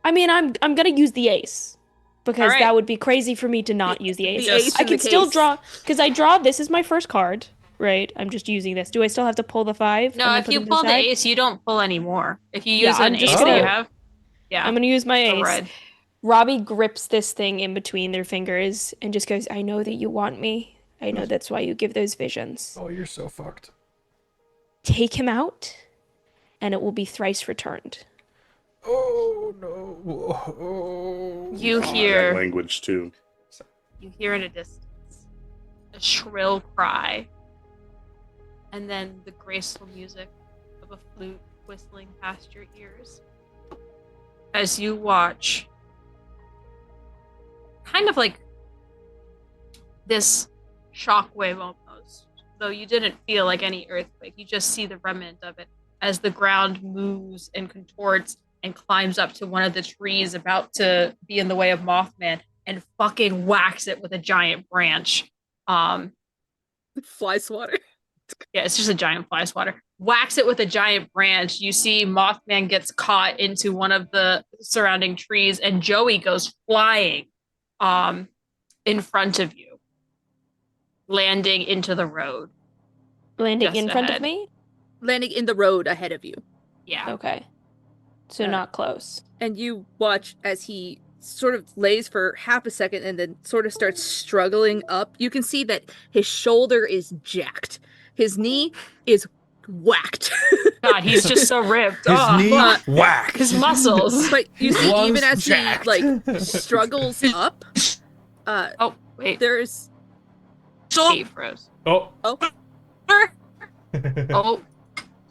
I mean, I'm gonna use the ace because Alright. that would be crazy for me to not use the ace. The ace I in can the still case. draw because I draw. This is my first card, right? I'm just using this. Do I still have to pull the 5? No, and then if put you them to pull the side? ace, you don't pull anymore. If you Yeah, use I'm an just ace gonna- that you have, yeah, I'm gonna use my so ace. red. Robbie grips this thing in between their fingers and just goes, "I know that you want me. I know that's why you give those visions. Oh, you're so fucked. Take him out, and it will be thrice returned." Oh no. Oh. You That hear language too. in a distance a shrill cry, and then the graceful music of a flute whistling past your ears as you watch kind of like this shockwave almost, though you didn't feel like any earthquake. You just see the remnant of it as the ground moves and contorts and climbs up to one of the trees about to be in the way of Mothman and fucking whacks it with a giant branch. Fly swatter. Yeah, it's just a giant fly swatter. Whacks it with a giant branch. You see Mothman gets caught into one of the surrounding trees, and Joey goes flying in front of you, landing into the road. Landing Just in front of ahead. me? Landing in the road ahead of you. Yeah. Okay. So not close. And you watch as he sort of lays for half a second and then sort of starts struggling up. You can see that his shoulder is jacked. His knee is whacked. God, he's just so ripped. His Oh, knee fuck. whack. His muscles. But you see, Lungs even as jacked. he like struggles up, Oh, wait. there's He froze. Oh. Oh.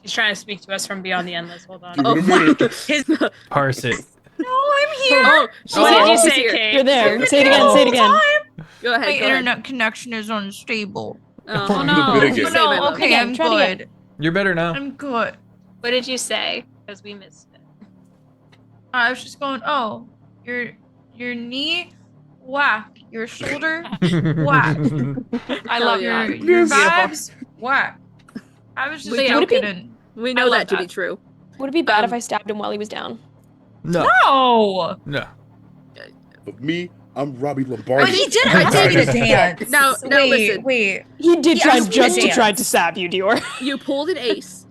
She's trying to speak to us from beyond the endless. Hold on. Give Oh, it a minute. his Parse it. No, I'm here. oh, What did you she's say, here. Kate? You're there. I've Say it been again. here Say it the again. whole time. Go ahead. My go ahead. internet connection is unstable. Oh, no. Do it again. Say my No, love. okay, Again, I'm try it again. good. You're better now. I'm good. What did you say? Because we missed it. I was just going, oh, your knee, whack. Your shoulder, whack. I love yeah. your Your beautiful. vibes, whack. I was just Would it be- joking. And We I know love that to be that. true. Would it be bad if I stabbed him while he was down? No. no, No. But me, I'm Robbie Lombardi. but he did ask me to dance. Now wait, listen. wait. He did He try asked me just to to try dance. to stab you, Dior. You pulled an ace.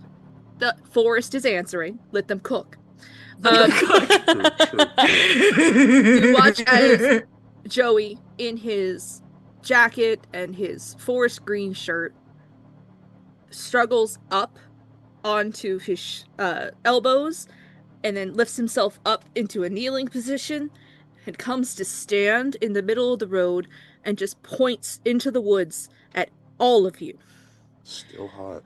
The forest is answering. Let them cook. True, true. You watch as Joey, in his jacket and his forest green shirt, struggles up onto his elbows and then lifts himself up into a kneeling position and comes to stand in the middle of the road and just points into the woods at all of you. Still hot.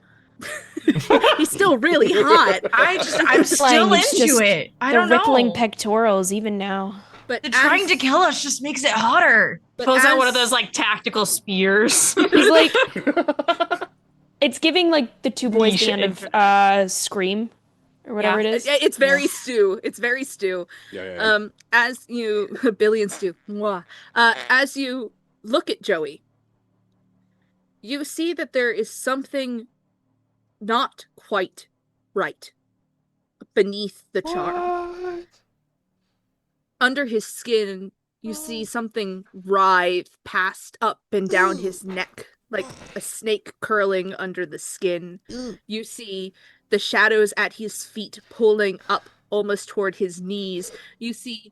He's still really hot. I'm still Flying, it's into just it. I The don't know. rippling pectorals, even now. But The trying to kill us just makes it hotter. Pulls out one of those like tactical spears. He's like, it's giving like the two boys Niche the end of Scream or whatever Yeah. it is. It's very Stu. It's very Stu. Yeah. As you Billy and Stu. Mwah. As you look at Joey, you see that there is something not quite right beneath the charm. Under his skin, you see something writhe past up and down his neck, like a snake curling under the skin. You see the shadows at his feet pulling up almost toward his knees. You see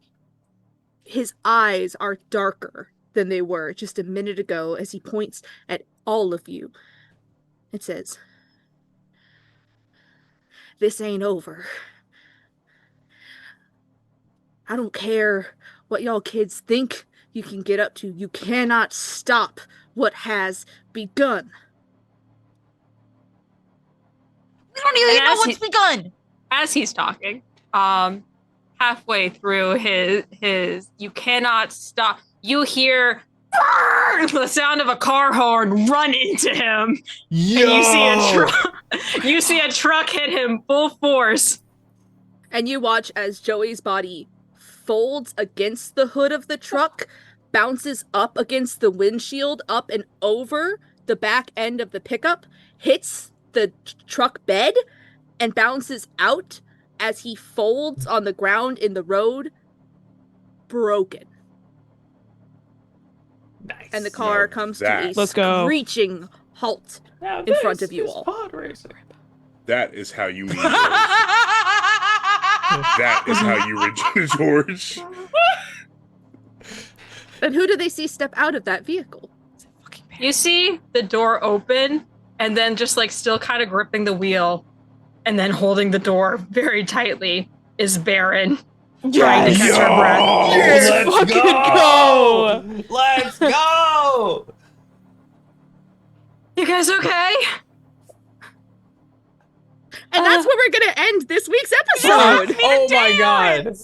his eyes are darker than they were just a minute ago as he points at all of you. It says, "This ain't over. I don't care what y'all kids think you can get up to. You cannot stop what has begun." We don't even And know as what's begun. As he's talking, halfway through his you cannot stop, you hear the sound of a car horn run into him. Yo! And you see a truck hit him full force. And you watch as Joey's body folds against the hood of the truck, bounces up against the windshield, up and over the back end of the pickup, hits the truck bed, and bounces out as he folds on the ground in the road, broken. Nice. And the car Now comes to that- a Let's go. screeching halt in front of you all. Pod racer. That is how you meet George. That is how you Regina George. And who do they see step out of that vehicle? You see the door open, and then just like still kind of gripping the wheel, and then holding the door very tightly is Baron. Trying to catch her breath. Let's go! Let's go! You guys okay? And that's where we're gonna end this week's episode. Oh my god!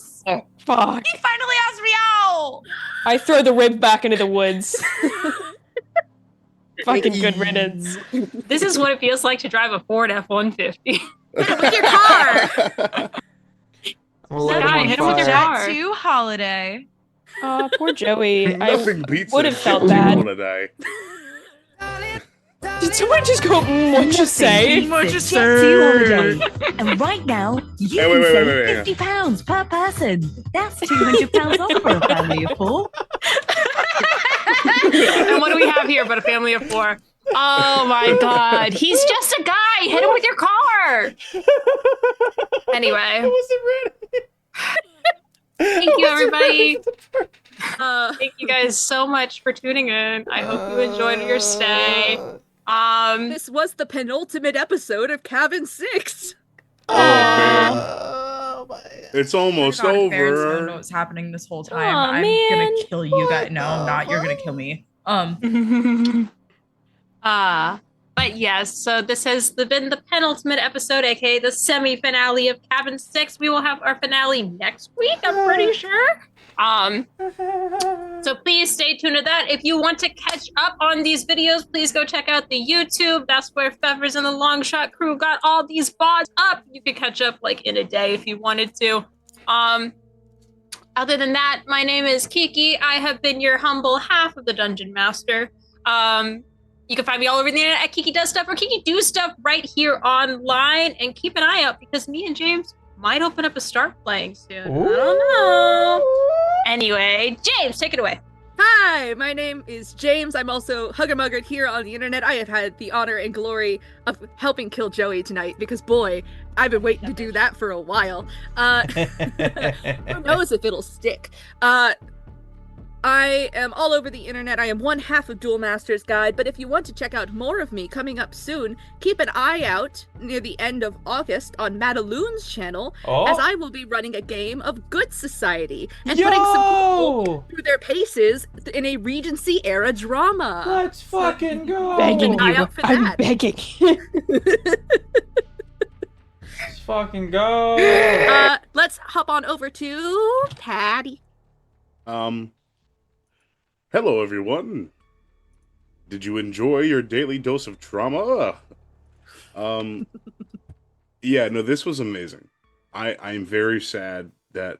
Fuck. He finally asked me out. I throw the rib back into the woods. Fucking good riddance. This is what it feels like to drive a Ford F-150. Hit it with your car. Hit him with your car. Jet 2 holiday. Oh, poor Joey. Nothing beats would it. have felt Shit, bad. You wanna die. Did someone just go, what'd you say? What'd you Jet 2 holiday. And right now, you Hey, can wait, save wait. £50 per person. That's £200 off for a family of 4. And what do we have here but a family of 4? Oh my god, he's just a guy. Hit him with your car. Anyway, thank you everybody. Thank you guys so much for tuning in. I hope you enjoyed your stay. This was the penultimate episode of Cabin 6. It's almost God, if Aaron's over. known what's happening this whole time. Aw, I'm man. gonna kill you guys. No, I'm not. You're gonna kill me. But yes, so this has been the penultimate episode, aka the semi-finale of Cabin 6. We will have our finale next week, I'm pretty sure. So please stay tuned to that. If you want to catch up on these videos, please go check out the YouTube. That's where Fevers and the Longshot crew got all these VODs up. You could catch up like in a day if you wanted to. Other than that, my name is Kiki. I have been your humble half of the Dungeon Master. You can find me all over the internet at Kiki Does Stuff or Kiki Do Stuff right here online. And keep an eye out because me and James might open up a start playing soon. I don't know. Anyway, James, take it away. Hi, my name is James. I'm also Hugger here on the internet. I have had the honor and glory of helping kill Joey tonight because, boy, I've been waiting to do that for a while. Who knows if it'll stick? I am all over the internet. I am one half of Dual Masters Guide, but if you want to check out more of me coming up soon, keep an eye out near the end of August on Madaloon's channel, as I will be running a game of Good Society and putting some people through their paces in a Regency era drama. Let's fucking go! Begging Keep an eye you. out for I'm that. begging. Let's fucking go! Let's hop on over to Patty. Hello everyone. Did you enjoy your daily dose of trauma? Yeah, no, this was amazing. I'm very sad that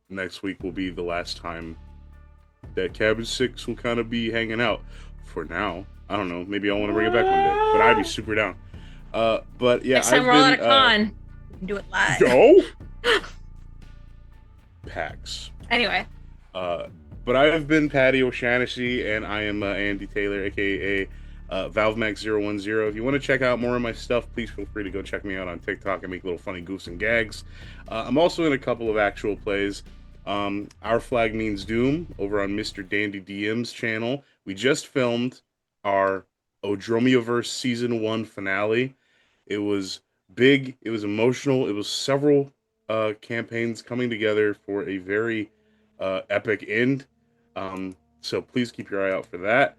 next week will be the last time that Cabbage 6 will kind of be hanging out for now. I don't know, maybe I want to bring it back one day, but I'd be super down. But yeah, Next time we're all at a con, we can do it live. Go! PAX. Anyway. But I have been Patty O'Shaughnessy, and I am Andy Taylor, aka ValveMax010. If you want to check out more of my stuff, please feel free to go check me out on TikTok. I make little funny goofs and gags. I'm also in a couple of actual plays. Our Flag Means Doom over on Mr. Dandy DM's channel. We just filmed our Odromioverse Season 1 finale. It was big, it was emotional, it was several campaigns coming together for a very epic end. So please keep your eye out for that.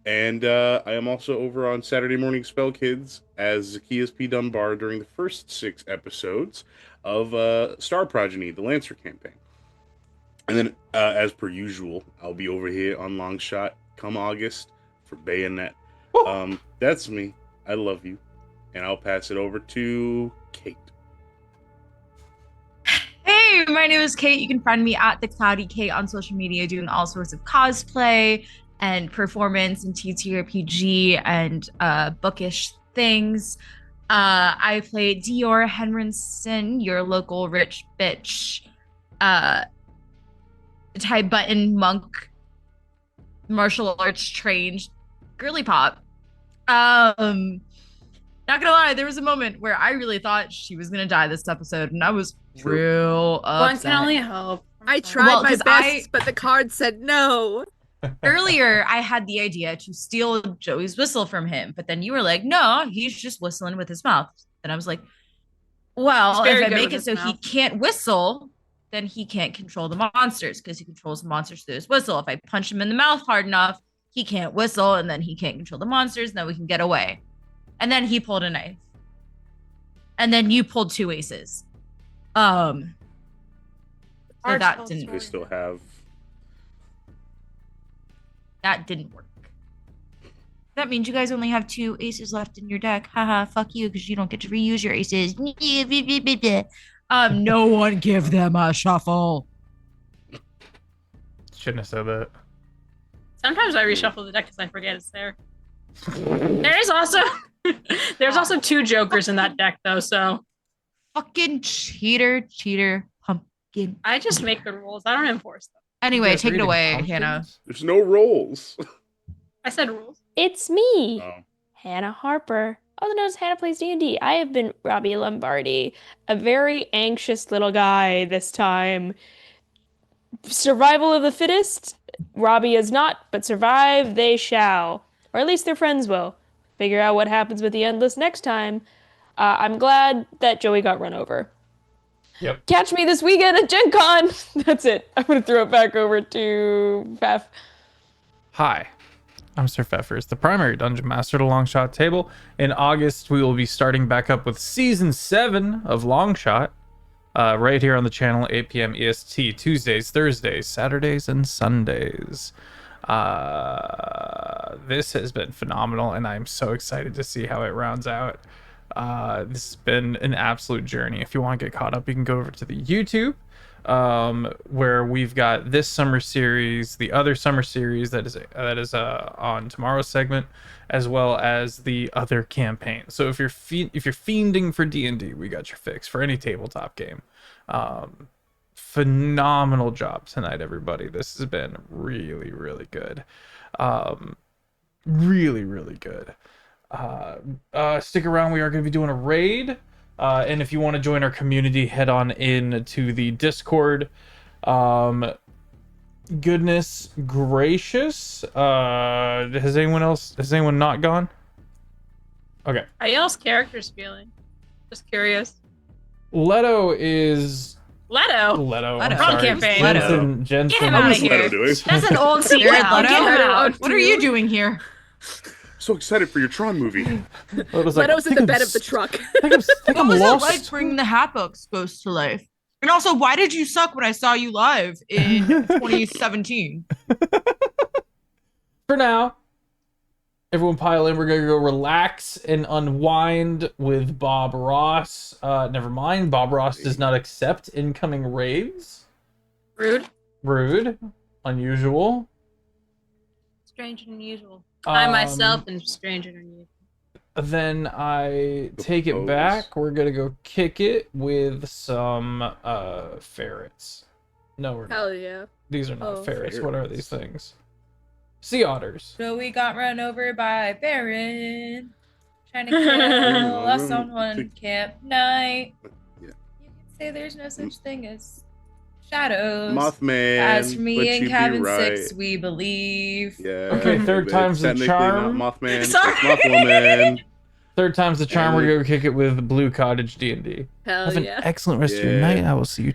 And I am also over on Saturday Morning Spell Kids as Zacchaeus P. Dunbar during the first 6 episodes of Star Progeny, the Lancer campaign. And then, as per usual, I'll be over here on Longshot come August for Bayonet. That's me. I love you. And I'll pass it over to Kate. Hey, my name is Kate. You can find me at the Cloudy Kate on social media, doing all sorts of cosplay and performance and TTRPG and bookish things. I play Dior Henrinson, your local rich bitch, tie button monk, martial arts trained girly pop. Not gonna lie, there was a moment where I really thought she was gonna die this episode, and I was real upset. One can only hope. I tried Well, my 'cause best, but the card said no. Earlier, I had the idea to steal Joey's whistle from him, but then you were like, no, he's just whistling with his mouth. And I was like, well, He's very if I good make with it his so he mouth. can't whistle, then he can't control the monsters because he controls the monsters through his whistle. If I punch him in the mouth hard enough, he can't whistle, and then he can't control the monsters, and then we can get away. And then he pulled a knife. And then you pulled 2 aces. So that They still have... didn't work. That means you guys only have 2 aces left in your deck. Haha, fuck you, because you don't get to reuse your aces. No one give them a shuffle. Shouldn't have said that. Sometimes I reshuffle the deck because I forget it's there. There's also 2 jokers in that deck though, so Fucking cheater, pumpkin. I just make good rules. I don't enforce them. Anyway, You guys take it reading away, pumpkins? Hannah. There's no rolls. I said rules. It's me, Oh. Hannah Harper, also known as Hannah Plays D&D. I have been Robbie Lombardi, a very anxious little guy this time. Survival of the fittest? Robbie is not, but survive they shall. Or at least their friends will. Figure out what happens with the Endless next time. I'm glad that Joey got run over. Yep. Catch me this weekend at Gen Con! That's it. I'm going to throw it back over to Faf. Hi, I'm Sir Pfeffers, the primary dungeon master to Longshot table. In August, we will be starting back up with Season 7 of Longshot, right here on the channel, 8 p.m. EST, Tuesdays, Thursdays, Saturdays, and Sundays. This has been phenomenal, and I'm so excited to see how it rounds out. This has been an absolute journey. If you want to get caught up, you can go over to the YouTube, where we've got this summer series, the other summer series that is on tomorrow's segment, as well as the other campaign. So if you're fiending for D&D, we got your fix for any tabletop game. Phenomenal job tonight, everybody. This has been really, really good. Really, really good. Stick around. We are going to be doing a raid. And if you want to join our community, head on in to the Discord. Goodness gracious. Has anyone not gone? Okay. How y'all's characters feeling? Just curious. Leto is Leto. Leto. Leto. I'm Wrong sorry. campaign. Jensen. Get him Jensen. out of What's here. Leto doing? That's an old secret. Jared I'll Leto? get her out. What are you doing here? So excited for your Tron movie. Leto's like, Leto's in "I the think bed I'm of the truck. think What I'm was lost. it like bringing the Hatbox Ghost to life? And also, why did you suck when I saw you live in 2017? For now, everyone pile in. We're gonna go relax and unwind with Bob Ross. Never mind. Bob Ross does not accept incoming raids. Rude. Rude. Unusual. Strange and unusual. I myself Um, am strange and unusual. Then I take it pose. back. We're gonna go kick it with some ferrets. No, we're not. Hell yeah. These are not Oh. ferrets. What are these things? Sea otters. So we got run over by Baron, trying to kill us us on on one one camp night. Yeah. You can say there's no such thing as shadows. Mothman. As for but me and you'd be Cabin right. 6, we believe. Yeah. Okay, third but time's the technically charm. Not Mothman. Sorry. It's Mothwoman. Third time's the charm. And We're gonna kick it with Blue Cottage D&D. Hell Have an yeah. excellent rest of your Yeah. night. I will see you